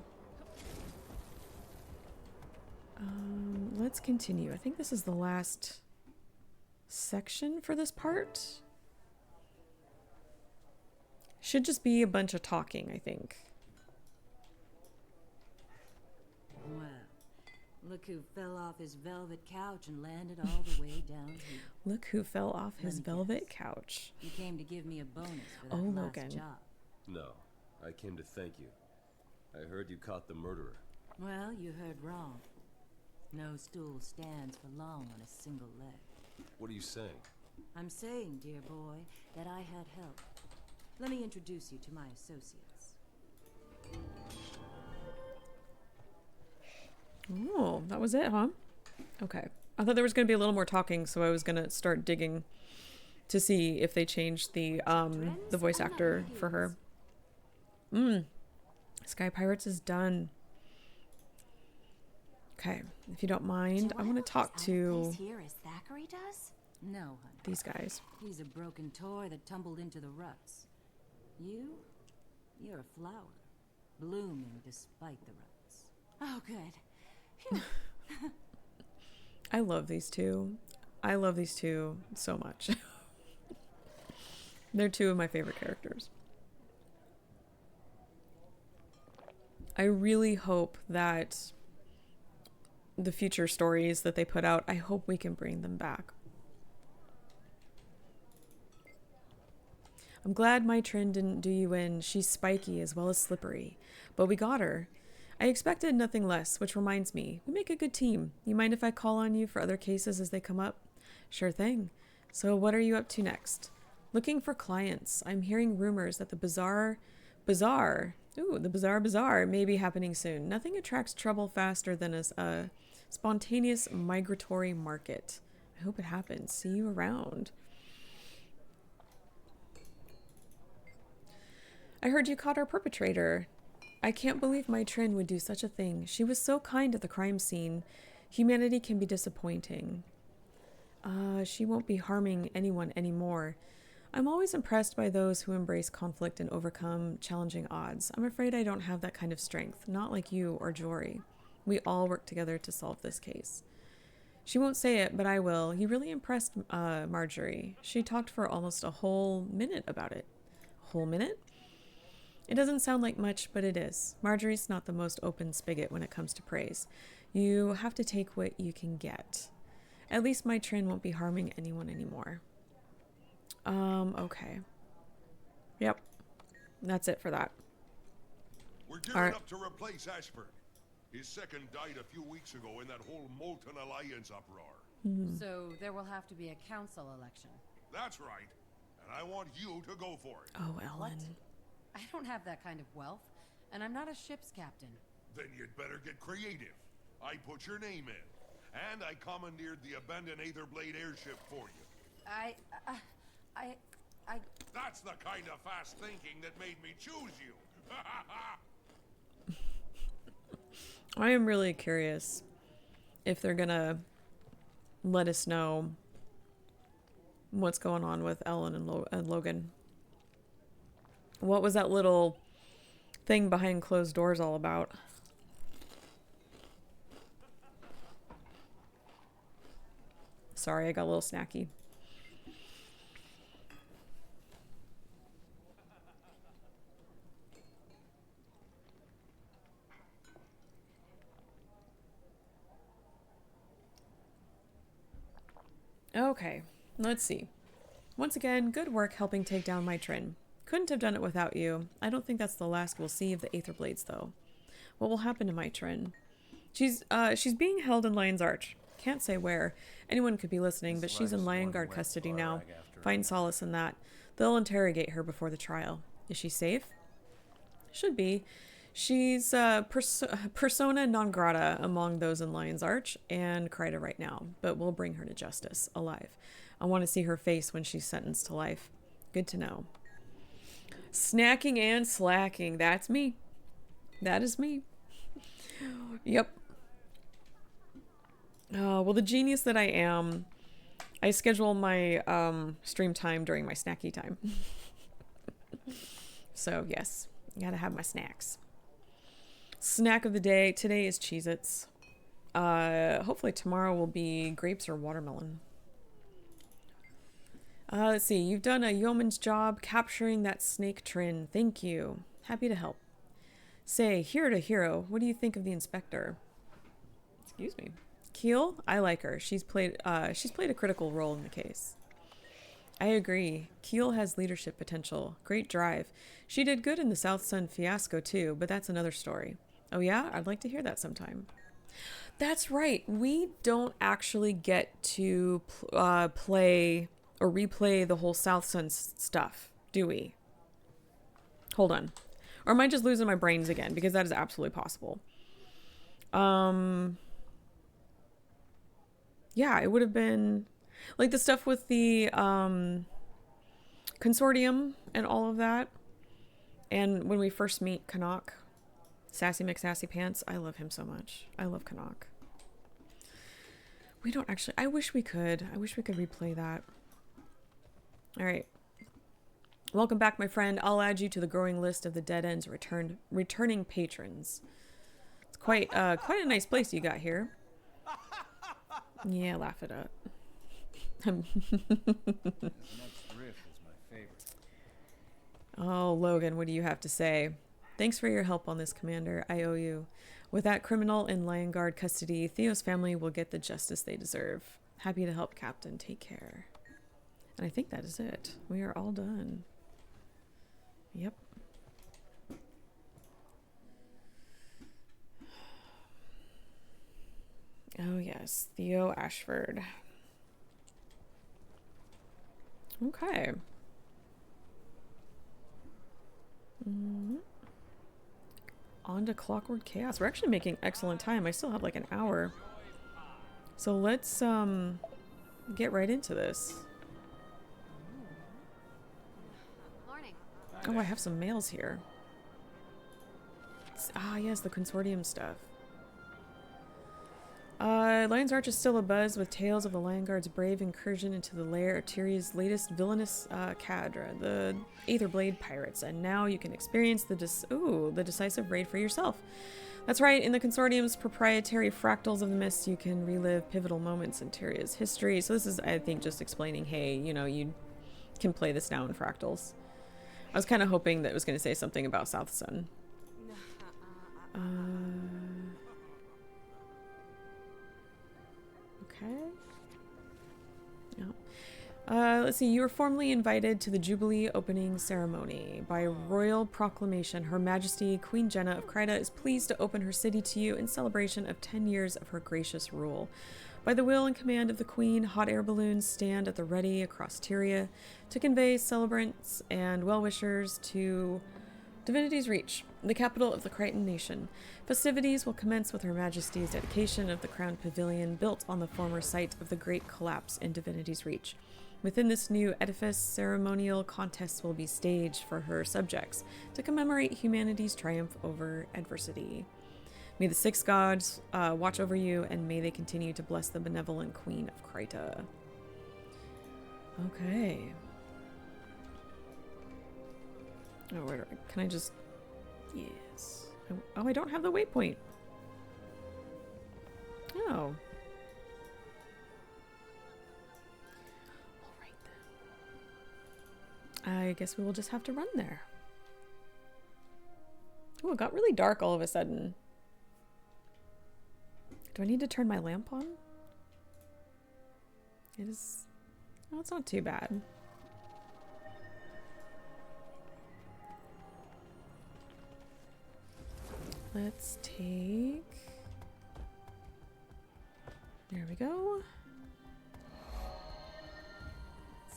Let's continue. I think this is the last section for this part. Should just be a bunch of talking, I think. Well, look who fell off his velvet couch and landed all the way down here. Look who fell off his velvet couch. You came to give me a bonus for that Logan. last job. No, I came to thank you. I heard you caught the murderer. Well, you heard wrong. No stool stands for long on a single leg. What are you saying? I'm saying, dear boy, that I had help. Let me introduce you to my associates. Oh, that was it, huh? Okay. I thought there was going to be a little more talking, so I was going to start digging to see if they changed the voice actor for her. Sky Pirates is done. Okay, if you don't mind, I want to talk to Here as Thackeray does? No, honey. these guys. He's a broken toy that tumbled into the ruts. You're a flower, blooming despite the ruts. Oh, good. I love these two. I love these two so much. They're two of my favorite characters. I really hope that the future stories that they put out, I hope we can bring them back. I'm glad Mai Trin didn't do you in. She's spiky as well as slippery. But we got her. I expected nothing less, which reminds me, we make a good team. You mind if I call on you for other cases as they come up? Sure thing. So what are you up to next? Looking for clients. I'm hearing rumors that the Bazaar may be happening soon. Nothing attracts trouble faster than a spontaneous migratory market. I hope it happens. See you around. I heard you caught our perpetrator. I can't believe Mai Trin would do such a thing. She was so kind at the crime scene. Humanity can be disappointing. She won't be harming anyone anymore. I'm always impressed by those who embrace conflict and overcome challenging odds. I'm afraid I don't have that kind of strength, not like you or Jory. We all work together to solve this case. She won't say it, but I will. You really impressed Marjorie. She talked for almost a whole minute about it. A whole minute? It doesn't sound like much, but it is. Marjorie's not the most open spigot when it comes to praise. You have to take what you can get. At least Mai Trin won't be harming anyone anymore. Okay. Yep. That's it for that. We're gearing up to replace Ashford. His second died a few weeks ago in that whole Molten Alliance uproar. So there will have to be a council election. That's right. And I want you to go for it. Oh, Ellen. I don't have that kind of wealth, and I'm not a ship's captain. Then you'd better get creative. I put your name in. And I commandeered the abandoned Aetherblade airship for you. I... That's the kind of fast thinking that made me choose you. I am really curious if they're gonna let us know what's going on with Ellen and Logan. What was that little thing behind closed doors all about? Sorry, I got a little snacky. Okay, let's see. Once again, good work helping take down Mai Trin. Couldn't have done it without you. I don't think that's the last we'll see of the Aetherblades, though. What will happen to Mai Trin? She's being held in Lion's Arch. Can't say where. Anyone could be listening, but she's in Lion Guard custody now. Find solace in that. They'll interrogate her before the trial. Is she safe? Should be. She's persona non grata among those in Lion's Arch and Kryta right now, but we'll bring her to justice, alive. I want to see her face when she's sentenced to life. Good to know. Snacking and slacking. That's me. That is me. Yep. Well, the genius that I am, I schedule my stream time during my snacky time. So, yes, gotta have my snacks. Snack of the day. Today is Cheez-Its. Hopefully tomorrow will be grapes or watermelon. Let's see. You've done a yeoman's job capturing that snake Trin. Thank you. Happy to help. Say, hero to hero, what do you think of the inspector? Excuse me. Keel? I like her. She's played a critical role in the case. I agree. Keel has leadership potential. Great drive. She did good in the South Sun fiasco too, but that's another story. Oh yeah? I'd like to hear that sometime. That's right. We don't actually get to play or replay the whole South Sun stuff, do we? Hold on. Or am I just losing my brains again? Because that is absolutely possible. Yeah, it would have been like the stuff with the consortium and all of that. And when we first meet Canuck, Sassy McSassy Pants, I love him so much. I love Canuck. We don't actually, I wish we could replay that. All right. Welcome back, my friend. I'll add you to the growing list of the Dead End's returning patrons. It's quite a nice place you got here. Yeah, laugh it up. His next riff is my favorite. Oh, Logan, what do you have to say? Thanks for your help on this, Commander. I owe you. With that criminal in Lion Guard custody, Theo's family will get the justice they deserve. Happy to help, Captain. Take care. And I think that is it. We are all done. Yep. Oh, yes. Theo Ashford. Okay. On to Clockwork Chaos. We're actually making excellent time. I still have like an hour. So let's get right into this. Morning. Oh, I have some mails here. Ah, yes, the consortium stuff. Lion's Arch is still abuzz with tales of the Lion Guard's brave incursion into the lair of Tyrion's latest villainous cadre, the Aetherblade Pirates, and now you can experience the decisive raid for yourself. That's right, in the Consortium's proprietary Fractals of the Mist, you can relive pivotal moments in Tyrion's history. So this is, I think, just explaining, hey, you know, you can play this now in Fractals. I was kind of hoping that it was going to say something about South Sun. Okay. No. Let's see. You were formally invited to the Jubilee opening ceremony. By royal proclamation, Her Majesty Queen Jenna of Kryta is pleased to open her city to you in celebration of 10 years of her gracious rule. By the will and command of the Queen, hot air balloons stand at the ready across Tyria to convey celebrants and well-wishers to Divinity's Reach, the capital of the Crichton Nation. Festivities will commence with Her Majesty's dedication of the Crown Pavilion built on the former site of the Great Collapse in Divinity's Reach. Within this new edifice, ceremonial contests will be staged for her subjects to commemorate humanity's triumph over adversity. May the six gods watch over you, and may they continue to bless the benevolent Queen of Kryta. Okay. Oh, where can I just... Yes. Oh, I don't have the waypoint. Oh. Alright then. I guess we will just have to run there. Oh, it got really dark all of a sudden. Do I need to turn my lamp on? It is... Oh, it's not too bad. Let's take... There we go.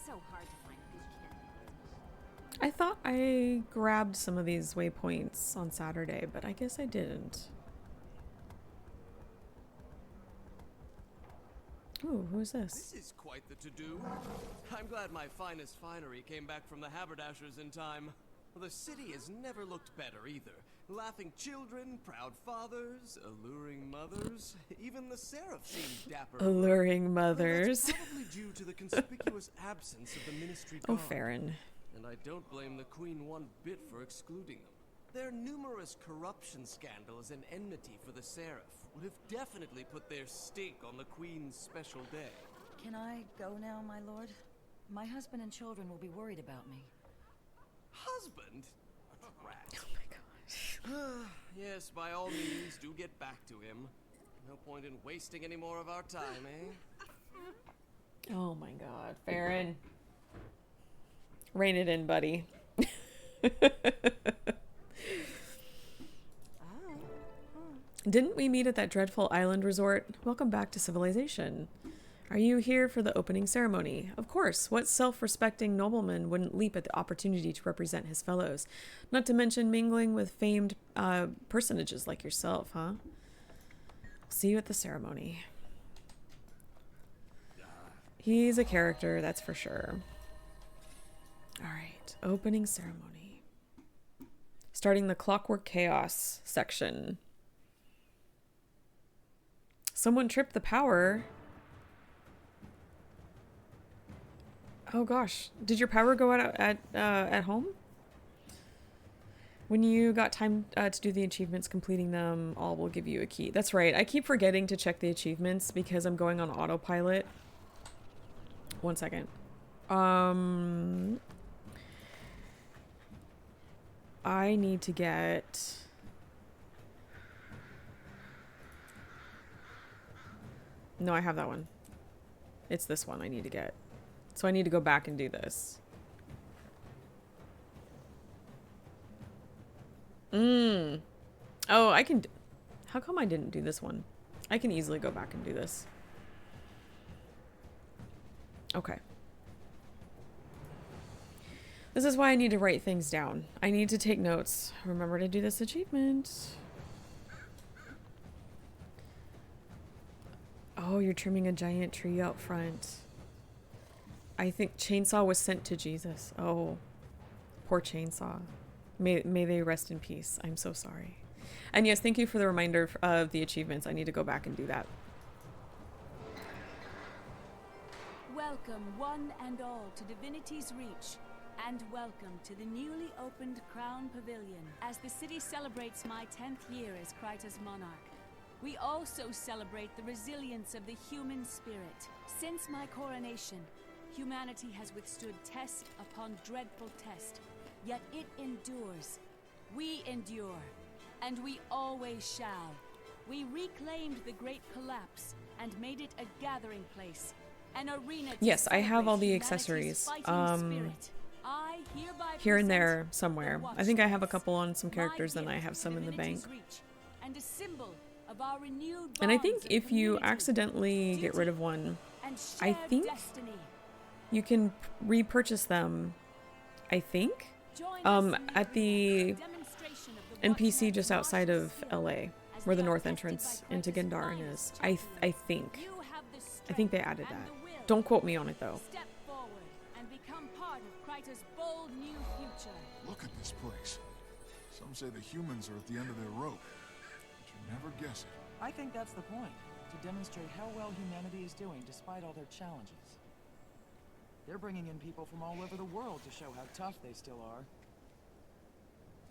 So hard to find beacon. I thought I grabbed some of these waypoints on Saturday, but I guess I didn't. Ooh, who's this? This is quite the to-do. I'm glad my finest finery came back from the haberdashers in time. The city has never looked better either. Laughing children, proud fathers, alluring mothers. Even the seraph seemed dapper. Alluring mothers. That's probably due to the conspicuous absence of the ministry Oh, guard. Farron. And I don't blame the Queen one bit for excluding them. Their numerous corruption scandals and enmity for the seraph would have definitely put their stink on the Queen's special day. Can I go now, my lord? My husband and children will be worried about me. Husband? Rat. Oh my gosh. Yes, by all means, do get back to him. No point in wasting any more of our time, eh? Oh my god, Farron. Rein it in, buddy. Didn't we meet at that dreadful island resort? Welcome back to civilization. Are you here for the opening ceremony? Of course. What self-respecting nobleman wouldn't leap at the opportunity to represent his fellows? Not to mention mingling with famed personages like yourself, huh? See you at the ceremony. He's a character, that's for sure. Alright, opening ceremony. Starting the Clockwork Chaos section. Someone tripped the power. Oh gosh, did your power go out at home? When you got time to do the achievements, completing them all will give you a key. That's right, I keep forgetting to check the achievements because I'm going on autopilot. 1 second. I need to get... No, I have that one. It's this one I need to get. So I need to go back and do this. Oh, I can... How come I didn't do this one? I can easily go back and do this. Okay. This is why I need to write things down. I need to take notes. Remember to do this achievement. Oh, you're trimming a giant tree out front. I think chainsaw was sent to Jesus. Oh. Poor Chainsaw. May they rest in peace. I'm so sorry. And yes, thank you for the reminder of the achievements. I need to go back and do that. Welcome, one and all, to Divinity's Reach, and welcome to the newly opened Crown Pavilion. As the city celebrates my 10th year as Kryta's monarch, we also celebrate the resilience of the human spirit. Since my coronation, humanity has withstood test upon dreadful test, yet it endures. We endure, and we always shall. We reclaimed the Great Collapse and made it a gathering place. An arena. Yes, I have all the accessories. Here and there somewhere. I think I have a couple on some characters, and I have some in the bank. And I think if you accidentally get rid of one, I think you can repurchase them. I think at the NPC just outside of LA, where the north entrance into Gendarin is. I think they added that. Don't quote me on it though. Step forward and become part of Kryta's bold new future. Look at this place. Some say the humans are at the end of their rope, but you never guess it. I think that's the point, to demonstrate how well humanity is doing despite all their challenges. They're bringing in people from all over the world to show how tough they still are.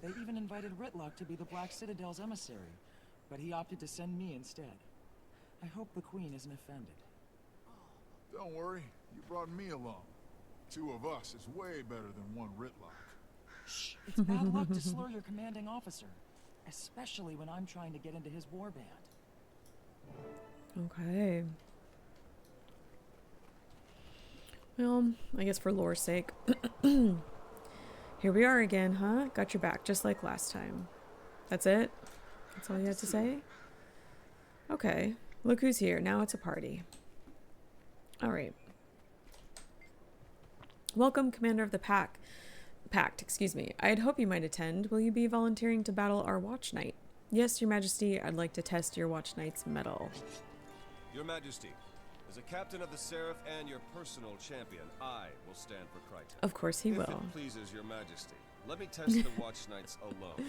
They even invited Ritlock to be the Black Citadel's emissary, but he opted to send me instead. I hope the Queen isn't offended. Don't worry, you brought me along. 2 of us is way better than 1 Ritlock. Shh, it's bad luck to slur your commanding officer, especially when I'm trying to get into his warband. Okay. Well, I guess for lore's sake. Here we are again, huh? Got your back, just like last time. That's it? That's all you had to say? Okay. Look who's here. Now it's a party. Alright. Welcome, Commander of the Pact, excuse me. I'd hope you might attend. Will you be volunteering to battle our Watch Knight? Yes, Your Majesty, I'd like to test your Watch Knight's mettle. Your Majesty, as a captain of the Seraph and your personal champion, I will stand for Kryta. Of course he will. If it pleases Your Majesty, let me test the Watch Knights alone.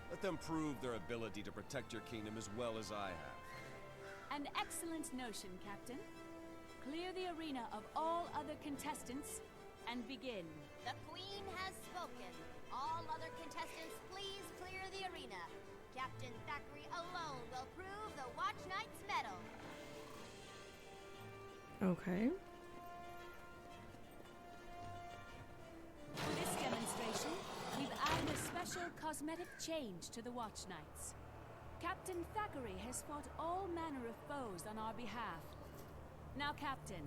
Let them prove their ability to protect your kingdom as well as I have. An excellent notion, Captain. Clear the arena of all other contestants and begin. The Queen has spoken. All other contestants, please clear the arena. Captain Thackeray alone will prove the Watch Knight's mettle. Okay. For this demonstration, we've added a special cosmetic change to the Watch Knights. Captain Thackeray has fought all manner of foes on our behalf. Now, Captain,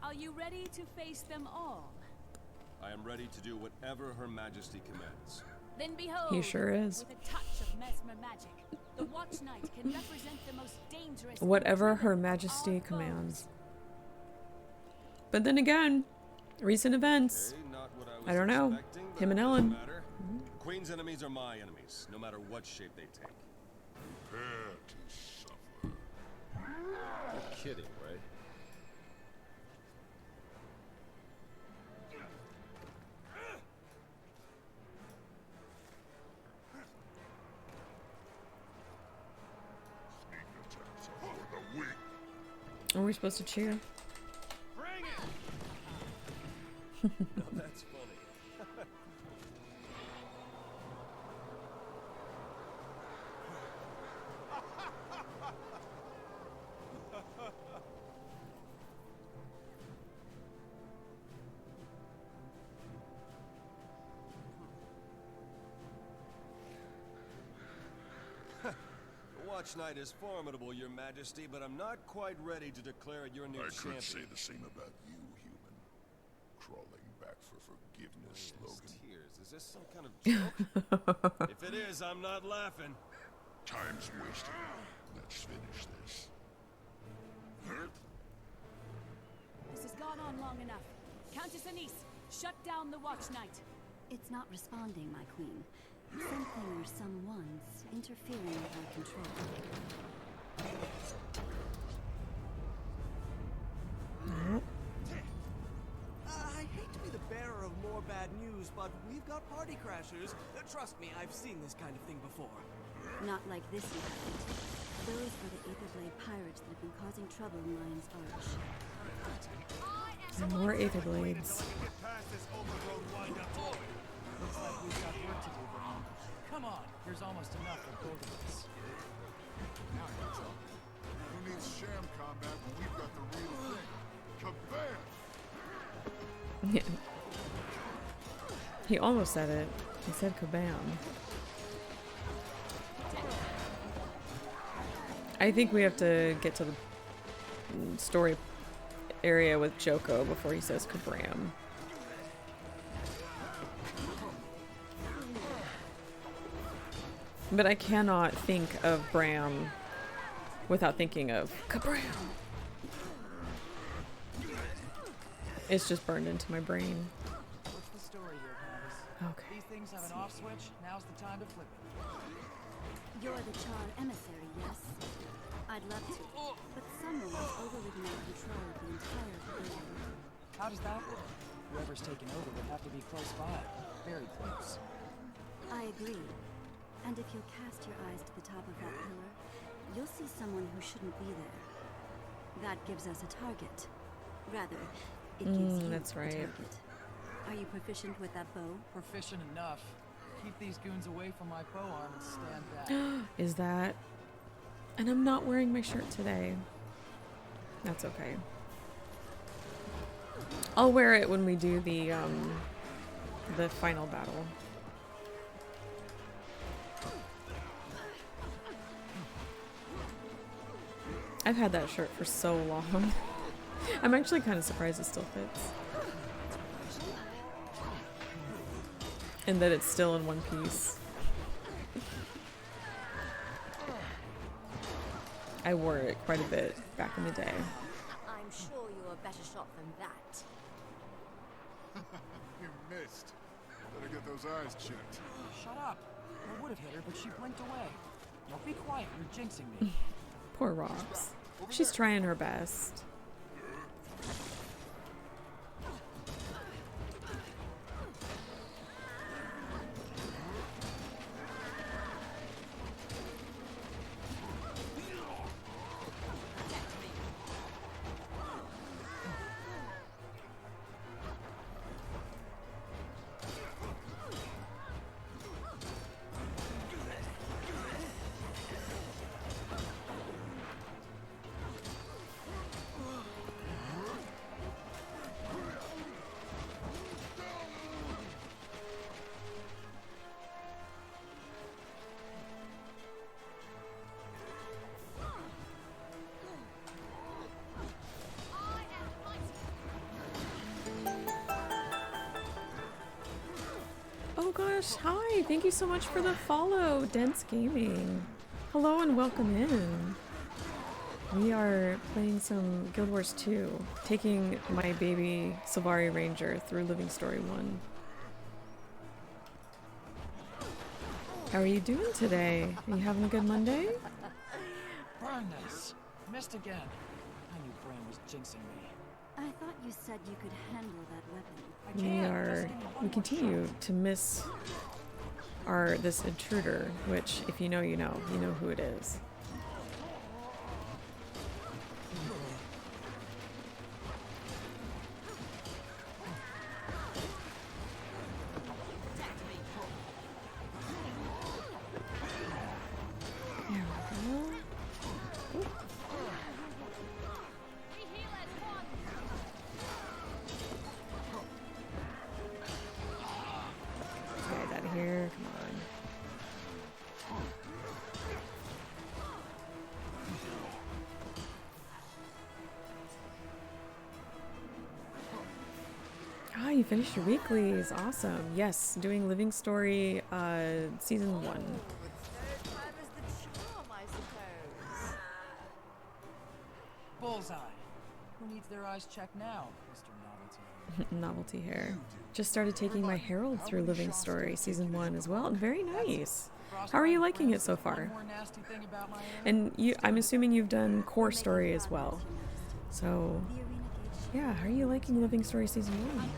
are you ready to face them all? I am ready to do whatever Her Majesty commands. Then behold, he sure is. With a touch of mesmer magic, the Watch Knight can represent the most dangerous. Whatever Her Majesty commands. But then again, recent events. Okay, not what I don't know. Him and Ellen. The Queen's enemies are my enemies, no matter what shape they take. Prepare to suffer. You're kidding, right? Are we supposed to cheer? Bring it! No, that's funny. Watch Knight is formidable, Your Majesty, but I'm not quite ready to declare it your new champion. I could say the same about you, human. Crawling back for forgiveness, Logan. Tears. Is this some kind of joke? If it is, I'm not laughing. Time's wasted. Let's finish this. This has gone on long enough. Countess Anise, shut down the Watch Knight. It's not responding, my queen. Something or someone's interfering with our control. I hate to be the bearer of more bad news, but we've got party crashers. Trust me, I've seen this kind of thing before. Not like this, you haven't. Those are the Aetherblade pirates that have been causing trouble in Lion's Arch. More Aetherblades. Looks like we've got work to do, Brown. Come on, there's almost enough for both of us. Now you tell me. Who needs sham combat when we've got the real thing? Kabam! Yeah. He almost said it. He said kabam. I think we have to get to the story area with Joko before he says kabram. But I cannot think of Bram without thinking of kabram. It's just burned into my brain. What's the story here, Candace? Okay. These things have an off switch. Now's the time to flip it. You're the Char emissary, yes? I'd love to, but someone's overridden our control of the entire pavilion. How does that work? Whoever's taken over would have to be close by. Very close. I agree. And if you'll cast your eyes to the top of that pillar, you'll see someone who shouldn't be there. That gives us a target. Rather, it gives you that's right. a target. Are you proficient with that bow? Proficient enough. Keep these goons away from my bow arm and stand back. Is that? And I'm not wearing my shirt today. That's okay. I'll wear it when we do the final battle. I've had that shirt for so long. I'm actually kind of surprised it still fits. And that it's still in one piece. I wore it quite a bit back in the day. I'm sure you're a better shot than that. You missed. Better get those eyes checked. Shut up. I would have hit her, but she blinked away. Now be quiet. You're jinxing me. Poor Robs. She's trying her best. Oh gosh, hi! Thank you so much for the follow, Dense Gaming. Hello and welcome in. We are playing some Guild Wars 2, taking my baby Sylvari Ranger through Living Story 1. How are you doing today? Are you having a good Monday? Burn this. Missed again. I knew Bram was jinxing me. I thought you said you could handle that weapon. We continue to miss this intruder, which if you know, you know who it is. You finished your weeklies. Awesome. Yes, doing Living Story season 1. Bullseye. Who needs their eyes checked now, Mr. Novelty? Novelty hair. Just started taking my Herald through Living Story season 1 as well. Very nice. How are you liking it so far? And I'm assuming you've done core story as well. So, yeah, how are you liking Living Story season 1?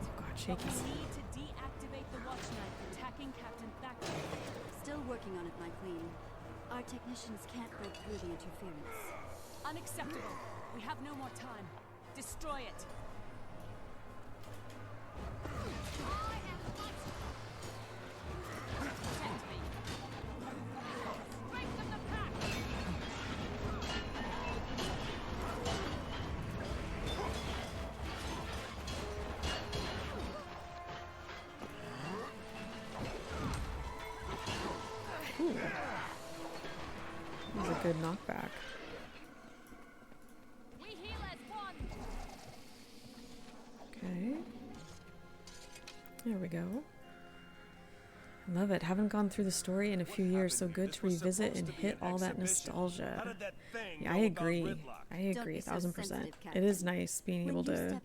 Oh god, shaky. But we need to deactivate the Watch Knight attacking Captain Thackeray. Still working on it, my queen. Our technicians can't break through the interference. Unacceptable. We have no more time. Destroy it. Ooh. That was a good knockback. We heal as one. Okay. There we go. Love it. Haven't gone through the story in a few years, so good to revisit and hit all that nostalgia. Yeah, I agree. I agree, 1000%. It is nice being able to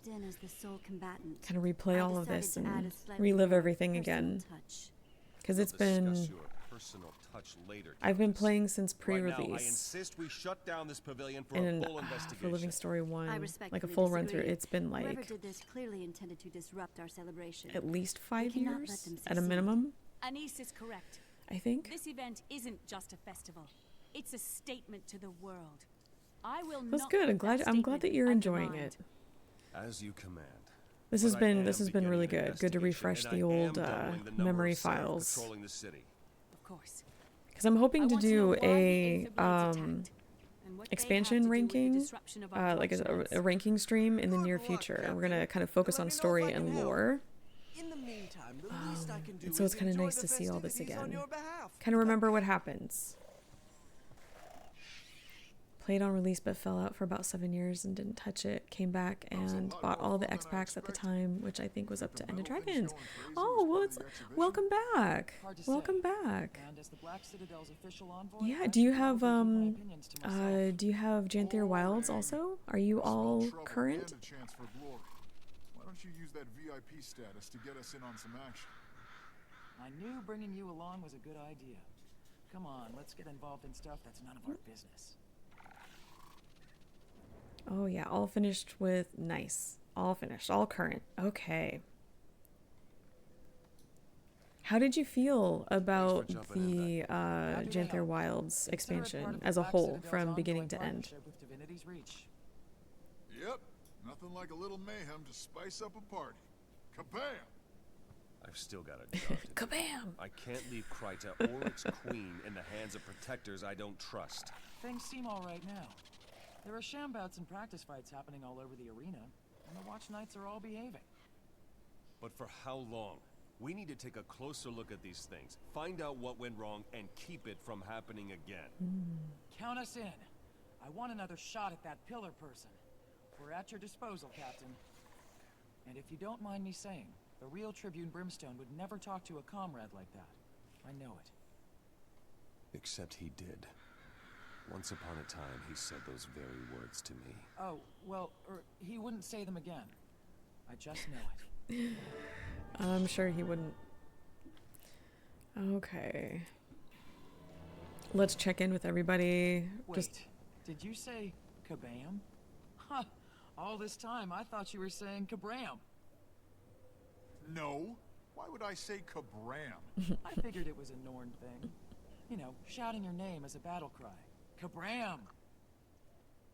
kind of replay all of this and relive everything again. Because it's been... I've been playing since pre-release. Right now, I insist we shut down this pavilion for and a full investigation. for Living Story 1, like a full run through, it's been Whoever like did this clearly intended to disrupt our celebration. at least We 5 cannot let years them at a succeed. minimum, Anise is correct. I think. This event isn't just a festival. It's a statement to the world. I will That's not good. I'm put glad. that I'm glad statement that you're enjoying undermined. it. As you command. This has been really good. Good to refresh the old memory files. Patrolling the city. Of course. Because I'm hoping to I want to do know why the a Aether Blades attacked, and what they expansion have to do with the ranking, disruption of our like Watch a Knights. ranking stream in the near future. We're gonna kind of focus on story and lore. In the meantime, the least I can do And so it's is kind of enjoy nice the to see all this festivities on again. your behalf. Kind of remember what happens. Played on release but fell out for about 7 years and didn't touch it. Came back and bought all the X packs at the time, which I think was up to End of Dragons. Oh, well, it's welcome back. Welcome back. And as the Black Citadel's official envoy, Yeah. I Do you should have probably keep my opinions to myself. do you have Janthier Wilds also? Are you all current? And a chance for glory. Why don't you use that VIP status to get us in on some action? I knew bringing you along was a good idea. Come on, let's get involved in stuff that's none of our business. Oh yeah, all finished with nice. All finished, all current. Okay. How did you feel about the Janthier Wilds expansion as a whole, from beginning to end? With Divinity's Reach. Yep. Nothing like a little mayhem to spice up a party. Kabam! I've still got a job to do. Kabam! I can't leave Kryta or its queen in the hands of protectors I don't trust. Things seem all right now. There are shambouts and practice fights happening all over the arena, and the Watch Knights are all behaving. But for how long? We need to take a closer look at these things, find out what went wrong, and keep it from happening again. Count us in. I want another shot at that pillar person. We're at your disposal, Captain. And if you don't mind me saying, the real Tribune Brimstone would never talk to a comrade like that. I know it. Except he did. Once upon a time, he said those very words to me. Oh, well, he wouldn't say them again. I just know it. I'm sure he wouldn't. Okay. Let's check in with everybody. Wait, did you say kabam? Huh. All this time, I thought you were saying kabram. No. Why would I say kabram? I figured it was a Norn thing. You know, shouting your name as a battle cry. Kabram!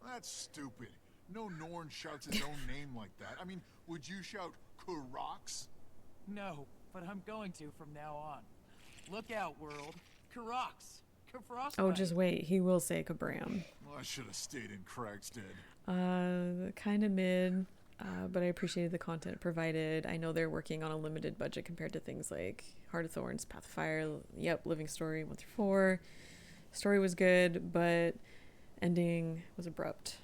That's stupid. No Norn shouts his own name like that. I mean, would you shout Karox? No, but I'm going to from now on. Look out, world. Karox! Kafrost! Oh, just wait. He will say kabram. Well, I should have stayed in Cragstead. Kind of mid, but I appreciated the content provided. I know they're working on a limited budget compared to things like Heart of Thorns, Path of Fire, yep, Living Story 1 through 4. Story was good, but ending was abrupt.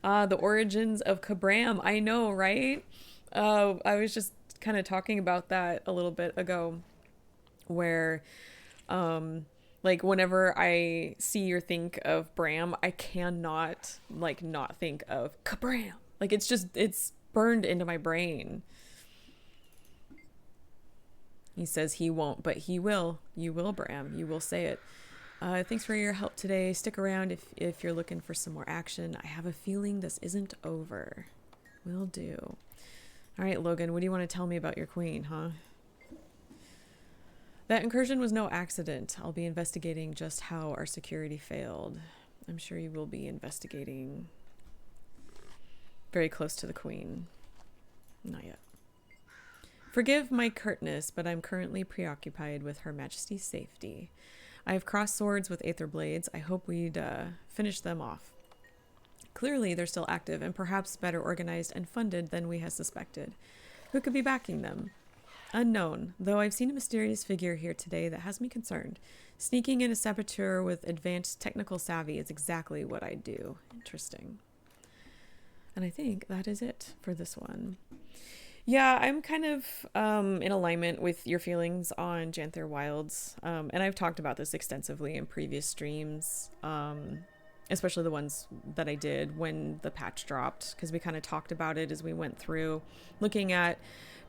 The origins of Kabram. I know, right? I was just kind of talking about that a little bit ago, where, like, whenever I see or think of Bram, I cannot, like, not think of Kabram. Like, it's burned into my brain. He says he won't, but he will. You will, Bram. You will say it. Thanks for your help today. Stick around if you're looking for some more action. I have a feeling this isn't over. Will do. All right, Logan, what do you want to tell me about your queen, huh? That incursion was no accident. I'll be investigating just how our security failed. I'm sure you will be investigating very close to the queen. Not yet. Forgive my curtness, but I'm currently preoccupied with Her Majesty's safety. I have crossed swords with Aether Blades. I hope we'd finish them off. Clearly, they're still active and perhaps better organized and funded than we had suspected. Who could be backing them? Unknown, though I've seen a mysterious figure here today that has me concerned. Sneaking in a saboteur with advanced technical savvy is exactly what I do. Interesting. And I think that is it for this one. Yeah, I'm kind of in alignment with your feelings on Janther Wilds. And I've talked about this extensively in previous streams, especially the ones that I did when the patch dropped, because we kind of talked about it as we went through, looking at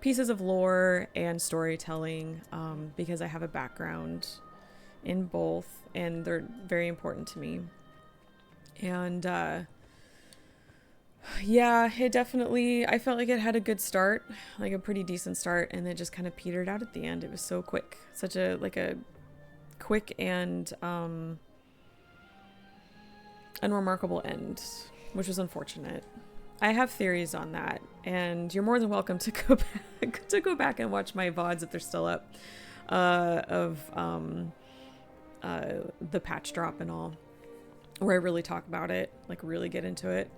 pieces of lore and storytelling, because I have a background in both, and they're very important to me. And yeah, it definitely, I felt like it had a good start, like a pretty decent start, and then just kind of petered out at the end. It was so quick, such a quick and unremarkable end, which was unfortunate. I have theories on that, and you're more than welcome to go back and watch my VODs if they're still up, of the patch drop and all, where I really talk about it, like really get into it.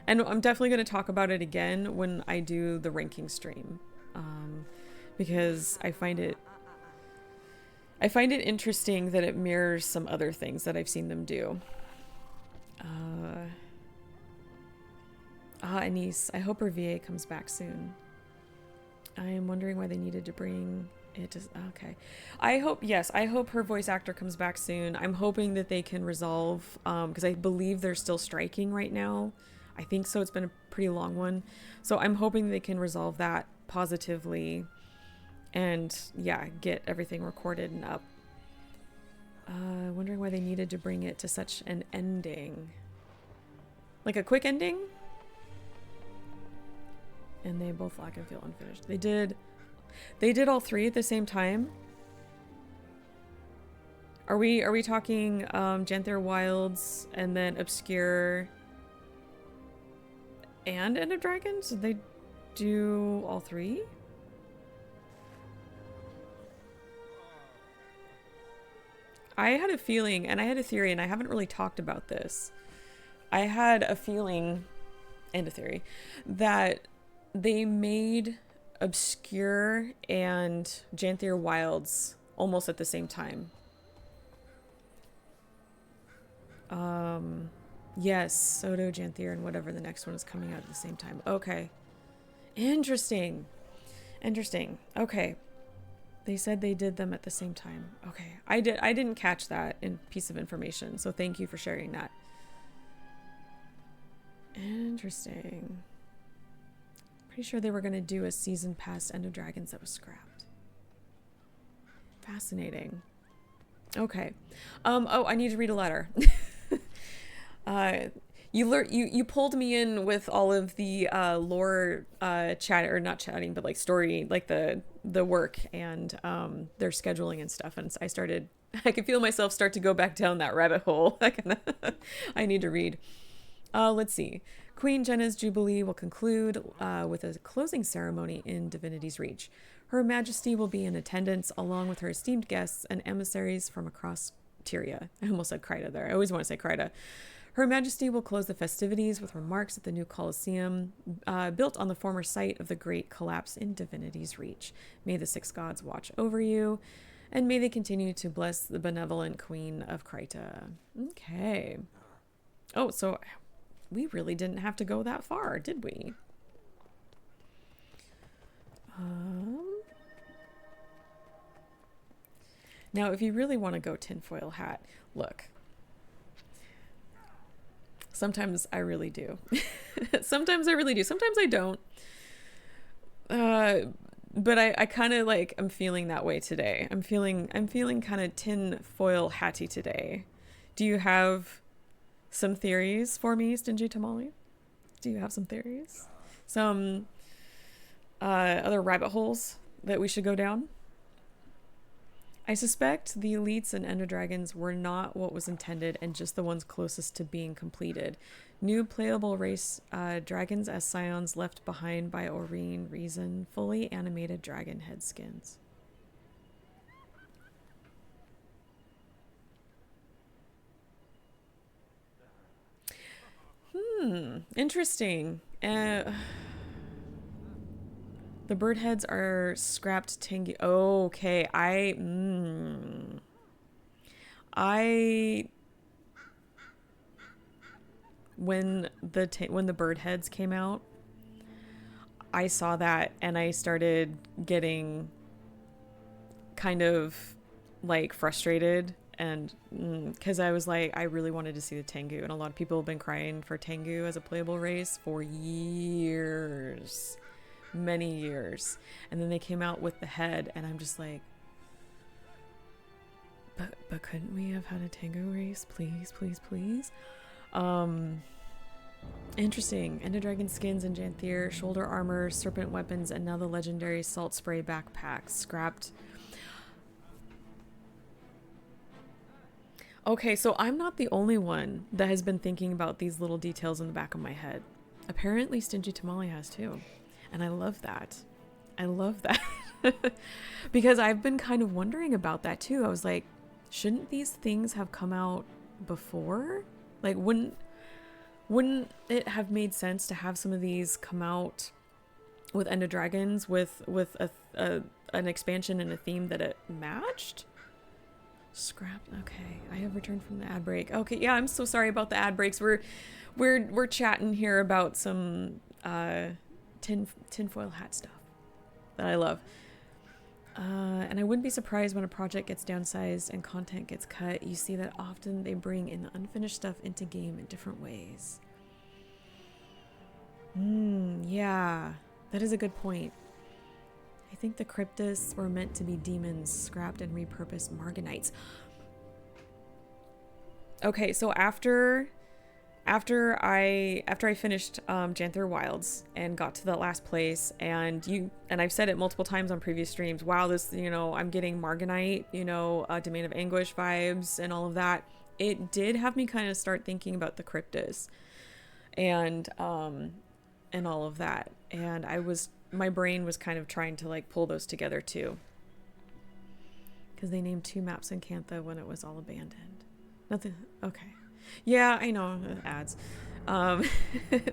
And I'm definitely going to talk about it again when I do the ranking stream, because I find it interesting that it mirrors some other things that I've seen them do. Anise, I hope her VA comes back soon. I am wondering why they needed to bring it to... Okay. I hope her voice actor comes back soon. I'm hoping that they can resolve, because I believe they're still striking right now. I think so. It's been a pretty long one. So I'm hoping they can resolve that positively and, yeah, get everything recorded and up. Wondering why they needed to bring it to such an ending. Like a quick ending? And they both lack and feel unfinished. They did all three at the same time? Are we talking Janther Wilds and then Obscure and End of Dragons? Did they do all three? I had a feeling, and I had a theory, and I haven't really talked about this. I had a feeling and a theory that they made Obscure and Janther Wilds almost at the same time. Yes, Soto, Janther, and whatever the next one is coming out at the same time. Okay. Interesting. Okay. They said they did them at the same time. Okay. I didn't catch that piece of information, so thank you for sharing that. Interesting. Pretty sure they were going to do a season past End of Dragons that was scrapped. Fascinating. Okay. Oh, I need to read a letter. You pulled me in with all of the lore chat, or not chatting, but like story, like the work and their scheduling and stuff, and I could feel myself start to go back down that rabbit hole. I need to read. Let's see. Queen Jenna's Jubilee will conclude with a closing ceremony in Divinity's Reach. Her Majesty will be in attendance along with her esteemed guests and emissaries from across Tyria. I almost said Kryta there. I always want to say Kryta. Her Majesty will close the festivities with remarks at the new Colosseum, built on the former site of the Great Collapse in Divinity's Reach. May the six gods watch over you, and may they continue to bless the benevolent Queen of Kryta. Okay. Oh, so we really didn't have to go that far, did we? Now, if you really want to go tinfoil hat, look. Sometimes I really do. Sometimes I really do. Sometimes I don't. But I kind of I'm feeling that way today. I'm feeling kind of tinfoil hatty today. Do you have some theories for me, Stingy Tamale? Do you have some theories? Some other rabbit holes that we should go down. I suspect the elites and ender dragons were not what was intended and just the ones closest to being completed. New playable race dragons as scions left behind by Aurene Reason, fully animated dragon head skins. Interesting. The bird heads are scrapped Tengu. Okay, when the bird heads came out, I saw that and I started getting kind of like frustrated, and because I was like, I really wanted to see the Tengu, and a lot of people have been crying for Tengu as a playable race for years, many years, and then they came out with the head and I'm just like, but couldn't we have had a Tengu race, please, please, please? Interesting. Ender dragon skins and Janthier, shoulder armor, serpent weapons, and now the legendary salt spray backpack scrapped. Okay, so I'm not the only one that has been thinking about these little details in the back of my head. Apparently Stingy Tamale has too. And I love that. I love that. Because I've been kind of wondering about that too. I was like, shouldn't these things have come out before? Like, wouldn't it have made sense to have some of these come out with Ender Dragons with an expansion and a theme that it matched? Scrapped. Okay, I have returned from the ad break. Okay, yeah, I'm so sorry about the ad breaks. We're chatting here about some tinfoil hat stuff that I love. And I wouldn't be surprised when a project gets downsized and content gets cut. You see that often they bring in the unfinished stuff into game in different ways. Yeah, that is a good point. I think the Cryptus were meant to be demons, scrapped and repurposed Marganites. Okay, so after I finished Janthier Wilds and got to that last place, and I've said it multiple times on previous streams, wow, this, I'm getting Marganite, Domain of Anguish vibes and all of that. It did have me kind of start thinking about the Cryptus and all of that. And my brain was kind of trying to like pull those together too. Because they named 2 maps in Cantha when it was all abandoned. Nothing. Okay. Yeah, I know. Ads.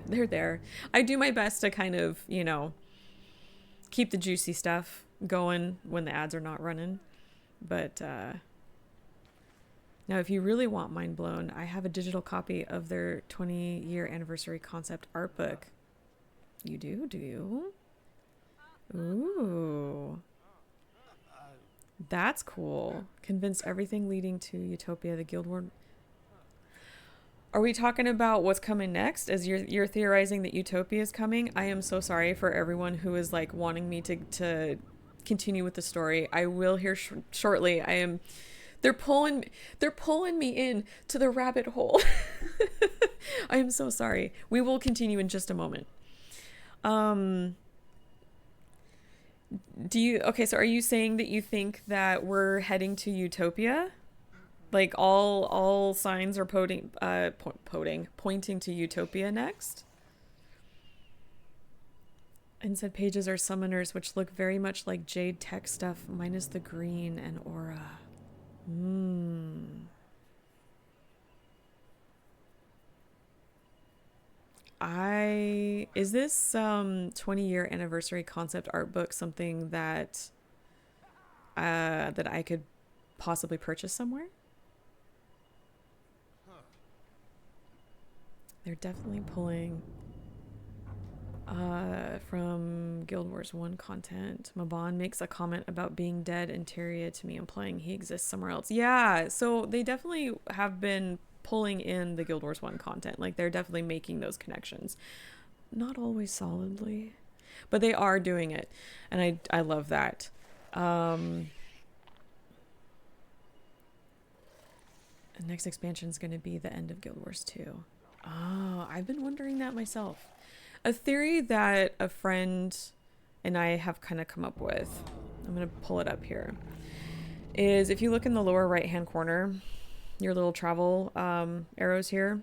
They're there. I do my best to kind of, keep the juicy stuff going when the ads are not running. But now if you really want mind blown, I have a digital copy of their 20-year anniversary concept art book. You do you? Ooh. That's cool. Convinced everything leading to Utopia, the Guild War. Are we talking about what's coming next? As you're theorizing that Utopia is coming? I am so sorry for everyone who is like wanting me to continue with the story. I will hear shortly. They're pulling me in to the rabbit hole. I am so sorry. We will continue in just a moment. So are you saying that you think that we're heading to Utopia? Like all signs are pointing to Utopia next? And said pages are summoners, which look very much like Jade Tech stuff, minus the green and aura. Is this 20-year anniversary concept art book something that I could possibly purchase somewhere? They're definitely pulling from Guild Wars 1 content. Maban makes a comment about being dead in Tyria to me, implying he exists somewhere else. Yeah, so they definitely have been pulling in the Guild Wars 1 content. Like, they're definitely making those connections. Not always solidly, but they are doing it, and I love that. The next expansion is going to be the end of Guild Wars 2. Oh, I've been wondering that myself. A theory that a friend and I have kind of come up with, I'm going to pull it up here, is if you look in the lower right hand corner, your little travel arrows here,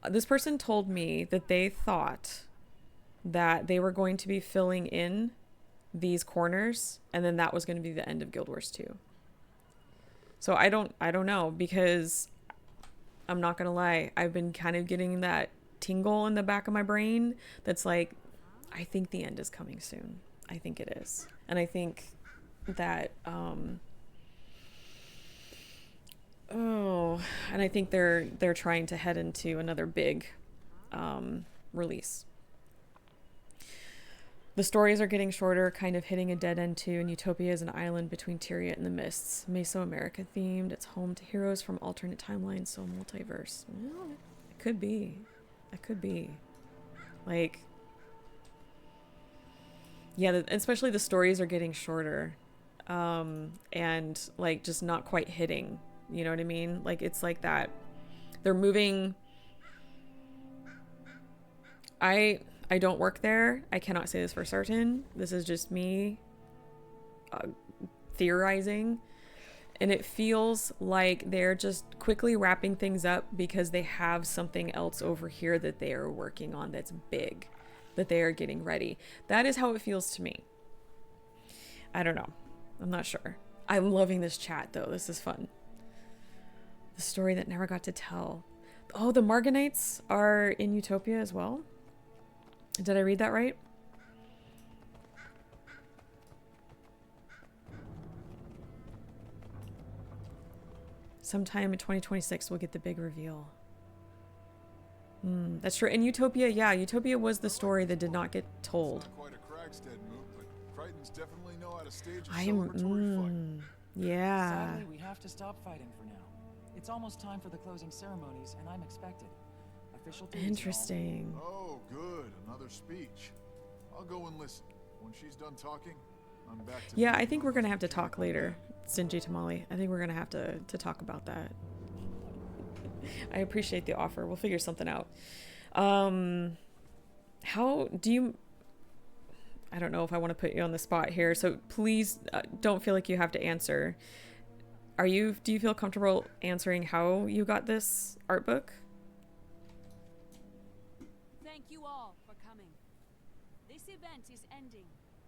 this person told me that they thought that they were going to be filling in these corners, and then that was going to be the end of Guild Wars 2. So I don't know, because I'm not going to lie, I've been kind of getting that tingle in the back of my brain that's like, I think the end is coming soon. I think it is. And I think that and I think they're trying to head into another big release. The stories are getting shorter, kind of hitting a dead end too, and Utopia is an island between Tyria and the Mists. Mesoamerica themed. It's home to heroes from alternate timelines, so multiverse. Well, it could be. It could be. Like, yeah, especially the stories are getting shorter. And like just not quite hitting. You know what I mean? Like, it's like that. They're moving. I don't work there. I cannot say this for certain. This is just me theorizing. And it feels like they're just quickly wrapping things up because they have something else over here that they are working on that's big, that they are getting ready. That is how it feels to me. I don't know. I'm not sure. I'm loving this chat though. This is fun. The story that never got to tell. Oh, the Marganites are in Utopia as well? Did I read that right? Sometime in 2026 we'll get the big reveal. That's true. In Utopia, yeah, Utopia was the story that did not get told. Yeah. Sadly, we have to stop fighting for now. It's almost time for the closing ceremonies, and I'm expected. Official duties. Interesting. Oh, good. Another speech. I'll go and listen. When she's done talking, I'm back to... Yeah, I think we're going to have to talk later, Sinji Tamali. I think we're going to have to talk about that. I appreciate the offer. We'll figure something out. How do you... I don't know if I want to put you on the spot here, so please don't feel like you have to answer. Do you feel comfortable answering how you got this art book? Thank you all for coming. This event is ending,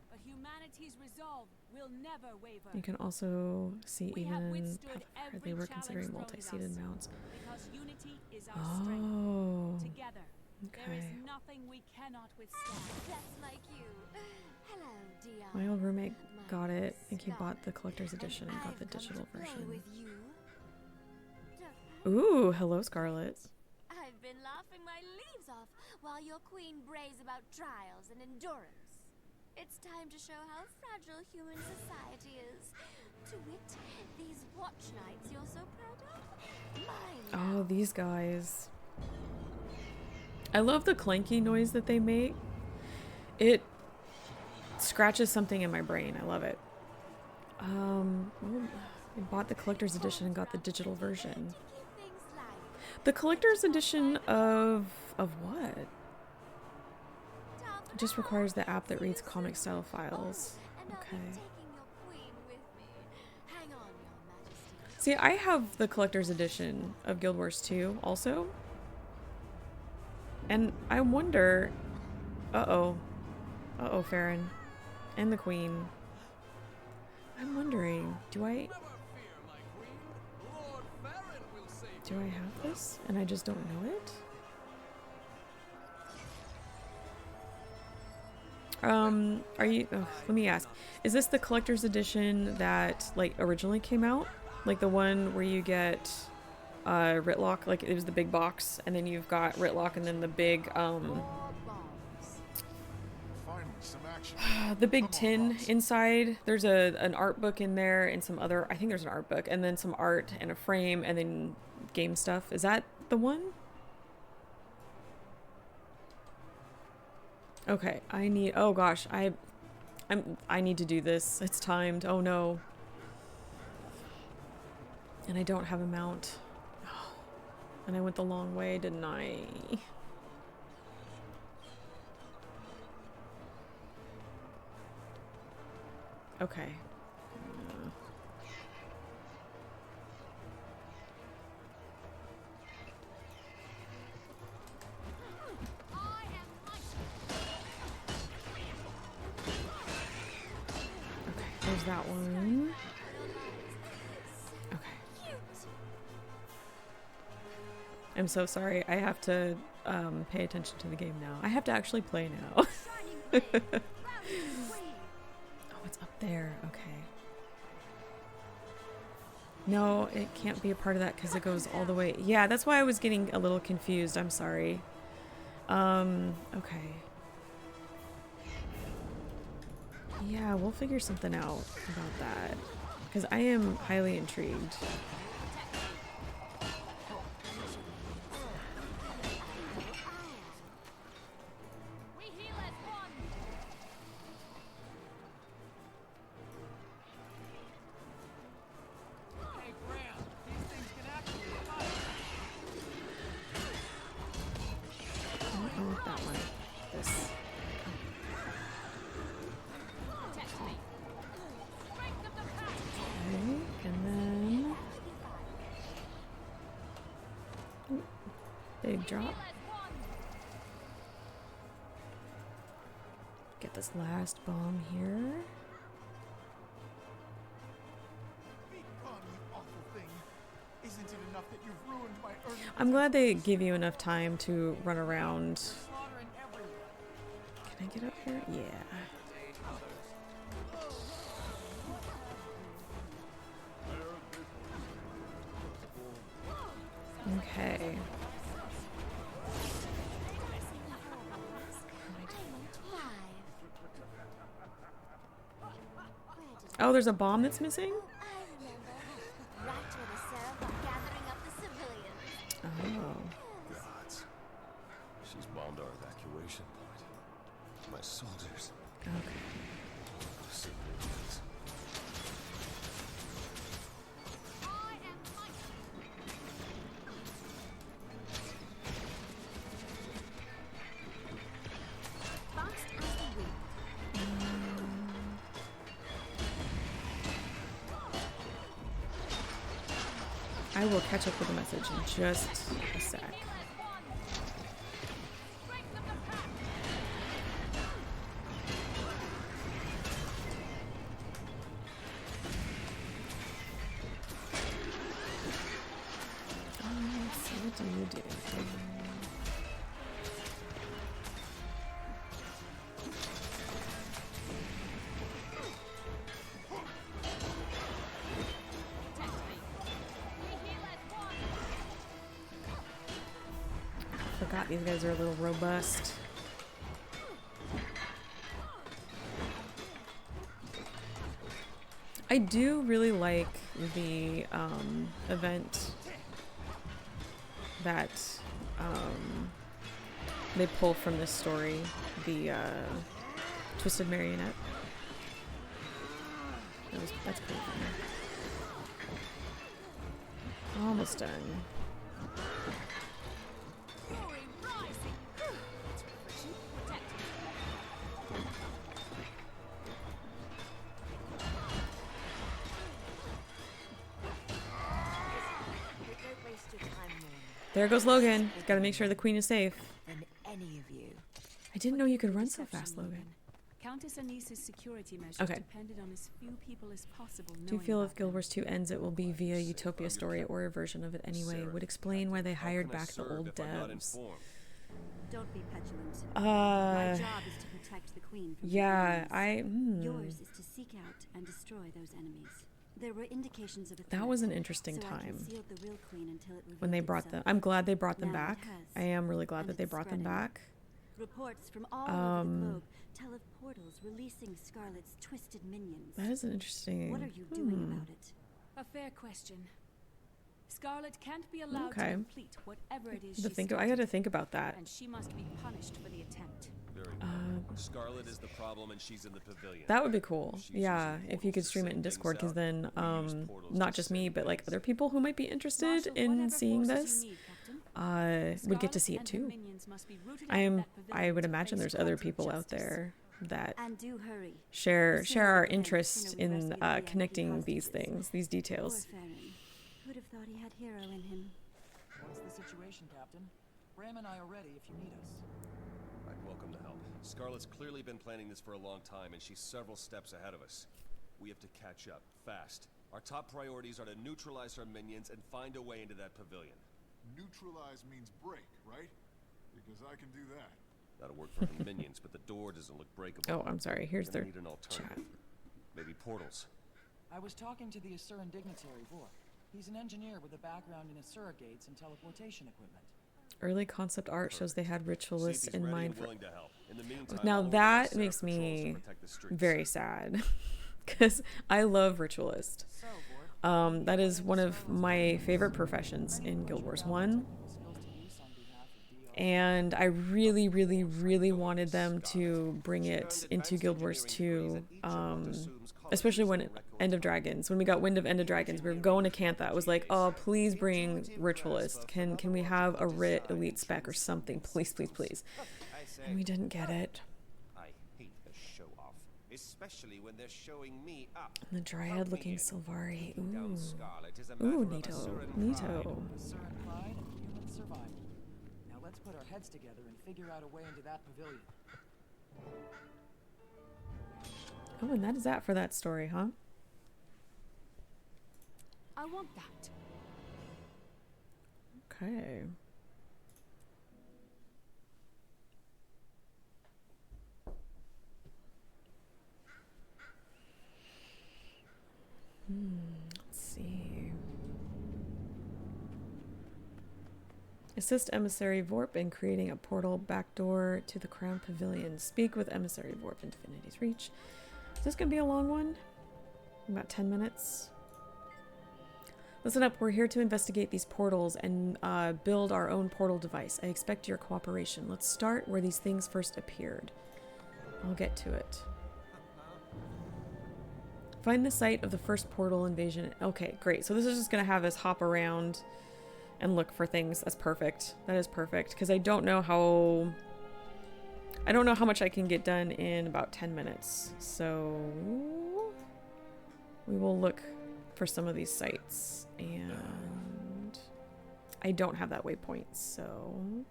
but humanity's resolve will never waver. You can also see even they were considering multi-seated mounts. Because unity is our strength. Together, there is nothing we cannot withstand. That's like you. Hello, Dion. My old roommate got it. I think he bought the collector's edition and got the digital version. Ooh, hello, Scarlet. I've been laughing my leaves off while your queen brays about trials and endurance. It's time to show how fragile human society is. To wit, these watch nights you're so proud of. Oh, these guys. I love the clanky noise that they make. It scratches something in my brain. I love it. I bought the collector's edition and got the digital version. The collector's edition of what? It just requires the app that reads comic style files. Okay. See, I have the collector's edition of Guild Wars 2 also. And I wonder... Uh-oh, Farron. And the Queen. I'm wondering, do I have this? And I just don't know it? Are you... Oh, let me ask. Is this the collector's edition that, like, originally came out? Like the one where you get... Ritlock, like it was the big box, and then you've got Ritlock, and then the big the big tin inside. There's an art book in there and some other, I think there's an art book, and then some art and a frame, and then game stuff. Is that the one? Okay, I need, oh gosh, I need to do this. It's timed. Oh no. And I don't have a mount. And I went the long way, didn't I? Okay. Okay, there's that one. Okay. I'm so sorry. I have to pay attention to the game now. I have to actually play now. Oh, it's up there. Okay. No, it can't be a part of that because it goes all the way. Yeah, that's why I was getting a little confused. I'm sorry. Okay. Yeah, we'll figure something out about that because I am highly intrigued. Big drop. Get this last bomb here. I'm glad they give you enough time to run around. Can I get up here? Yeah. Okay. Oh, there's a bomb that's missing? Oh. Gods. She's bombed our evacuation point. My soldiers. Okay. I will catch up with the message in just a sec. Let's see, what do you do? Forgot these guys are a little robust. I do really like the event that they pull from this story, the Twisted Marionette. That's pretty fun. Almost done. There goes Logan. Gotta make sure the queen is safe. Than any of you. I didn't know you could run so fast, Logan. Countess Anisa's security measures Okay. depended on as few people as possible. Do you feel if Guild Wars 2 ends, it will be via Utopia story or a version of it anyway? Would explain why they hired back the old devs. Don't be petulant. My job is to protect the queen from Yeah, Yours is to seek out and destroy those enemies. There were indications of a That was an interesting so time. I concealed the real queen until it When they brought them. I'm glad they brought them Now it back. has, I am really glad and that they it's brought them spreading. back. Reports from all over the globe tell of portals releasing Scarlet's twisted minions. That is an interesting. What are you doing about it? A fair question. Scarlet can't be allowed Okay. to complete whatever it is The she think I started, gotta think about that. and she must be punished for the attempt. Very well. Scarlet is the problem and she's in the pavilion. That would be cool. Yeah, if you could stream it in Discord, because then not just me, but like other people who might be interested in seeing this would get to see it too. I would imagine there's other people out there that And do hurry. share our interest in connecting these things, these details. Poor Farron. Who'd have thought he had hero in him? What's the situation, Captain? Bram and I are ready if you need us. I'd welcome the help. Scarlet's clearly been planning this for a long time, and she's several steps ahead of us. We have to catch up, fast. Our top priorities are to neutralize her minions and find a way into that pavilion. Neutralize means break, right? Because I can do that. That'll work for her minions, but the door doesn't look breakable. Oh, I'm sorry. Here's their need an alternative. chat. Maybe portals. I was talking to the Asuran dignitary, Vor. He's an engineer with a background in Asura gates and teleportation equipment. Early concept art shows they had ritualists in mind for... In the meantime, Now I'll that set makes up patrols to me protect the streets. very sad. Because I love ritualist. That is one of my favorite professions in Guild Wars 1. And I really, really, really wanted them to bring it into Guild Wars 2. Especially when End of Dragons, when we got wind of End of Dragons, we were going to Cantha. I was like, oh, please bring Ritualist. Can we have a Rit Elite spec or something? Please, please, please. And we didn't get it. I hate a show off, especially when they're showing me up. And the Dryad looking Sylvari. Ooh. Ooh, Neato. Neato. Asuran pride and human survival. Now let's put our heads together and figure out a way into that pavilion. Oh, and that is that for that story, huh? I want that. Okay. Let's see. Assist Emissary Vorp in creating a portal backdoor to the Crown Pavilion. Speak with Emissary Vorp in Divinity's Reach. Is this going to be a long one? About 10 minutes. Listen up, we're here to investigate these portals and build our own portal device. I expect your cooperation. Let's start where these things first appeared. I'll get to it. Find the site of the first portal invasion. Okay, great. So this is just going to have us hop around and look for things. That's perfect. That is perfect. Because I don't know how much I can get done in about 10 minutes. So we will look for some of these sites. And I don't have that waypoint, so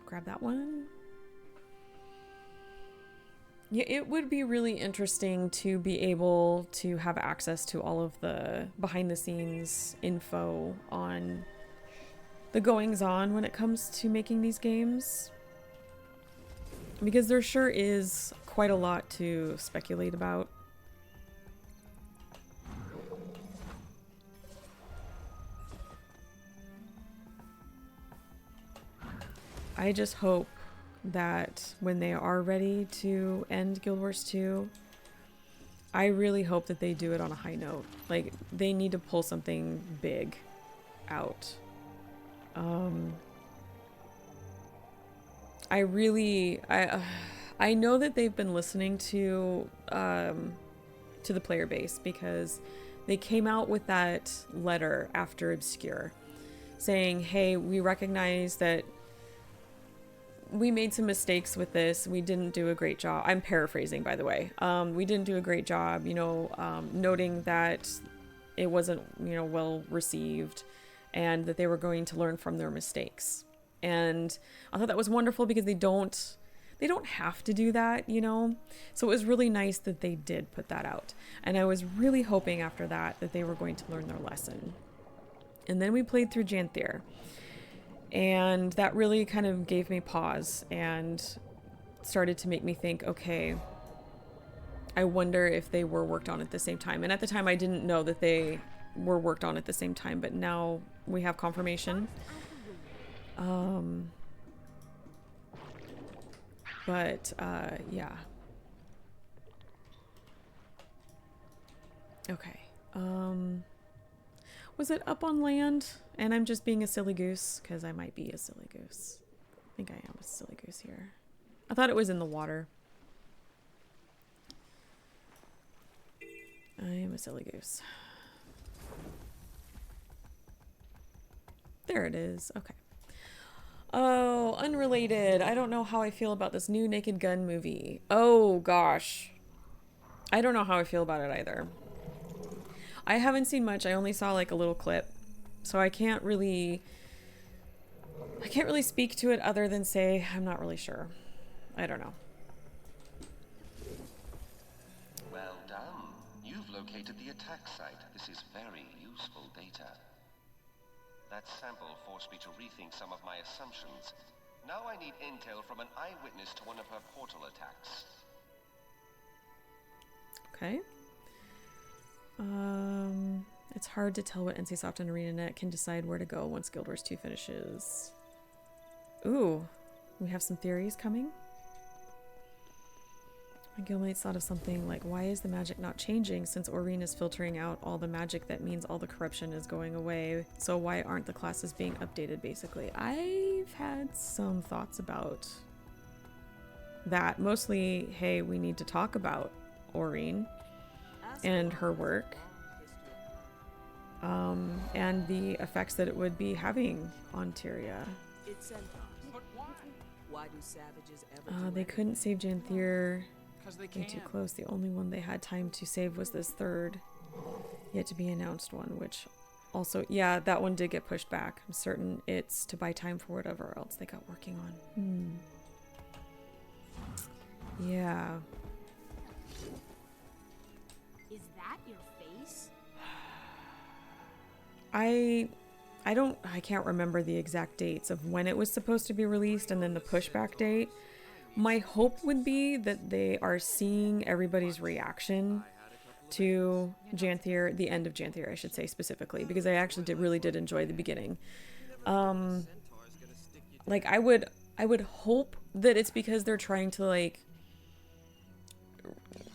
grab that one. Yeah, it would be really interesting to be able to have access to all of the behind the scenes info on the goings on when it comes to making these games. Because there sure is quite a lot to speculate about. I just hope that when they are ready to end Guild Wars 2, I really hope that they do it on a high note. Like, they need to pull something big out. I know that they've been listening to the player base, because they came out with that letter after Obscure saying, hey, we recognize that we made some mistakes with this. We didn't do a great job. I'm paraphrasing, by the way. We didn't do a great job, noting that it wasn't, well received, and that they were going to learn from their mistakes. And I thought that was wonderful, because they don't have to do that, So it was really nice that they did put that out. And I was really hoping after that they were going to learn their lesson. And then we played through Janthier. And that really kind of gave me pause and started to make me think, okay, I wonder if they were worked on at the same time. And at the time I didn't know that they were worked on at the same time, but now we have confirmation. Yeah. Okay. Was it up on land? And I'm just being a silly goose, because I might be a silly goose. I think I am a silly goose here. I thought it was in the water. I am a silly goose. There it is. Okay. Oh, unrelated. I don't know how I feel about this new Naked Gun movie. Oh, gosh. I don't know how I feel about it either. I haven't seen much. I only saw like a little clip. So I can't really speak to it other than say I'm not really sure. I don't know. Well done. You've located the attack site. This is very useful data. That sample forced me to rethink some of my assumptions. Now I need intel from an eyewitness to one of her portal attacks. Okay. It's hard to tell what NCSoft and ArenaNet can decide where to go once Guild Wars 2 finishes. Ooh, we have some theories coming. My guildmates thought of something like, why is the magic not changing since Aurene is filtering out all the magic? That means all the corruption is going away. So why aren't the classes being updated, basically? I've had some thoughts about that. Mostly, hey, we need to talk about Aurene and her work. And the effects that it would be having on Tyria. Why do savages ever They couldn't save Janthier. They Way too close. The only one they had time to save was this third yet to be announced one, which also, yeah, that one did get pushed back. I'm certain it's to buy time for whatever else they got working on. Yeah. Is that your face? I can't remember the exact dates of when it was supposed to be released and then the pushback date. My hope would be that they are seeing everybody's reaction to Janthier, the end of Janthier, I should say specifically, because I actually really did enjoy the beginning. Like I would hope that it's because they're trying to like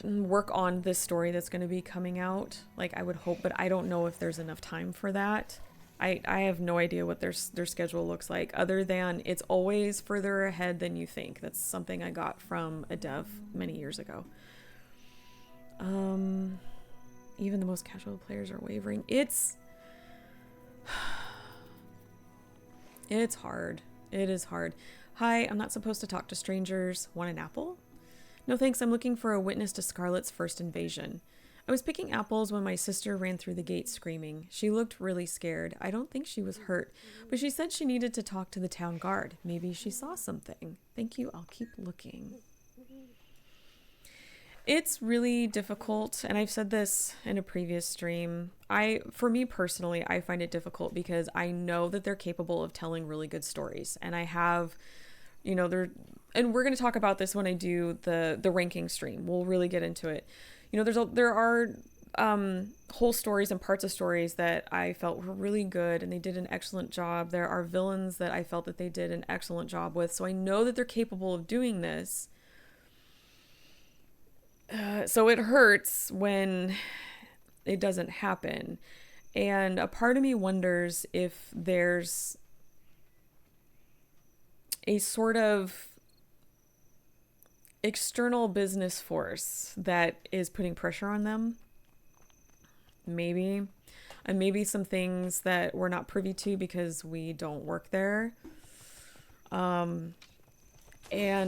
work on this story that's going to be coming out. Like I would hope, but I don't know if there's enough time for that. I have no idea what their schedule looks like, other than it's always further ahead than you think. That's something I got from a dev many years ago. Even the most casual players are wavering. It's hard. It is hard. Hi, I'm not supposed to talk to strangers. Want an apple? No thanks, I'm looking for a witness to Scarlet's first invasion. I was picking apples when my sister ran through the gate screaming. She looked really scared. I don't think she was hurt, but she said she needed to talk to the town guard. Maybe she saw something. Thank you, I'll keep looking. It's really difficult, and I've said this in a previous stream. For me personally, I find it difficult because I know that they're capable of telling really good stories, and I have, and we're going to talk about this when I do the ranking stream. We'll really get into it. There are whole stories and parts of stories that I felt were really good and they did an excellent job. There are villains that I felt that they did an excellent job with. So I know that they're capable of doing this. So it hurts when it doesn't happen. And a part of me wonders if there's a sort of external business force that is putting pressure on them. Maybe. And maybe some things that we're not privy to because we don't work there. And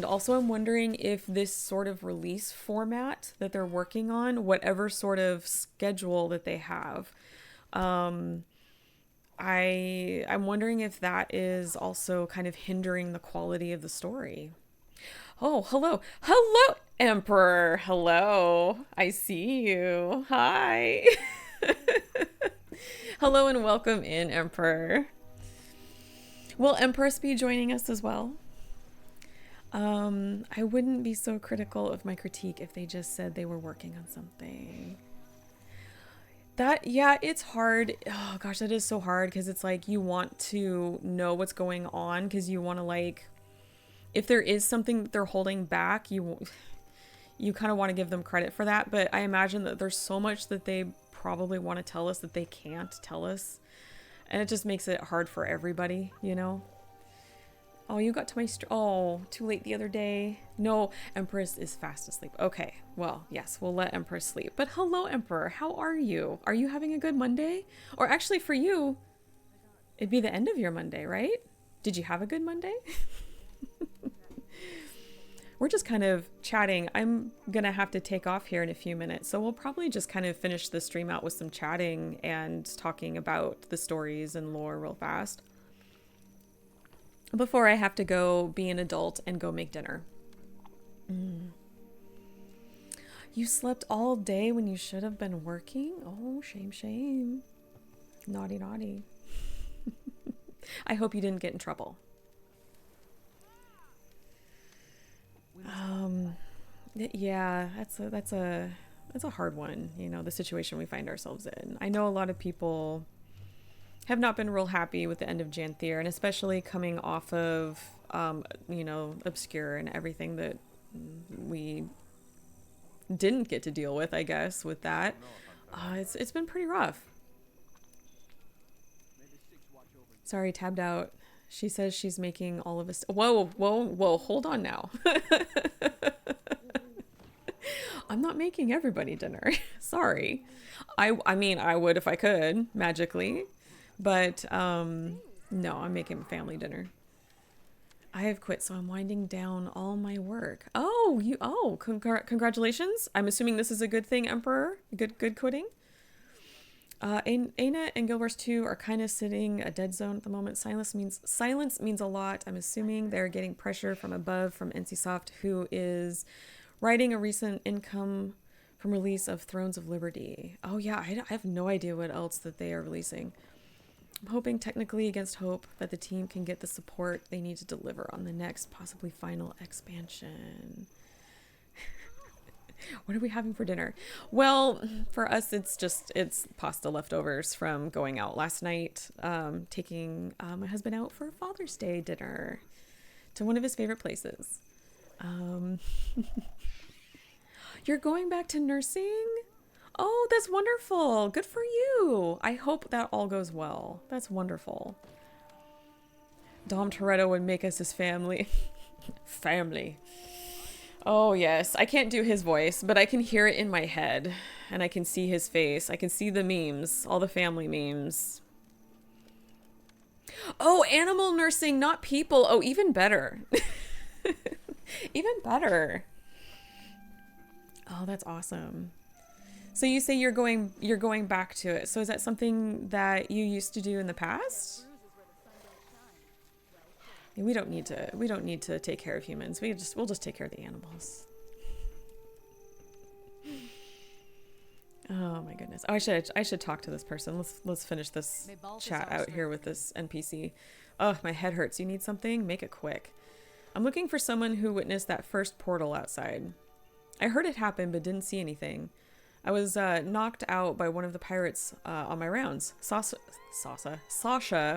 also I'm wondering if this sort of release format that they're working on, whatever sort of schedule that they have, I'm wondering if that is also kind of hindering the quality of the story. Oh, hello. Hello, Emperor. Hello. I see you. Hi. Hello and welcome in, Emperor. Will Empress be joining us as well? I wouldn't be so critical of my critique if they just said they were working on something. Yeah, it's hard. Oh gosh, that is so hard because it's like you want to know what's going on because you want to like, if there is something that they're holding back, you kind of want to give them credit for that. But I imagine that there's so much that they probably want to tell us that they can't tell us. And it just makes it hard for everybody, Oh, you got to my too late the other day. No, Empress is fast asleep. Okay, well, yes, we'll let Empress sleep. But hello, Emperor. How are you? Are you having a good Monday? Or actually for you, it'd be the end of your Monday, right? Did you have a good Monday? We're just kind of chatting. I'm gonna have to take off here in a few minutes, so we'll probably just kind of finish the stream out with some chatting and talking about the stories and lore real fast before I have to go be an adult and go make dinner. You slept all day when you should have been working? Oh, shame, shame. Naughty, naughty. I hope you didn't get in trouble. Yeah, that's a hard one, you know, the situation we find ourselves in. I know a lot of people have not been real happy with the end of Janthier, and especially coming off of you know, Obscure and everything that we didn't get to deal with, I guess, with that. It's been pretty rough. Sorry, tabbed out. She says she's making all of us. Whoa, whoa, whoa! Hold on now. I'm not making everybody dinner. Sorry. I mean, I would if I could magically, but no, I'm making family dinner. I have quit, so I'm winding down all my work. Oh, congratulations. I'm assuming this is a good thing, Emperor. Good quitting. Aina and Guild Wars 2 are kind of sitting a dead zone at the moment. Silence means a lot. I'm assuming they're getting pressure from above from NCSoft, who is writing a recent income from release of Thrones of Liberty. Oh yeah, I have no idea what else that they are releasing. I'm hoping, technically against hope, that the team can get the support they need to deliver on the next, possibly final expansion. What are we having for dinner? Well, for us, it's pasta leftovers from going out last night, taking my husband out for Father's Day dinner to one of his favorite places. You're going back to nursing? Oh, that's wonderful. Good for you. I hope that all goes well. That's wonderful. Dom Toretto would make us his family. Family. Oh, yes. I can't do his voice, but I can hear it in my head. And I can see his face. I can see the memes. All the family memes. Oh, animal nursing, not people. Oh, even better. Even better. Oh, that's awesome. So you say you're going back to it. So is that something that you used to do in the past? We don't need to take care of humans. We'll just take care of the animals. Oh my goodness. Oh, I should talk to this person. Let's finish this chat out here with this NPC. Oh, my head hurts. You need something? Make it quick. I'm looking for someone who witnessed that first portal outside. I heard it happen but didn't see anything. I was knocked out by one of the pirates on my rounds. Sasha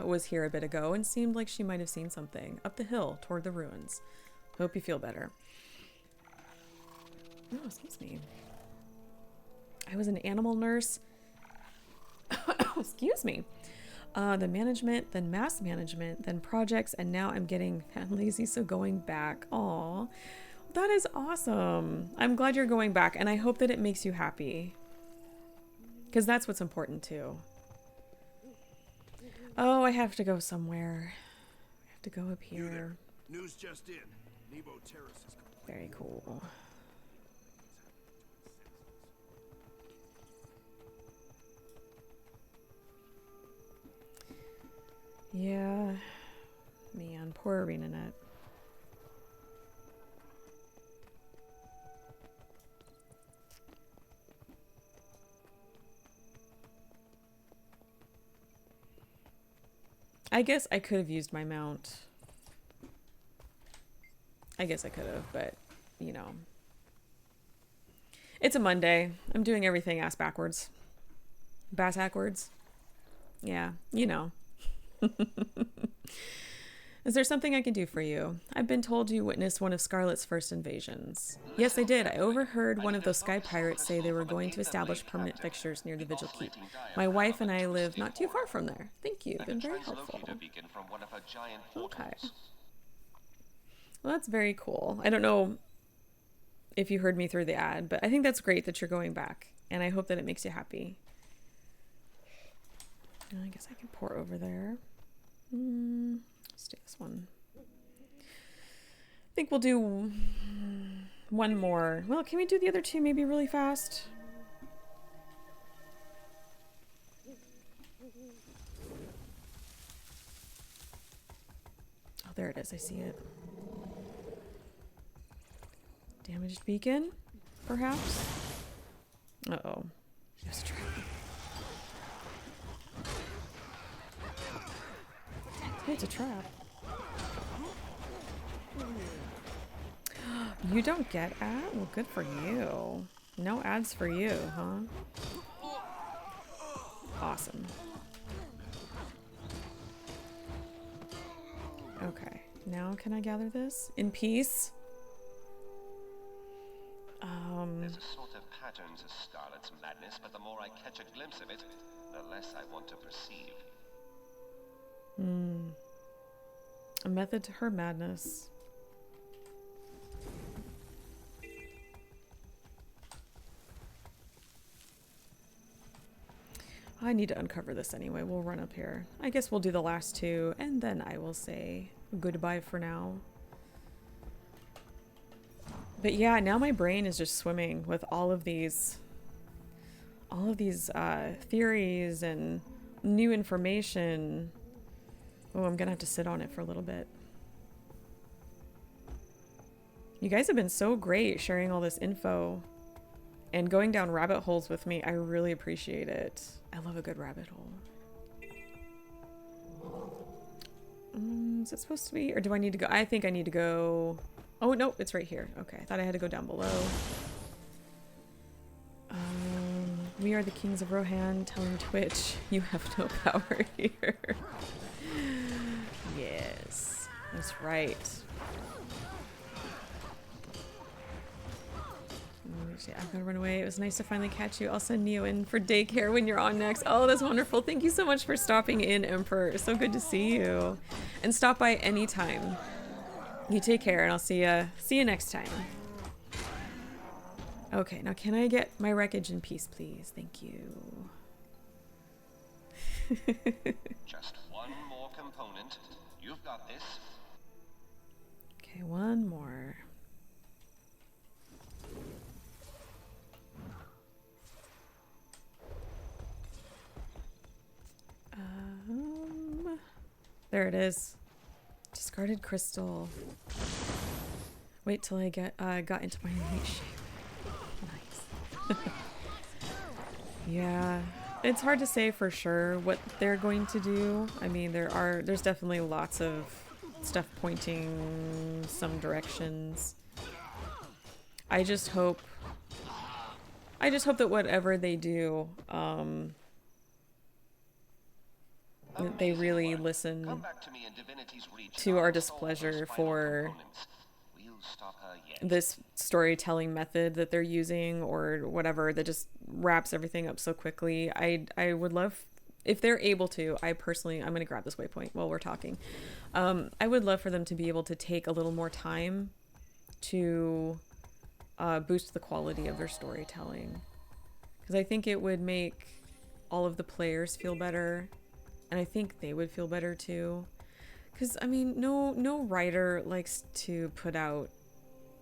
was here a bit ago and seemed like she might have seen something up the hill toward the ruins. Hope you feel better. Oh, excuse me. I was an animal nurse. Excuse me. Then management, then mass management, then projects, and now I'm getting lazy, so going back. Aw. That is awesome. I'm glad you're going back, and I hope that it makes you happy. Because that's what's important, too. Oh, I have to go somewhere. I have to go up here. News just in. Nebo Terrace is very cool. Yeah. Man, poor ArenaNet. I guess I could have used my mount. I guess I could have, but, you know. It's a Monday. I'm doing everything ass backwards. Bass backwards. Yeah, you know. Is there something I can do for you? I've been told you witnessed one of Scarlet's first invasions. Yes, I did. I overheard one of those sky pirates say they were going to establish permanent fixtures near the Vigil Keep. My wife and I live not too far from there. Thank you. You've been very helpful. Okay. Well, that's very cool. I don't know if you heard me through the ad, but I think that's great that you're going back, and I hope that it makes you happy. I guess I can pour over there. Let's do this one. I think we'll do one more. Well, can we do the other two maybe really fast? Oh, there it is. I see it. Damaged beacon, perhaps? Uh-oh. There's a trap. Hey, it's a trap. You don't get ad? Well, good for you. No ads for you, huh? Awesome. Okay, now can I gather this? In peace? There's a sort of pattern to Scarlet's madness, but the more I catch a glimpse of it, the less I want to perceive. A method to her madness. I need to uncover this anyway. We'll run up here. I guess we'll do the last two, and then I will say goodbye for now. But yeah, now my brain is just swimming with all of these theories and new information. Oh, I'm gonna have to sit on it for a little bit. You guys have been so great sharing all this info and going down rabbit holes with me. I really appreciate it. I love a good rabbit hole. Is it supposed to be, or do I need to go? I think I need to go. Oh, no, it's right here. Okay, I thought I had to go down below. We are the kings of Rohan, telling Twitch you have no power here. Yes, that's right. I'm gonna run away. It was nice to finally catch you. I'll send Neo in for daycare when you're on next. Oh, that's wonderful. Thank you so much for stopping in, Emperor. So good to see you. And stop by anytime. You take care, and I'll see you next time. Okay, now can I get my wreckage in peace, please? Thank you. Just one more component. You've got this. Okay, one more. There it is. Discarded crystal. Wait till I got into my elite shape. Nice. Yeah, it's hard to say for sure what they're going to do. I mean, there's definitely lots of stuff pointing some directions. I just hope that whatever they do, that they really listen to our displeasure for this storytelling method that they're using, or whatever, that just wraps everything up so quickly. I would love, if they're able to, I'm gonna grab this waypoint while we're talking. I would love for them to be able to take a little more time to boost the quality of their storytelling, because I think it would make all of the players feel better, and I think they would feel better too. Because, I mean, no writer likes to put out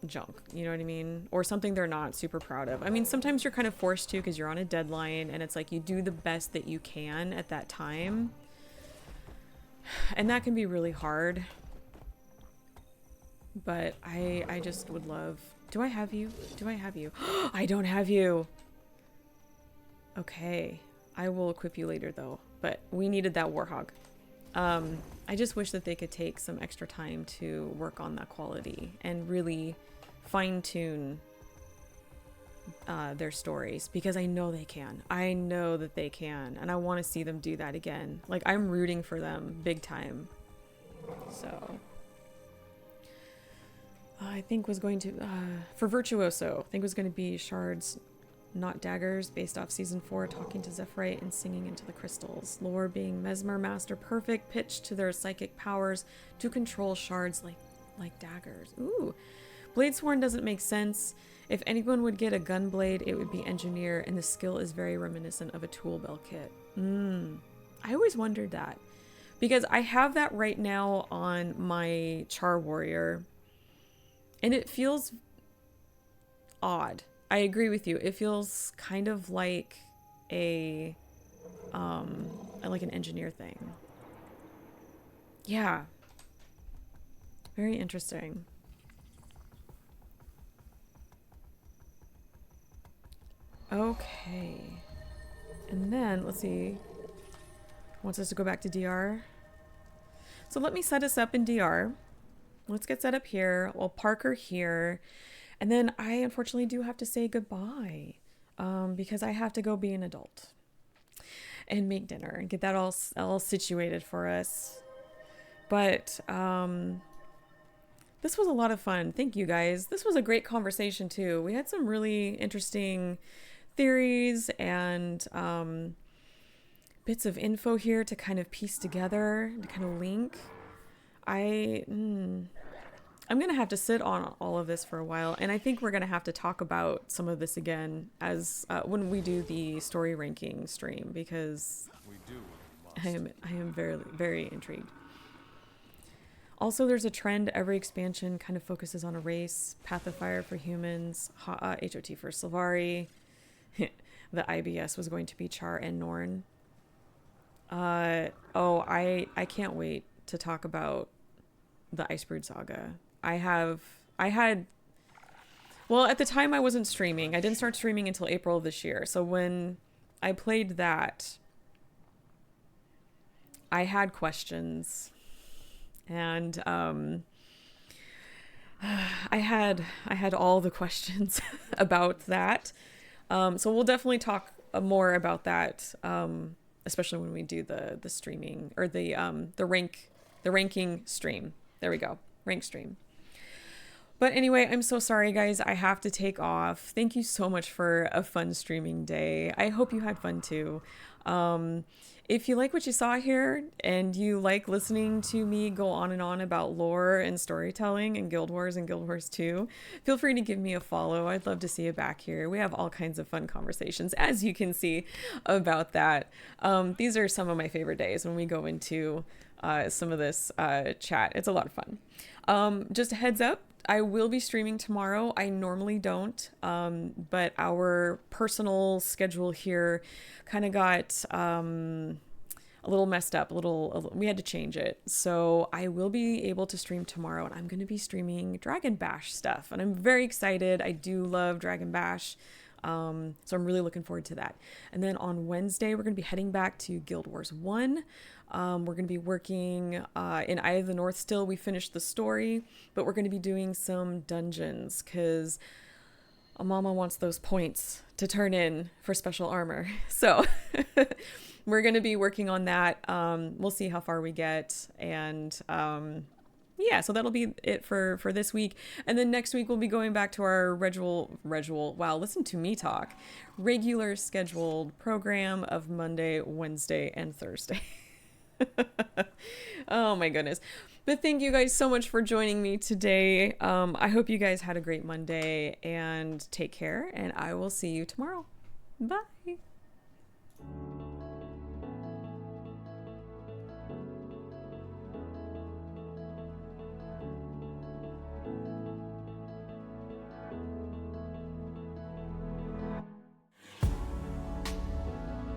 junk, you know what I mean? Or something they're not super proud of. I mean, sometimes you're kind of forced to because you're on a deadline, and it's like you do the best that you can at that time. And that can be really hard. But I just would love... Do I have you? Do I have you? I don't have you! Okay. I will equip you later, though. But we needed that Warhog. I just wish that they could take some extra time to work on that quality and really fine-tune their stories, because I know they can. I know that they can, and I want to see them do that again. Like, I'm rooting for them big time. So I think was going to for Virtuoso, I think was going to be shards, not daggers, based off season 4, talking to Zephyrite and singing into the crystals. Lore being Mesmer Master, perfect pitch to their psychic powers to control shards like daggers. Ooh. Bladesworn doesn't make sense. If anyone would get a gun blade, it would be Engineer, and the skill is very reminiscent of a tool bell kit. I always wondered that. because I have that right now on my Char Warrior, and it feels odd. I agree with you. It feels kind of like a like an engineer thing. Yeah. Very interesting. Okay. And then, let's see. Wants us to go back to DR. So let me set us up in DR. Let's get set up here. We'll park her here. And then I unfortunately do have to say goodbye because I have to go be an adult and make dinner and get that all situated for us. But this was a lot of fun. Thank you guys. This was a great conversation too. We had some really interesting theories and bits of info here to kind of piece together, to kind of link. I'm gonna have to sit on all of this for a while, and I think we're gonna have to talk about some of this again as when we do the story ranking stream, because I am very, very intrigued. Also, there's a trend. Every expansion kind of focuses on a race. Path of Fire for humans, HOT for Sylvari. The IBS was going to be Char and Norn. I can't wait to talk about the Icebrood Saga. Well, at the time I wasn't streaming. I didn't start streaming until April of this year. So when I played that, I had questions. And I had all the questions about that. So we'll definitely talk more about that, especially when we do the streaming or the ranking stream. There we go, rank stream. But anyway, I'm so sorry, guys. I have to take off. Thank you so much for a fun streaming day. I hope you had fun too. If you like what you saw here and you like listening to me go on and on about lore and storytelling and Guild Wars and Guild Wars 2, feel free to give me a follow. I'd love to see you back here. We have all kinds of fun conversations, as you can see, about that. These are some of my favorite days when we go into some of this chat. It's a lot of fun. Just a heads up, I will be streaming tomorrow. I normally don't, but our personal schedule here kind of got a little messed up. We had to change it. So I will be able to stream tomorrow, and I'm going to be streaming Dragon Bash stuff, and I'm very excited. I do love Dragon Bash. So I'm really looking forward to that. And then on Wednesday, we're going to be heading back to Guild Wars 1. We're going to be working in Eye of the North still. We finished the story, but we're going to be doing some dungeons because Mama wants those points to turn in for special armor. So we're going to be working on that. We'll see how far we get. And yeah, so that'll be it for this week. And then next week, we'll be going back to our wow, listen to me talk. Regular scheduled program of Monday, Wednesday, and Thursday. Oh my goodness. But thank you guys so much for joining me today. I hope you guys had a great Monday, and take care, and I will see you tomorrow. Bye.